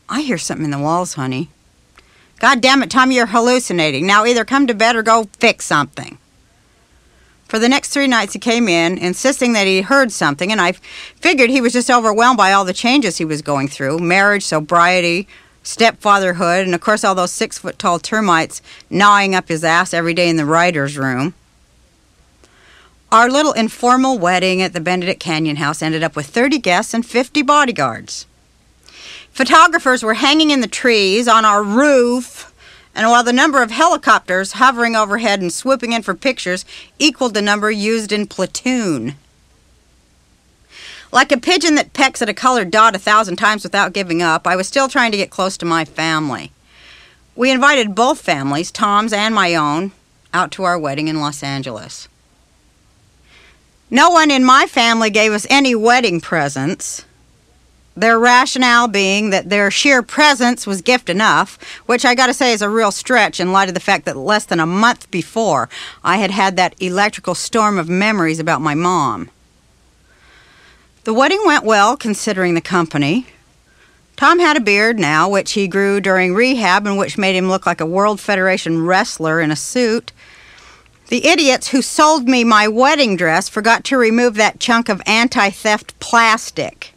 "I hear something in the walls, honey." "God damn it, Tom, you're hallucinating. Now either come to bed or go fix something." For the next 3 nights he came in, insisting that he heard something, and I figured he was just overwhelmed by all the changes he was going through. Marriage, sobriety, stepfatherhood, and of course all those 6-foot-tall termites gnawing up his ass every day in the writer's room. Our little informal wedding at the Benedict Canyon House ended up with 30 guests and 50 bodyguards. Photographers were hanging in the trees, on our roof, and while the number of helicopters hovering overhead and swooping in for pictures equaled the number used in platoon. Like a pigeon that pecks at a colored dot 1,000 times without giving up, I was still trying to get close to my family. We invited both families, Tom's and my own, out to our wedding in Los Angeles. No one in my family gave us any wedding presents, their rationale being that their sheer presence was gift enough, which I gotta say is a real stretch in light of the fact that less than a month before I had had that electrical storm of memories about my mom. The wedding went well, considering the company. Tom had a beard now, which he grew during rehab and which made him look like a World Federation wrestler in a suit. The idiots who sold me my wedding dress forgot to remove that chunk of anti-theft plastic.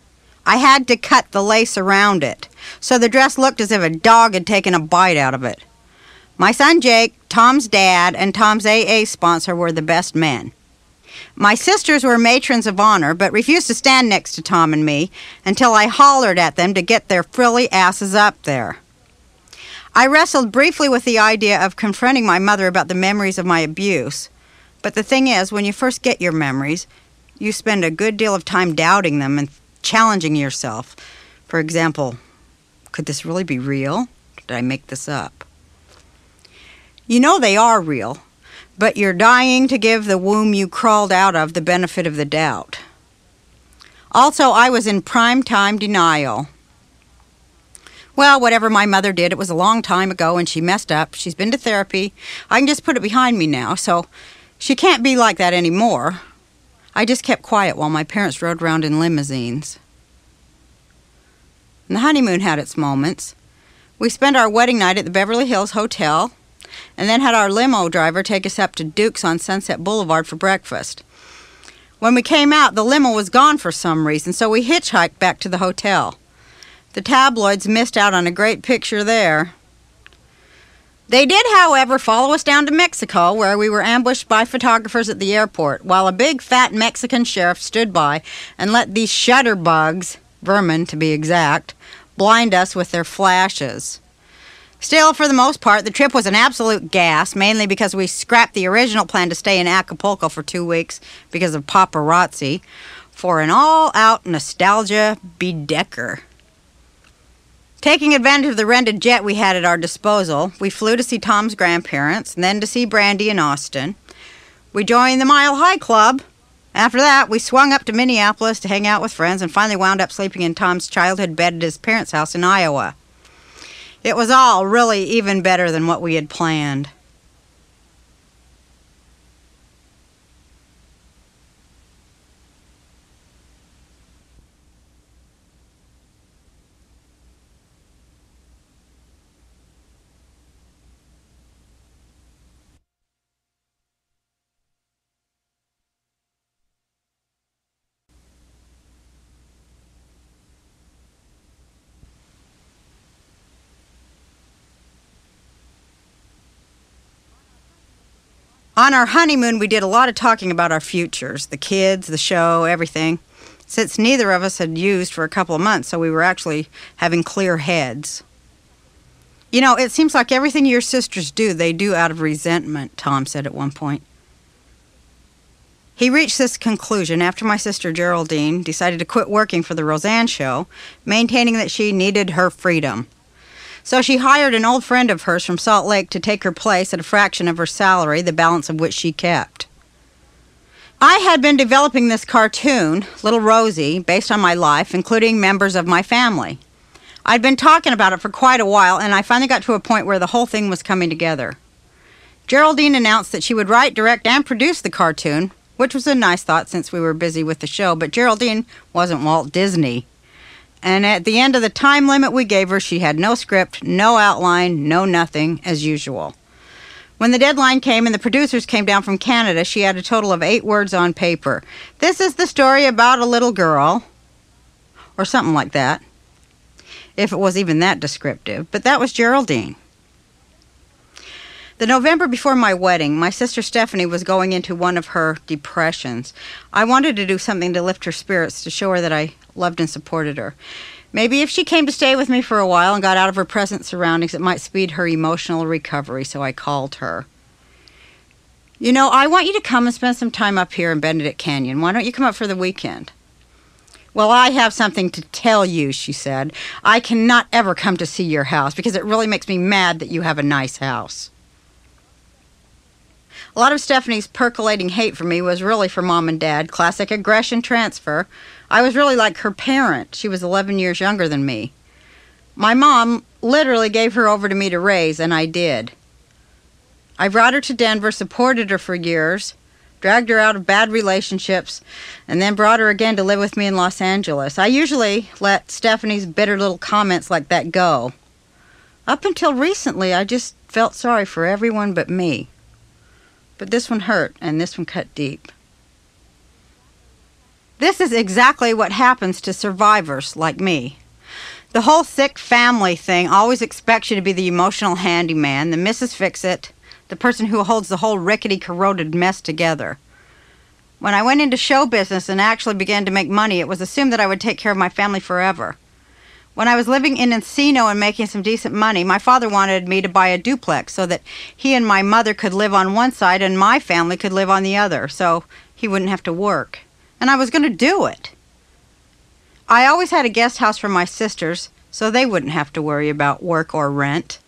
I had to cut the lace around it, so the dress looked as if a dog had taken a bite out of it. My son Jake, Tom's dad, and Tom's AA sponsor were the best men. My sisters were matrons of honor, but refused to stand next to Tom and me until I hollered at them to get their frilly asses up there. I wrestled briefly with the idea of confronting my mother about the memories of my abuse, but the thing is, when you first get your memories, you spend a good deal of time doubting them and challenging yourself. For example, could this really be real? Did I make this up? You know they are real, but you're dying to give the womb you crawled out of the benefit of the doubt. Also, I was in prime time denial. Well, whatever my mother did, it was a long time ago and she messed up. She's been to therapy. I can just put it behind me now, so she can't be like that anymore. I just kept quiet while my parents rode around in limousines. And the honeymoon had its moments. We spent our wedding night at the Beverly Hills Hotel and then had our limo driver take us up to Duke's on Sunset Boulevard for breakfast. When we came out, the limo was gone for some reason, so we hitchhiked back to the hotel. The tabloids missed out on a great picture there. They did, however, follow us down to Mexico, where we were ambushed by photographers at the airport, while a big fat Mexican sheriff stood by and let these shutterbugs, vermin to be exact, blind us with their flashes. Still, for the most part, the trip was an absolute gas, mainly because we scrapped the original plan to stay in Acapulco for 2 weeks because of paparazzi, for an all-out nostalgia bedecker. Taking advantage of the rented jet we had at our disposal, we flew to see Tom's grandparents, and then to see Brandy in Austin. We joined the Mile High Club. After that, we swung up to Minneapolis to hang out with friends and finally wound up sleeping in Tom's childhood bed at his parents' house in Iowa. It was all really even better than what we had planned. On our honeymoon, we did a lot of talking about our futures, the kids, the show, everything, since neither of us had used for a couple of months, so we were actually having clear heads. You know, it seems like everything your sisters do, they do out of resentment, Tom said at one point. He reached this conclusion after my sister Geraldine decided to quit working for the Roseanne show, maintaining that she needed her freedom. So she hired an old friend of hers from Salt Lake to take her place at a fraction of her salary, the balance of which she kept. I had been developing this cartoon, Little Rosie, based on my life, including members of my family. I'd been talking about it for quite a while, and I finally got to a point where the whole thing was coming together. Geraldine announced that she would write, direct, and produce the cartoon, which was a nice thought since we were busy with the show, but Geraldine wasn't Walt Disney. And at the end of the time limit we gave her, she had no script, no outline, no nothing, as usual. When the deadline came and the producers came down from Canada, she had a total of 8 words on paper. This is the story about a little girl, or something like that. if it was even that descriptive, but that was Geraldine. The November before my wedding, my sister Stephanie was going into one of her depressions. I wanted to do something to lift her spirits, to show her that I loved and supported her. Maybe if she came to stay with me for a while and got out of her present surroundings, it might speed her emotional recovery, so I called her. You know, I want you to come and spend some time up here in Benedict Canyon. Why don't you come up for the weekend? Well, I have something to tell you, she said. I cannot ever come to see your house because it really makes me mad that you have a nice house. A lot of Stephanie's percolating hate for me was really for Mom and Dad, classic aggression transfer. I was really like her parent. She was 11 years younger than me. My mom literally gave her over to me to raise, and I did. I brought her to Denver, supported her for years, dragged her out of bad relationships, and then brought her again to live with me in Los Angeles. I usually let Stephanie's bitter little comments like that go. Up until recently, I just felt sorry for everyone but me. But this one hurt, and this one cut deep. This is exactly what happens to survivors like me. The whole sick family thing always expects you to be the emotional handyman, the Mrs. Fix-It, the person who holds the whole rickety, corroded mess together. When I went into show business and actually began to make money, it was assumed that I would take care of my family forever. When I was living in Encino and making some decent money, my father wanted me to buy a duplex so that he and my mother could live on one side and my family could live on the other, so he wouldn't have to work. And I was going to do it. I always had a guest house for my sisters, so they wouldn't have to worry about work or rent.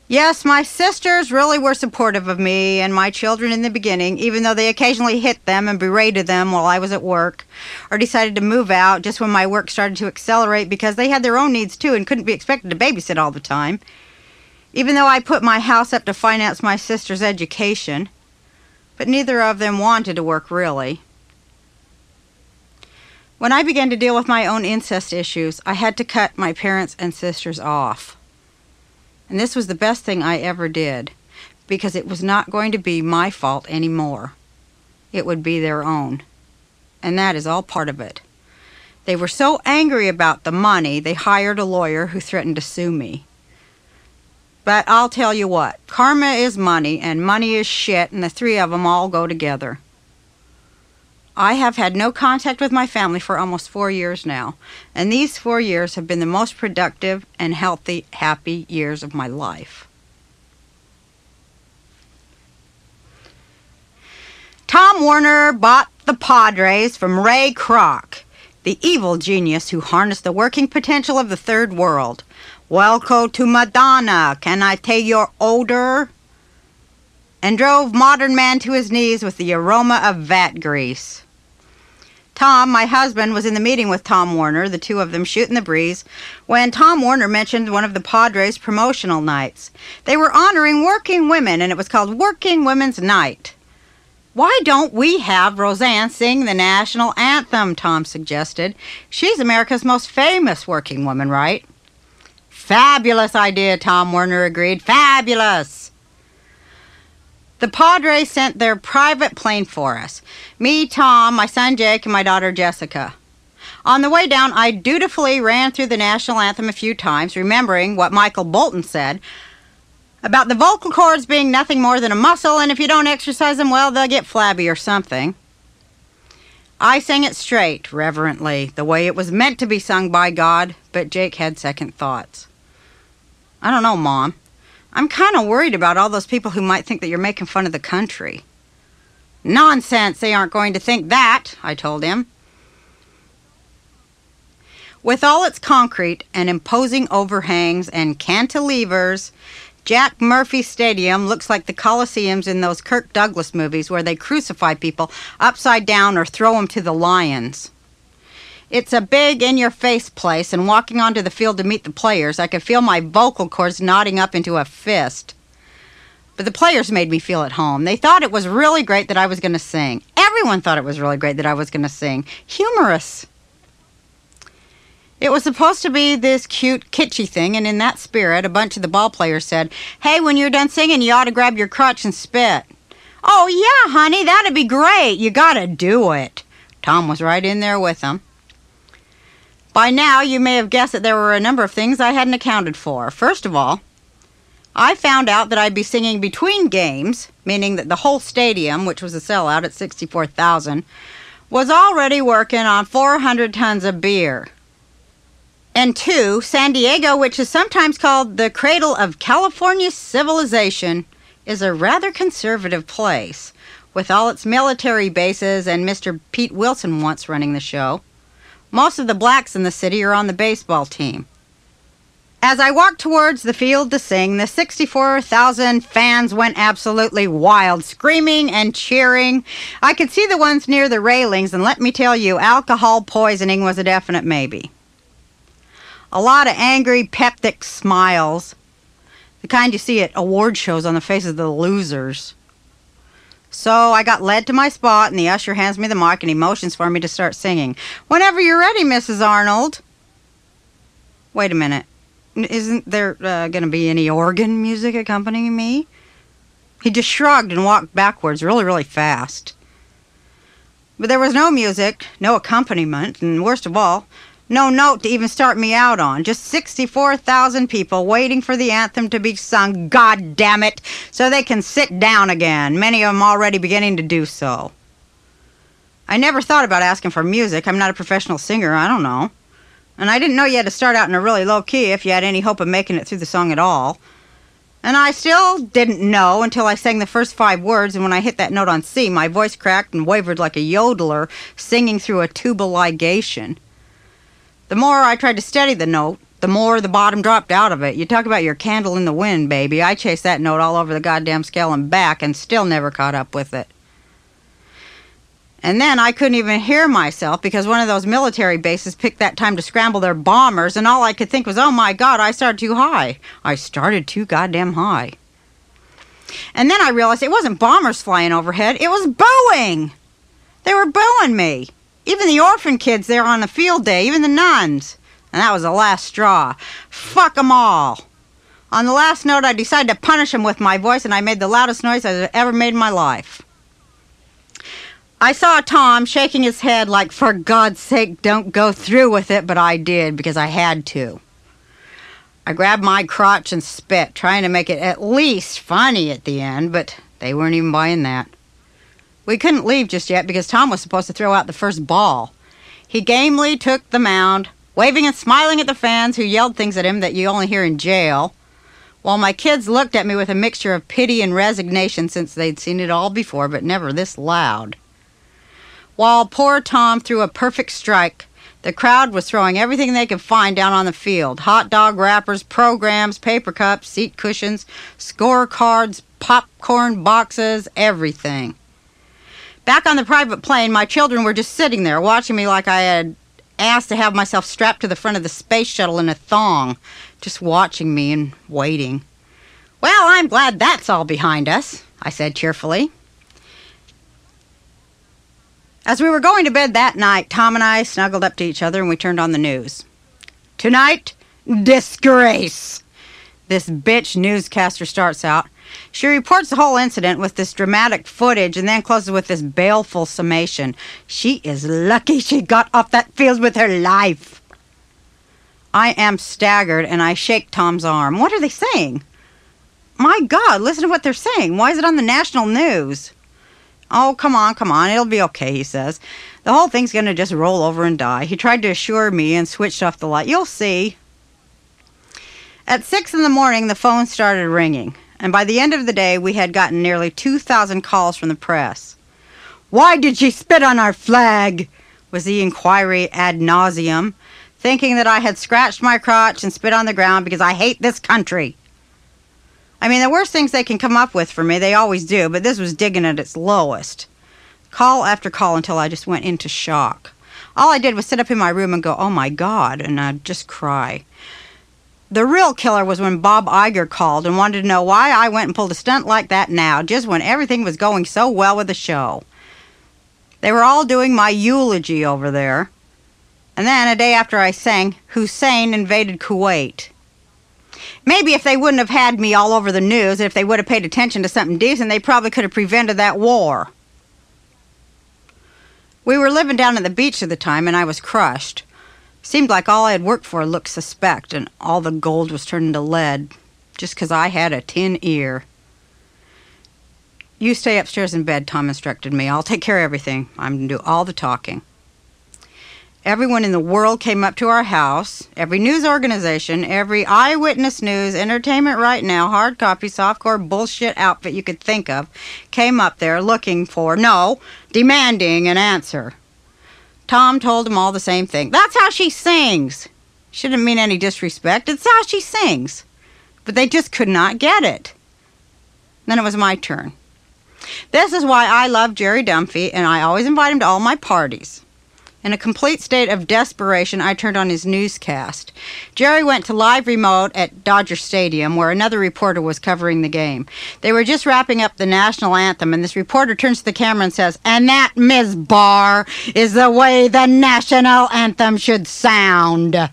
Yes, my sisters really were supportive of me and my children in the beginning, even though they occasionally hit them and berated them while I was at work, or decided to move out just when my work started to accelerate because they had their own needs too and couldn't be expected to babysit all the time. Even though I put my house up to finance my sister's education, but neither of them wanted to work really. When I began to deal with my own incest issues, I had to cut my parents and sisters off. And this was the best thing I ever did, because it was not going to be my fault anymore. It would be their own. And that is all part of it. They were so angry about the money, they hired a lawyer who threatened to sue me. But I'll tell you what, karma is money, and money is shit, and the three of them all go together. I have had no contact with my family for almost 4 years now, and these 4 years have been the most productive and healthy, happy years of my life. Tom Werner bought the Padres from Ray Kroc, the evil genius who harnessed the working potential of the third world. Welcome to Madonna, can I take your odor? And drove modern man to his knees with the aroma of vat grease. Tom, my husband, was in the meeting with Tom Werner, the two of them shooting the breeze, when Tom Werner mentioned one of the Padres' promotional nights. They were honoring working women, and it was called Working Women's Night. Why don't we have Roseanne sing the national anthem, Tom suggested. She's America's most famous working woman, right? Fabulous idea, Tom Werner agreed. Fabulous! The Padres sent their private plane for us. Me, Tom, my son Jake, and my daughter Jessica. On the way down, I dutifully ran through the national anthem a few times, remembering what Michael Bolton said about the vocal cords being nothing more than a muscle, and if you don't exercise them well, they'll get flabby or something. I sang it straight, reverently, the way it was meant to be sung by God, but Jake had second thoughts. I don't know, Mom. I'm kind of worried about all those people who might think that you're making fun of the country. Nonsense, they aren't going to think that, I told him. With all its concrete and imposing overhangs and cantilevers, Jack Murphy Stadium looks like the Coliseums in those Kirk Douglas movies where they crucify people upside down or throw them to the lions. It's a big, in-your-face place, and walking onto the field to meet the players, I could feel my vocal cords knotting up into a fist. But the players made me feel at home. They thought it was really great that I was going to sing. Everyone thought it was really great that I was going to sing. Humorous. It was supposed to be this cute, kitschy thing, and in that spirit, a bunch of the ball players said, "Hey, when you're done singing, you ought to grab your crutch and spit." "Oh, yeah, honey, that'd be great. You gotta do it." Tom was right in there with them. By now, you may have guessed that there were a number of things I hadn't accounted for. First of all, I found out that I'd be singing between games, meaning that the whole stadium, which was a sellout at 64,000, was already working on 400 tons of beer. And two, San Diego, which is sometimes called the cradle of California civilization, is a rather conservative place, with all its military bases and Mr. Pete Wilson once running the show. Most of the blacks in the city are on the baseball team. As I walked towards the field to sing, the 64,000 fans went absolutely wild, screaming and cheering. I could see the ones near the railings, and let me tell you, alcohol poisoning was a definite maybe. A lot of angry, peptic smiles, the kind you see at award shows on the faces of the losers. So I got led to my spot, and the usher hands me the mic and he motions for me to start singing. "Whenever you're ready, Mrs. Arnold." Wait a minute. Isn't there going to be any organ music accompanying me? He just shrugged and walked backwards really, really fast. But there was no music, no accompaniment, and worst of all, no note to even start me out on. Just 64,000 people waiting for the anthem to be sung, God damn it, so they can sit down again, many of them already beginning to do so. I never thought about asking for music. I'm not a professional singer, I don't know. And I didn't know you had to start out in a really low key if you had any hope of making it through the song at all. And I still didn't know until I sang the first 5 words, and when I hit that note on C, my voice cracked and wavered like a yodeler singing through a tubal ligation. The more I tried to steady the note, the more the bottom dropped out of it. You talk about your candle in the wind, baby. I chased that note all over the goddamn scale and back and still never caught up with it. And then I couldn't even hear myself because one of those military bases picked that time to scramble their bombers, and all I could think was, oh my God, I started too high. I started too goddamn high. And then I realized it wasn't bombers flying overhead, it was booing. They were booing me. Even the orphan kids there on the field day, even the nuns. And that was the last straw. Fuck 'em all. On the last note, I decided to punish them with my voice, and I made the loudest noise I've ever made in my life. I saw Tom shaking his head like, for God's sake, don't go through with it, but I did because I had to. I grabbed my crotch and spit, trying to make it at least funny at the end, but they weren't even buying that. We couldn't leave just yet because Tom was supposed to throw out the first ball. He gamely took the mound, waving and smiling at the fans who yelled things at him that you only hear in jail, while my kids looked at me with a mixture of pity and resignation since they'd seen it all before, but never this loud. While poor Tom threw a perfect strike, the crowd was throwing everything they could find down on the field. Hot dog wrappers, programs, paper cups, seat cushions, scorecards, popcorn boxes, everything. Back on the private plane, my children were just sitting there watching me like I had asked to have myself strapped to the front of the space shuttle in a thong, just watching me and waiting. "Well, I'm glad that's all behind us," I said cheerfully. As we were going to bed that night, Tom and I snuggled up to each other and we turned on the news. "Tonight, disgrace," this bitch newscaster starts out. She reports the whole incident with this dramatic footage and then closes with this baleful summation. She is lucky she got off that field with her life. I am staggered and I shake Tom's arm. What are they saying? My God, listen to what they're saying. Why is it on the national news? "Oh, come on, it'll be okay," he says. "The whole thing's going to just roll over and die." He tried to assure me and switched off the light. "You'll see." At 6 in the morning, the phone started ringing, and by the end of the day, we had gotten nearly 2,000 calls from the press. "Why did she spit on our flag?" was the inquiry ad nauseum, thinking that I had scratched my crotch and spit on the ground because I hate this country. I mean, the worst things they can come up with for me, they always do, but this was digging at its lowest. Call after call until I just went into shock. All I did was sit up in my room and go, oh my God, and I'd just cry. The real killer was when Bob Iger called and wanted to know why I went and pulled a stunt like that now, just when everything was going so well with the show. They were all doing my eulogy over there. And then, a day after I sang, Hussein invaded Kuwait. Maybe if they wouldn't have had me all over the news, if they would have paid attention to something decent, they probably could have prevented that war. We were living down at the beach at the time, and I was crushed. Seemed like all I had worked for looked suspect, and all the gold was turned into lead, just 'cause I had a tin ear. "You stay upstairs in bed," Tom instructed me. "I'll take care of everything. I'm going to do all the talking." Everyone in the world came up to our house. Every news organization, every Eyewitness News, Entertainment Right Now, hard copy, softcore bullshit outfit you could think of came up there looking for, no, demanding an answer. Tom told them all the same thing. "That's how she sings." She didn't mean any disrespect. It's how she sings. But they just could not get it. Then it was my turn. This is why I love Jerry Dunphy, and I always invite him to all my parties. In a complete state of desperation, I turned on his newscast. Jerry went to live remote at Dodger Stadium, where another reporter was covering the game. They were just wrapping up the national anthem, and this reporter turns to the camera and says, "And that, Ms. Barr, is the way the national anthem should sound."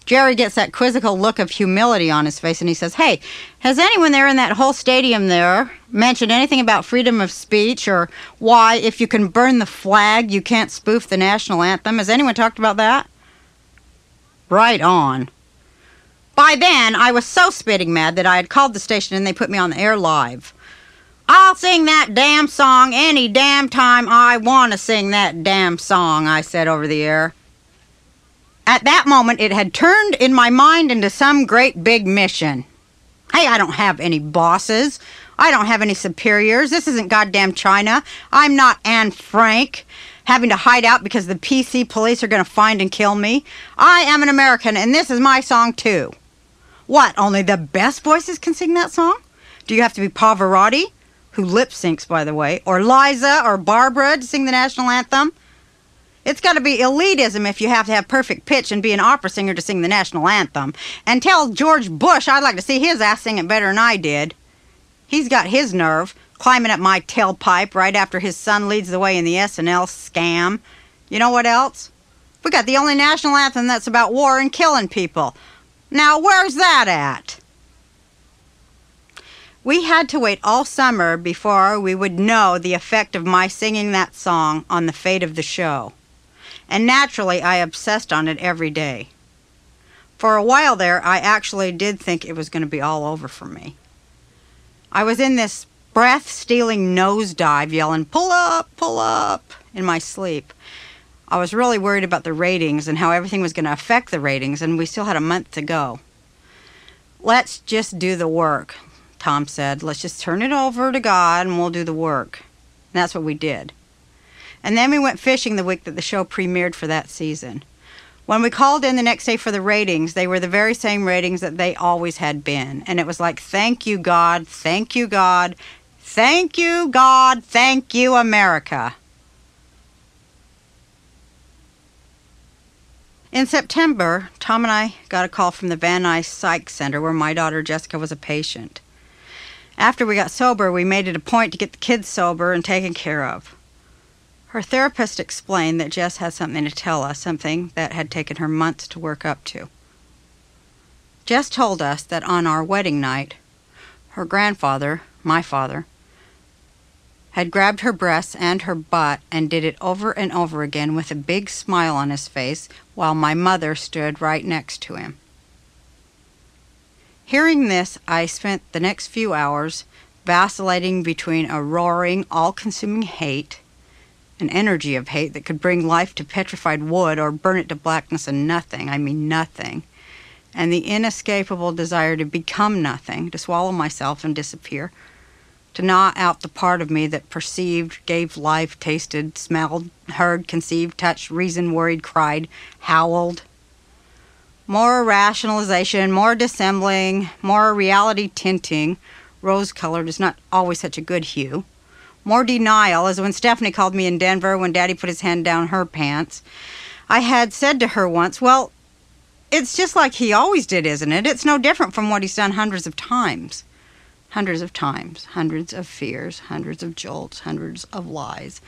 Jerry gets that quizzical look of humility on his face, and he says, "Hey, has anyone there in that whole stadium there mentioned anything about freedom of speech, or why, if you can burn the flag, you can't spoof the national anthem? Has anyone talked about that?" Right on. By then, I was so spitting mad that I had called the station and they put me on the air live. "I'll sing that damn song any damn time I want to sing that damn song," I said over the air. At that moment, it had turned in my mind into some great big mission. Hey, I don't have any bosses. I don't have any superiors. This isn't goddamn China. I'm not Anne Frank, having to hide out because the PC police are going to find and kill me. I am an American, and this is my song, too. What, only the best voices can sing that song? Do you have to be Pavarotti, who lip syncs, by the way, or Liza or Barbara to sing the national anthem? It's got to be elitism if you have to have perfect pitch and be an opera singer to sing the national anthem. And tell George Bush I'd like to see his ass sing it better than I did. He's got his nerve, climbing up my tailpipe right after his son leads the way in the SNL scam. You know what else? We got the only national anthem that's about war and killing people. Now, where's that at? We had to wait all summer before we would know the effect of my singing that song on the fate of the show. And naturally, I obsessed on it every day. For a while there, I actually did think it was going to be all over for me. I was in this breath-stealing nosedive yelling, pull up, in my sleep. I was really worried about the ratings and how everything was going to affect the ratings, and we still had a month to go. "Let's just do the work," Tom said. "Let's just turn it over to God and we'll do the work." And that's what we did. And then we went fishing the week that the show premiered for that season. When we called in the next day for the ratings, they were the very same ratings that they always had been. And it was like, thank you, God, thank you, God, thank you, God, thank you, America. In September, Tom and I got a call from the Van Nuys Psych Center where my daughter Jessica was a patient. After we got sober, we made it a point to get the kids sober and taken care of. Her therapist explained that Jess had something to tell us, something that had taken her months to work up to. Jess told us that on our wedding night, her grandfather, my father, had grabbed her breasts and her butt and did it over and over again with a big smile on his face while my mother stood right next to him. Hearing this, I spent the next few hours vacillating between a roaring, all-consuming hate, an energy of hate that could bring life to petrified wood or burn it to blackness and nothing, I mean nothing, and the inescapable desire to become nothing, to swallow myself and disappear, to gnaw out the part of me that perceived, gave life, tasted, smelled, heard, conceived, touched, reasoned, worried, cried, howled. More rationalization, more dissembling, more reality tinting. Rose-colored is not always such a good hue. More denial, as when Stephanie called me in Denver when Daddy put his hand down her pants. I had said to her once, well, it's just like he always did, isn't it? It's no different from what he's done hundreds of times. Hundreds of times, hundreds of fears, hundreds of jolts, hundreds of lies.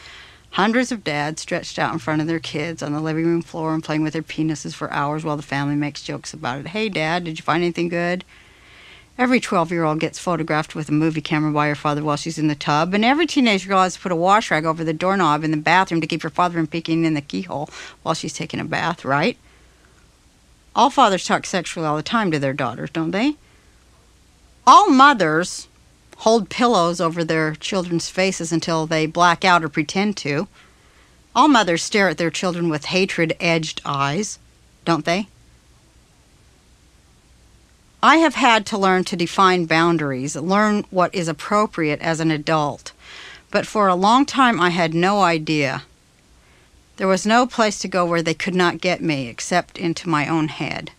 Hundreds of dads stretched out in front of their kids on the living room floor and playing with their penises for hours while the family makes jokes about it. Hey, Dad, did you find anything good? Every 12-year-old gets photographed with a movie camera by her father while she's in the tub, and every teenage girl has to put a wash rag over the doorknob in the bathroom to keep her father from peeking in the keyhole while she's taking a bath, right? All fathers talk sexually all the time to their daughters, don't they? All mothers hold pillows over their children's faces until they black out or pretend to. All mothers stare at their children with hatred-edged eyes, don't they? I have had to learn to define boundaries, learn what is appropriate as an adult. But for a long time I had no idea. There was no place to go where they could not get me except into my own head.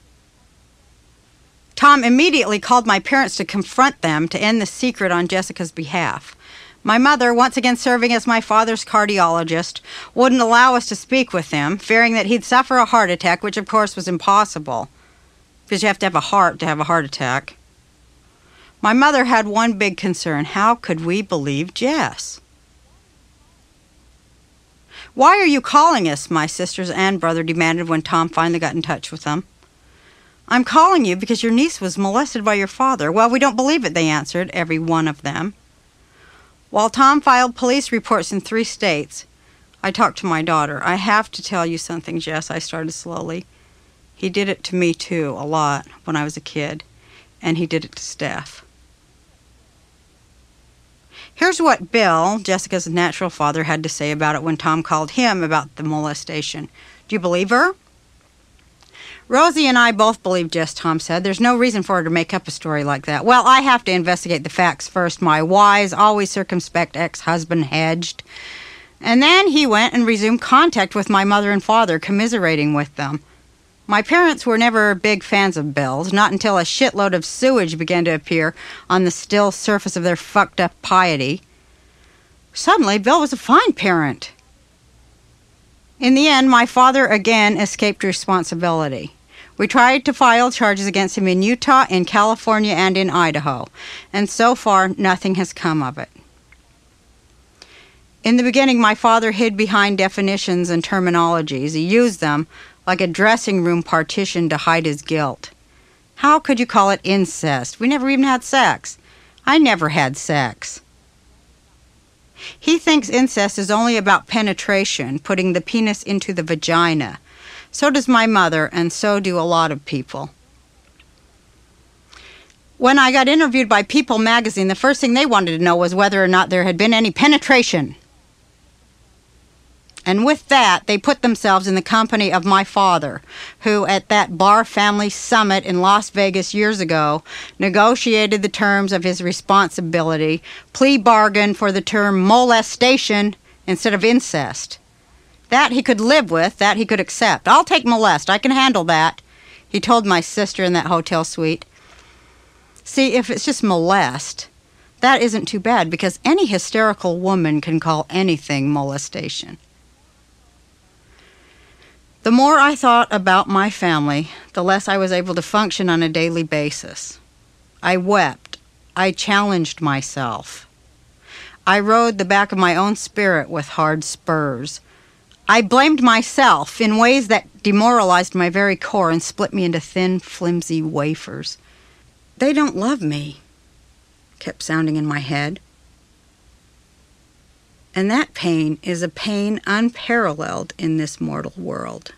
Tom immediately called my parents to confront them to end the secret on Jessica's behalf. My mother, once again serving as my father's cardiologist, wouldn't allow us to speak with him, fearing that he'd suffer a heart attack, which of course was impossible, because you have to have a heart to have a heart attack. My mother had one big concern: how could we believe Jess? "Why are you calling us?" my sisters and brother demanded when Tom finally got in touch with them. "I'm calling you because your niece was molested by your father." "Well, we don't believe it," they answered, every one of them. While Tom filed police reports in 3 states, I talked to my daughter. "I have to tell you something, Jess," I started slowly. "He did it to me, too, a lot, when I was a kid. And he did it to Steph." Here's what Bill, Jessica's natural father, had to say about it when Tom called him about the molestation. "Do you believe her?" "Rosie and I both believe Jess," Tom said. "There's no reason for her to make up a story like that." "Well, I have to investigate the facts first," my wise, always circumspect ex-husband hedged. And then he went and resumed contact with my mother and father, commiserating with them. My parents were never big fans of Bill's, not until a shitload of sewage began to appear on the still surface of their fucked-up piety. Suddenly, Bill was a fine parent. In the end, my father again escaped responsibility. We tried to file charges against him in Utah, in California, and in Idaho, and so far nothing has come of it. In the beginning, my father hid behind definitions and terminologies. He used them like a dressing room partition to hide his guilt. "How could you call it incest? We never even had sex." "I never had sex." He thinks incest is only about penetration, putting the penis into the vagina. So does my mother, and so do a lot of people. When I got interviewed by People magazine, the first thing they wanted to know was whether or not there had been any penetration. And with that, they put themselves in the company of my father, who at that Barr family summit in Las Vegas years ago negotiated the terms of his responsibility, plea bargained for the term molestation instead of incest. That he could live with, that he could accept. "I'll take molest, I can handle that," he told my sister in that hotel suite. See, if it's just molest, that isn't too bad, because any hysterical woman can call anything molestation. The more I thought about my family, the less I was able to function on a daily basis. I wept. I challenged myself. I rode the back of my own spirit with hard spurs. I blamed myself in ways that demoralized my very core and split me into thin, flimsy wafers. "They don't love me," kept sounding in my head. And that pain is a pain unparalleled in this mortal world.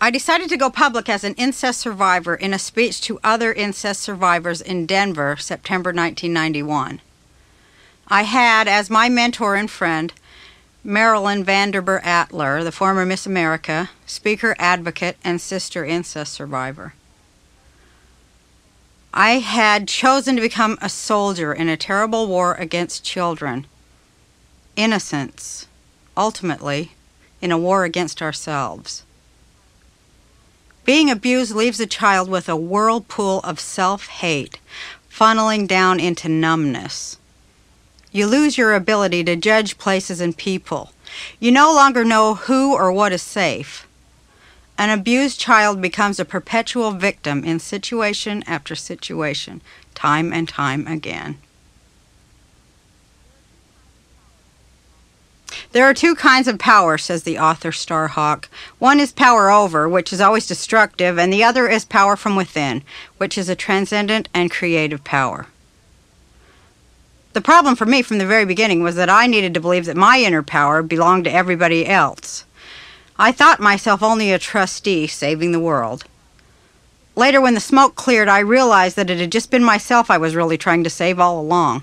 I decided to go public as an incest survivor in a speech to other incest survivors in Denver, September 1991. I had, as my mentor and friend, Marilyn Vanderber Atler, the former Miss America, speaker, advocate, and sister incest survivor. I had chosen to become a soldier in a terrible war against children, innocents, ultimately, in a war against ourselves. Being abused leaves a child with a whirlpool of self-hate, funneling down into numbness. You lose your ability to judge places and people. You no longer know who or what is safe. An abused child becomes a perpetual victim in situation after situation, time and time again. There are two kinds of power, says the author Starhawk. One is power over, which is always destructive, and the other is power from within, which is a transcendent and creative power. The problem for me from the very beginning was that I needed to believe that my inner power belonged to everybody else. I thought myself only a trustee saving the world. Later, when the smoke cleared, I realized that it had just been myself I was really trying to save all along.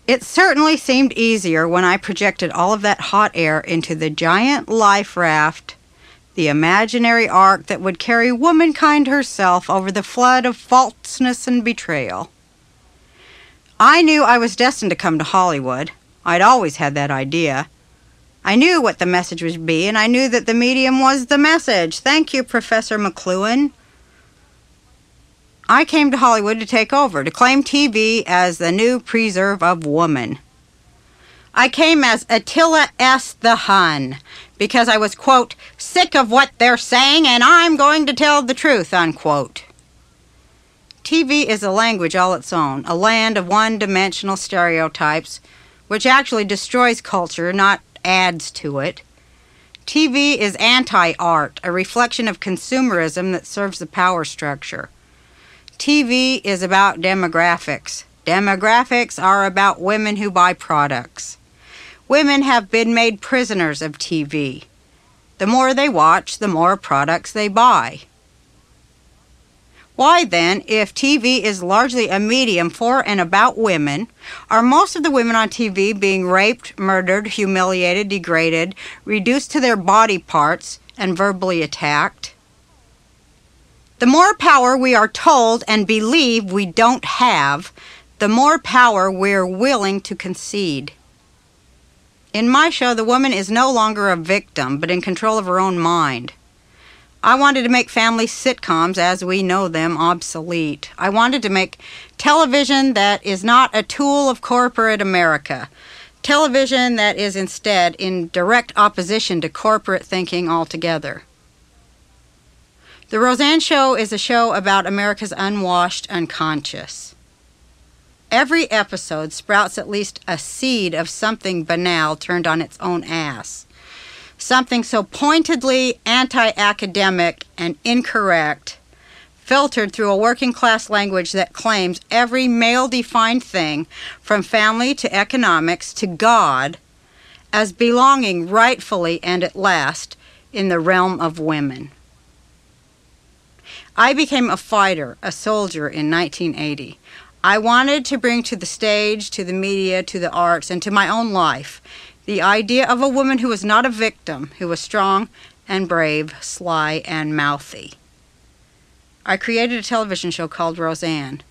It certainly seemed easier when I projected all of that hot air into the giant life raft, the imaginary ark that would carry womankind herself over the flood of falseness and betrayal. I knew I was destined to come to Hollywood. I'd always had that idea. I knew what the message would be, and I knew that the medium was the message. Thank you, Professor McLuhan. I came to Hollywood to take over, to claim TV as the new preserve of woman. I came as Attila S. the Hun, because I was, quote, sick of what they're saying, and I'm going to tell the truth, unquote. TV is a language all its own, a land of one-dimensional stereotypes, which actually destroys culture, not adds to it. TV is anti-art, a reflection of consumerism that serves the power structure. TV is about demographics. Demographics are about women who buy products. Women have been made prisoners of TV. The more they watch, the more products they buy. Why then, if TV is largely a medium for and about women, are most of the women on TV being raped, murdered, humiliated, degraded, reduced to their body parts, and verbally attacked? The more power we are told and believe we don't have, the more power we're willing to concede. In my show, the woman is no longer a victim, but in control of her own mind. I wanted to make family sitcoms as we know them obsolete. I wanted to make television that is not a tool of corporate America. Television that is instead in direct opposition to corporate thinking altogether. The Roseanne Show is a show about America's unwashed unconscious. Every episode sprouts at least a seed of something banal turned on its own ass. Something so pointedly anti-academic and incorrect, filtered through a working-class language that claims every male-defined thing, from family to economics to God, as belonging rightfully and at last in the realm of women. I became a fighter, a soldier in 1980. I wanted to bring to the stage, to the media, to the arts, and to my own life the idea of a woman who was not a victim, who was strong and brave, sly and mouthy. I created a television show called Roseanne,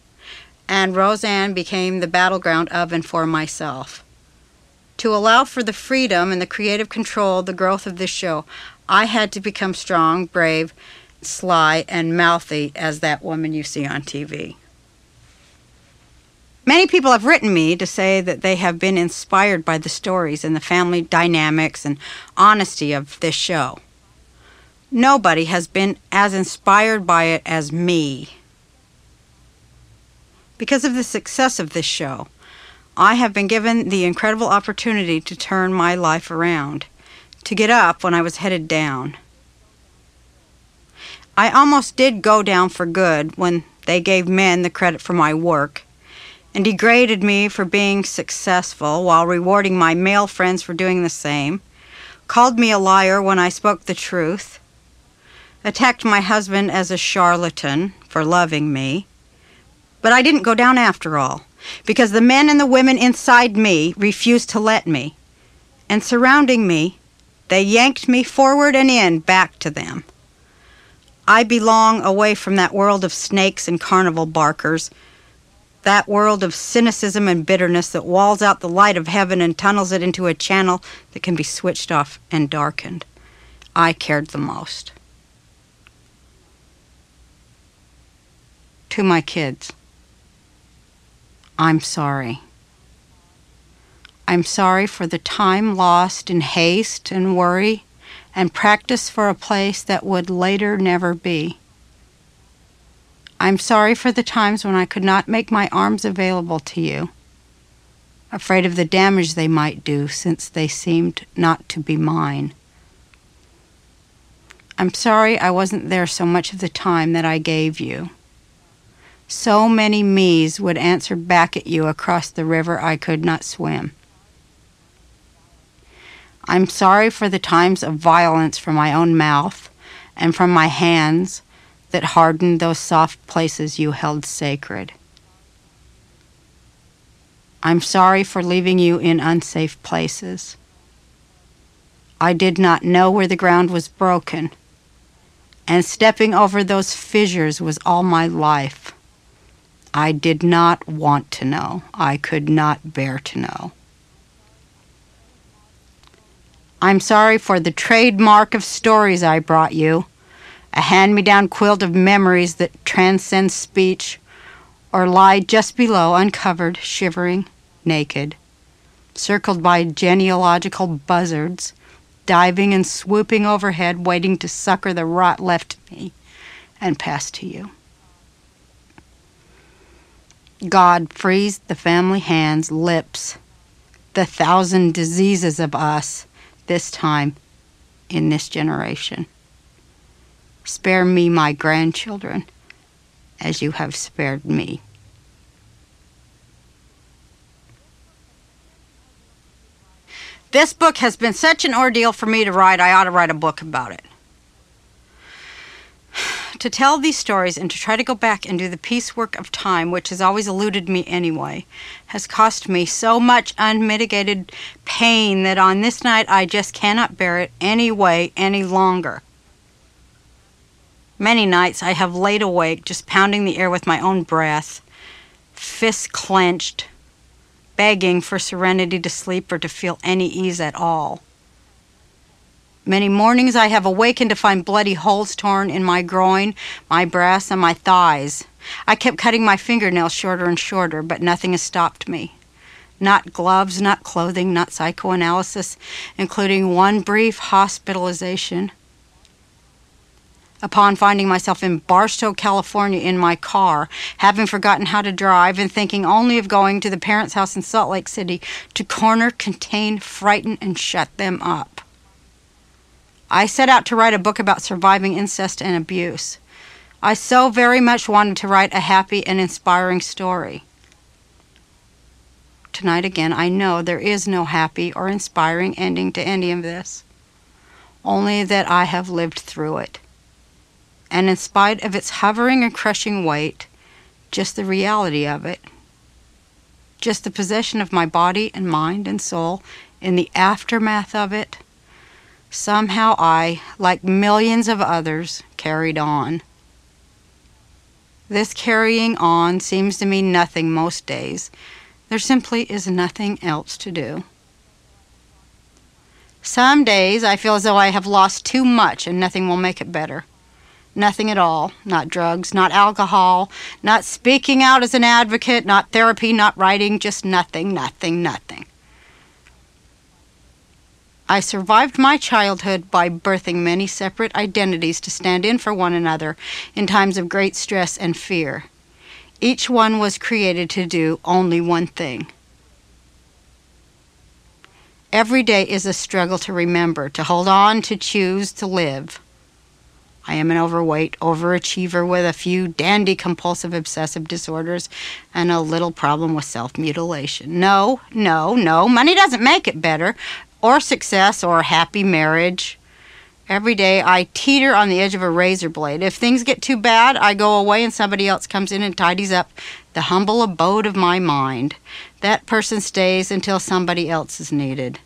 and Roseanne became the battleground of and for myself. To allow for the freedom and the creative control, the growth of this show, I had to become strong, brave, sly, and mouthy as that woman you see on TV. Many people have written me to say that they have been inspired by the stories and the family dynamics and honesty of this show. Nobody has been as inspired by it as me. Because of the success of this show, I have been given the incredible opportunity to turn my life around, to get up when I was headed down. I almost did go down for good when they gave men the credit for my work and degraded me for being successful while rewarding my male friends for doing the same, called me a liar when I spoke the truth, attacked my husband as a charlatan for loving me. But I didn't go down after all, because the men and the women inside me refused to let me. And surrounding me, they yanked me forward and in back to them. I belong away from that world of snakes and carnival barkers, that world of cynicism and bitterness that walls out the light of heaven and tunnels it into a channel that can be switched off and darkened. I cared the most. To my kids, I'm sorry. I'm sorry for the time lost in haste and worry and practice for a place that would later never be. I'm sorry for the times when I could not make my arms available to you. afraid of the damage they might do since they seemed not to be mine. I'm sorry I wasn't there so much of the time that I gave you. So many me's would answer back at you across the river I could not swim. I'm sorry for the times of violence from my own mouth and from my hands that hardened those soft places you held sacred. I'm sorry for leaving you in unsafe places. I did not know where the ground was broken, and stepping over those fissures was all my life. I did not want to know. I could not bear to know. I'm sorry for the trademark of stories I brought you, a hand-me-down quilt of memories that transcends speech, or lie just below, uncovered, shivering, naked, circled by genealogical buzzards, diving and swooping overhead, waiting to sucker the rot left to me and pass to you. God, freeze the family hands, lips, the thousand diseases of us, this time, in this generation. Spare me my grandchildren, as you have spared me. This book has been such an ordeal for me to write, I ought to write a book about it. To tell these stories and to try to go back and do the piecework of time, which has always eluded me anyway, has cost me so much unmitigated pain that on this night I just cannot bear it anyway any longer. Many nights I have laid awake just pounding the air with my own breath, fists clenched, begging for serenity to sleep or to feel any ease at all. Many mornings I have awakened to find bloody holes torn in my groin, my breasts, and my thighs. I kept cutting my fingernails shorter and shorter, but nothing has stopped me. Not gloves, not clothing, not psychoanalysis, including one brief hospitalization. Upon finding myself in Barstow, California in my car, having forgotten how to drive and thinking only of going to the parents' house in Salt Lake City to corner, contain, frighten, and shut them up. I set out to write a book about surviving incest and abuse. I so very much wanted to write a happy and inspiring story. Tonight again, I know there is no happy or inspiring ending to any of this, only that I have lived through it. And in spite of its hovering and crushing weight, just the reality of it, just the possession of my body and mind and soul in the aftermath of it, somehow I, like millions of others, carried on. This carrying on seems to mean nothing most days. There simply is nothing else to do. Some days I feel as though I have lost too much and nothing will make it better. Nothing at all. Not drugs, not alcohol, not speaking out as an advocate, not therapy, not writing, just nothing, nothing, nothing. I survived my childhood by birthing many separate identities to stand in for one another in times of great stress and fear. Each one was created to do only one thing. Every day is a struggle to remember, to hold on, to choose, to live. I am an overweight overachiever with a few dandy compulsive obsessive disorders and a little problem with self-mutilation. No, money doesn't make it better, or success, or a happy marriage. Every day I teeter on the edge of a razor blade. If things get too bad, I go away and somebody else comes in and tidies up the humble abode of my mind. That person stays until somebody else is needed.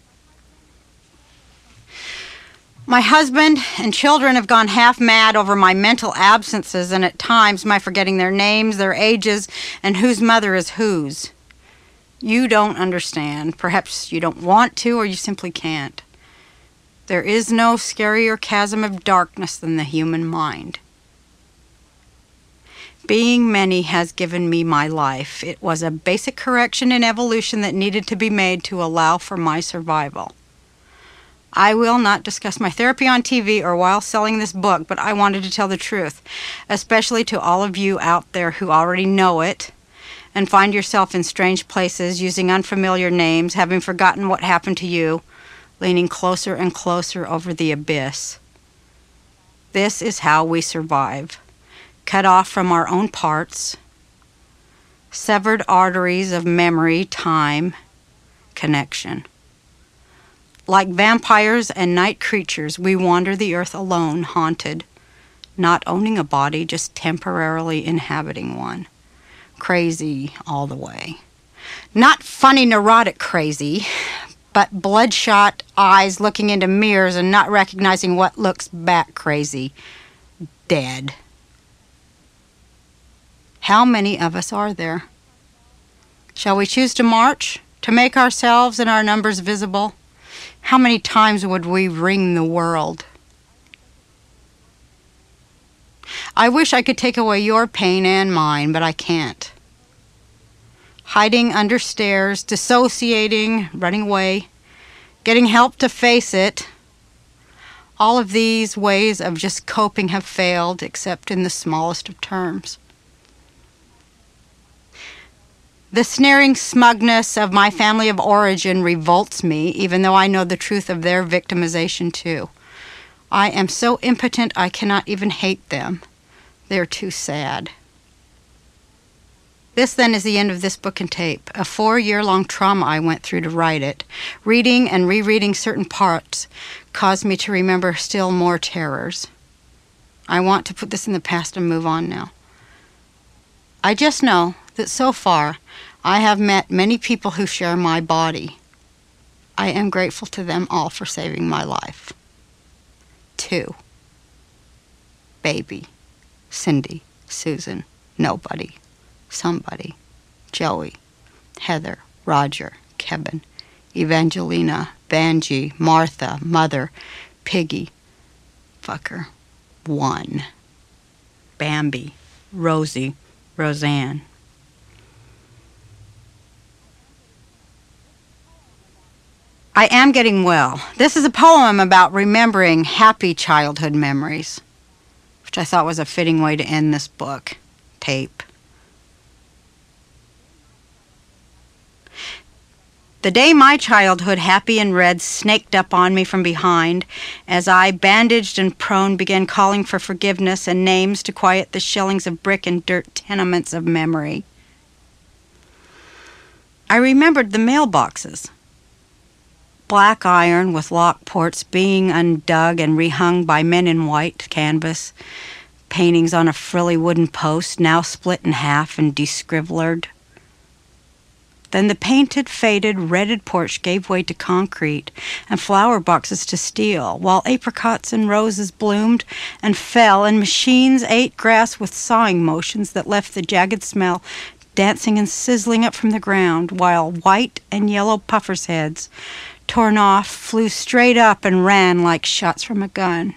My husband and children have gone half mad over my mental absences and at times my forgetting their names, their ages, and whose mother is whose. You don't understand. Perhaps you don't want to, or you simply can't. There is no scarier chasm of darkness than the human mind. Being many has given me my life. It was a basic correction in evolution that needed to be made to allow for my survival. I will not discuss my therapy on TV or while selling this book, but I wanted to tell the truth, especially to all of you out there who already know it, and find yourself in strange places, using unfamiliar names, having forgotten what happened to you, leaning closer and closer over the abyss. This is how we survive, cut off from our own parts, severed arteries of memory, time, connection. Like vampires and night creatures, we wander the earth alone, haunted, not owning a body, just temporarily inhabiting one. Crazy all the way. Not funny, neurotic crazy, but bloodshot eyes looking into mirrors and not recognizing what looks back crazy. Dead. How many of us are there? Shall we choose to march, to make ourselves and our numbers visible? How many times would we ring the world? I wish I could take away your pain and mine, but I can't. Hiding under stairs, dissociating, running away, getting help to face it. All of these ways of just coping have failed, except in the smallest of terms. The sneering smugness of my family of origin revolts me, even though I know the truth of their victimization too. I am so impotent I cannot even hate them. They're too sad. This then is the end of this book and tape, a 4-year-long trauma I went through to write it. Reading and rereading certain parts caused me to remember still more terrors. I want to put this in the past and move on now. I just know that so far I have met many people who share my body. I am grateful to them all for saving my life. 2. Baby, Cindy, Susan, nobody, somebody, Joey, Heather, Roger, Kevin, Evangelina, Banji, Martha, Mother, Piggy, Fucker, 1, Bambi, Rosie, Roseanne. I am getting well. This is a poem about remembering happy childhood memories, which I thought was a fitting way to end this book, tape. The day my childhood, happy and red, snaked up on me from behind, as I, bandaged and prone, began calling for forgiveness and names to quiet the shellings of brick and dirt tenements of memory. I remembered the mailboxes. Black iron with lock ports being undug and rehung by men in white canvas, paintings on a frilly wooden post now split in half and descrivellared. Then the painted, faded, redded porch gave way to concrete and flower boxes to steel, while apricots and roses bloomed and fell, and machines ate grass with sawing motions that left the jagged smell dancing and sizzling up from the ground, while white and yellow puffers' heads, torn off, flew straight up and ran like shots from a gun.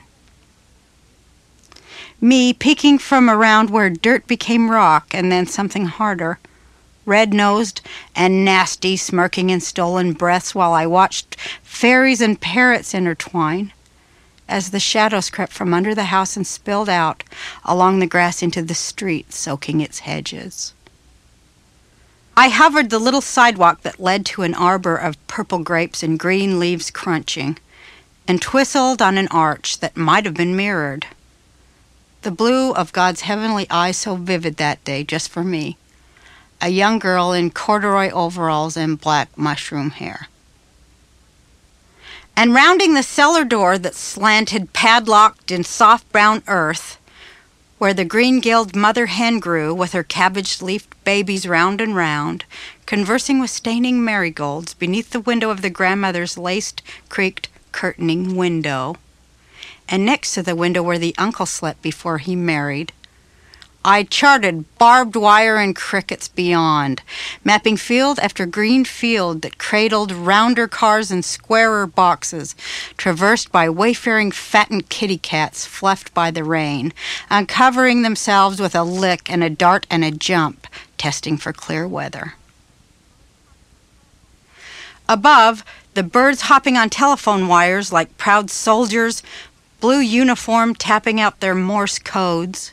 Me peeking from around where dirt became rock and then something harder, red-nosed and nasty, smirking in stolen breaths while I watched fairies and parrots intertwine as the shadows crept from under the house and spilled out along the grass into the street, soaking its hedges. I hovered the little sidewalk that led to an arbor of purple grapes and green leaves crunching, and twistled on an arch that might have been mirrored. The blue of God's heavenly eyes so vivid that day, just for me. A young girl in corduroy overalls and black mushroom hair. And rounding the cellar door that slanted padlocked in soft brown earth, where the green-gilled mother hen grew with her cabbage-leafed babies round and round, conversing with staining marigolds beneath the window of the grandmother's laced, creaked, curtaining window, and next to the window where the uncle slept before he married, I charted barbed wire and crickets beyond, mapping field after green field that cradled rounder cars and squarer boxes, traversed by wayfaring fattened kitty cats fluffed by the rain, uncovering themselves with a lick and a dart and a jump, testing for clear weather. Above, the birds hopping on telephone wires like proud soldiers, blue uniform tapping out their Morse codes.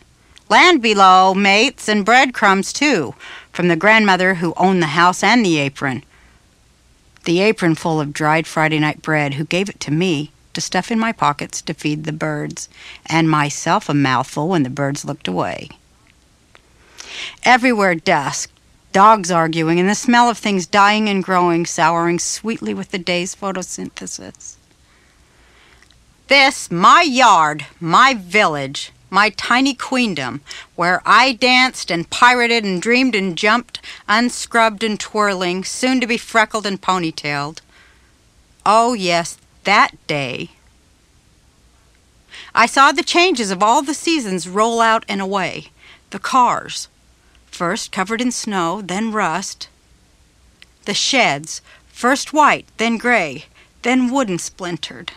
Land below, mates, and breadcrumbs, too. from the grandmother who owned the house and the apron. The apron full of dried Friday night bread, who gave it to me to stuff in my pockets to feed the birds, and myself a mouthful when the birds looked away. Everywhere dusk, dogs arguing, and the smell of things dying and growing, souring sweetly with the day's photosynthesis. This, my yard, my village, my tiny queendom, where I danced and pirated and dreamed and jumped, unscrubbed and twirling, soon to be freckled and ponytailed. Oh, yes, that day. I saw the changes of all the seasons roll out and away. The cars, first covered in snow, then rust. The sheds, first white, then gray, then wooden splintered.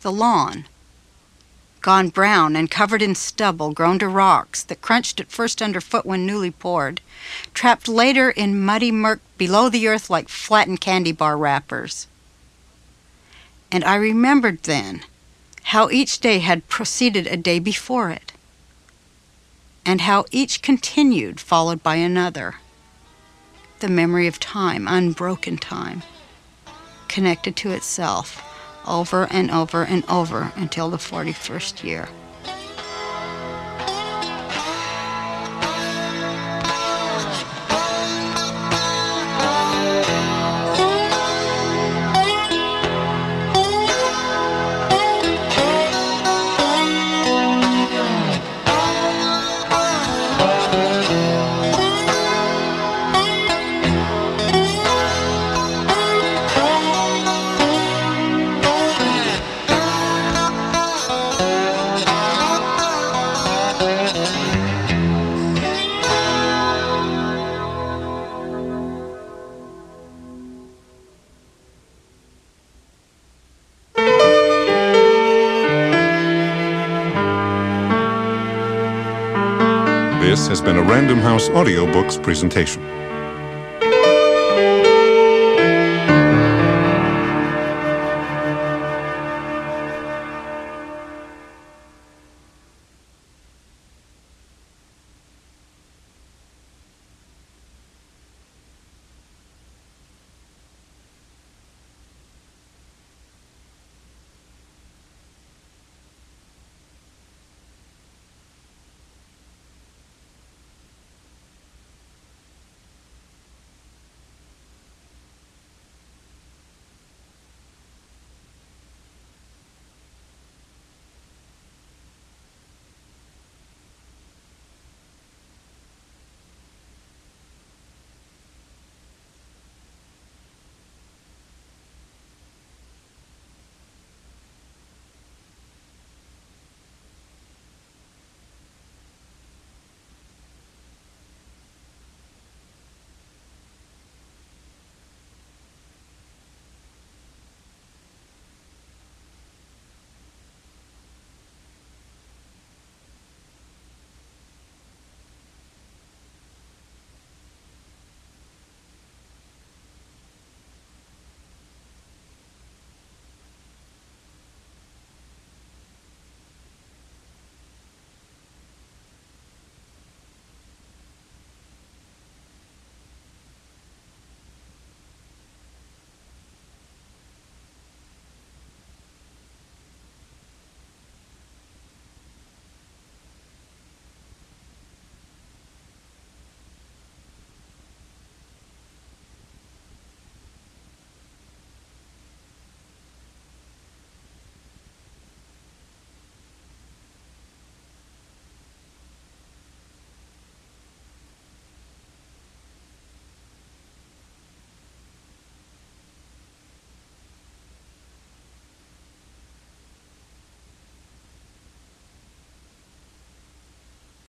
The lawn, gone brown and covered in stubble, grown to rocks that crunched at first underfoot when newly poured, trapped later in muddy murk below the earth like flattened candy bar wrappers. And I remembered then how each day had preceded a day before it, and how each continued, followed by another. The memory of time, unbroken time, connected to itself, over and over and over until the 41st year. This has been a Random House Audiobooks presentation.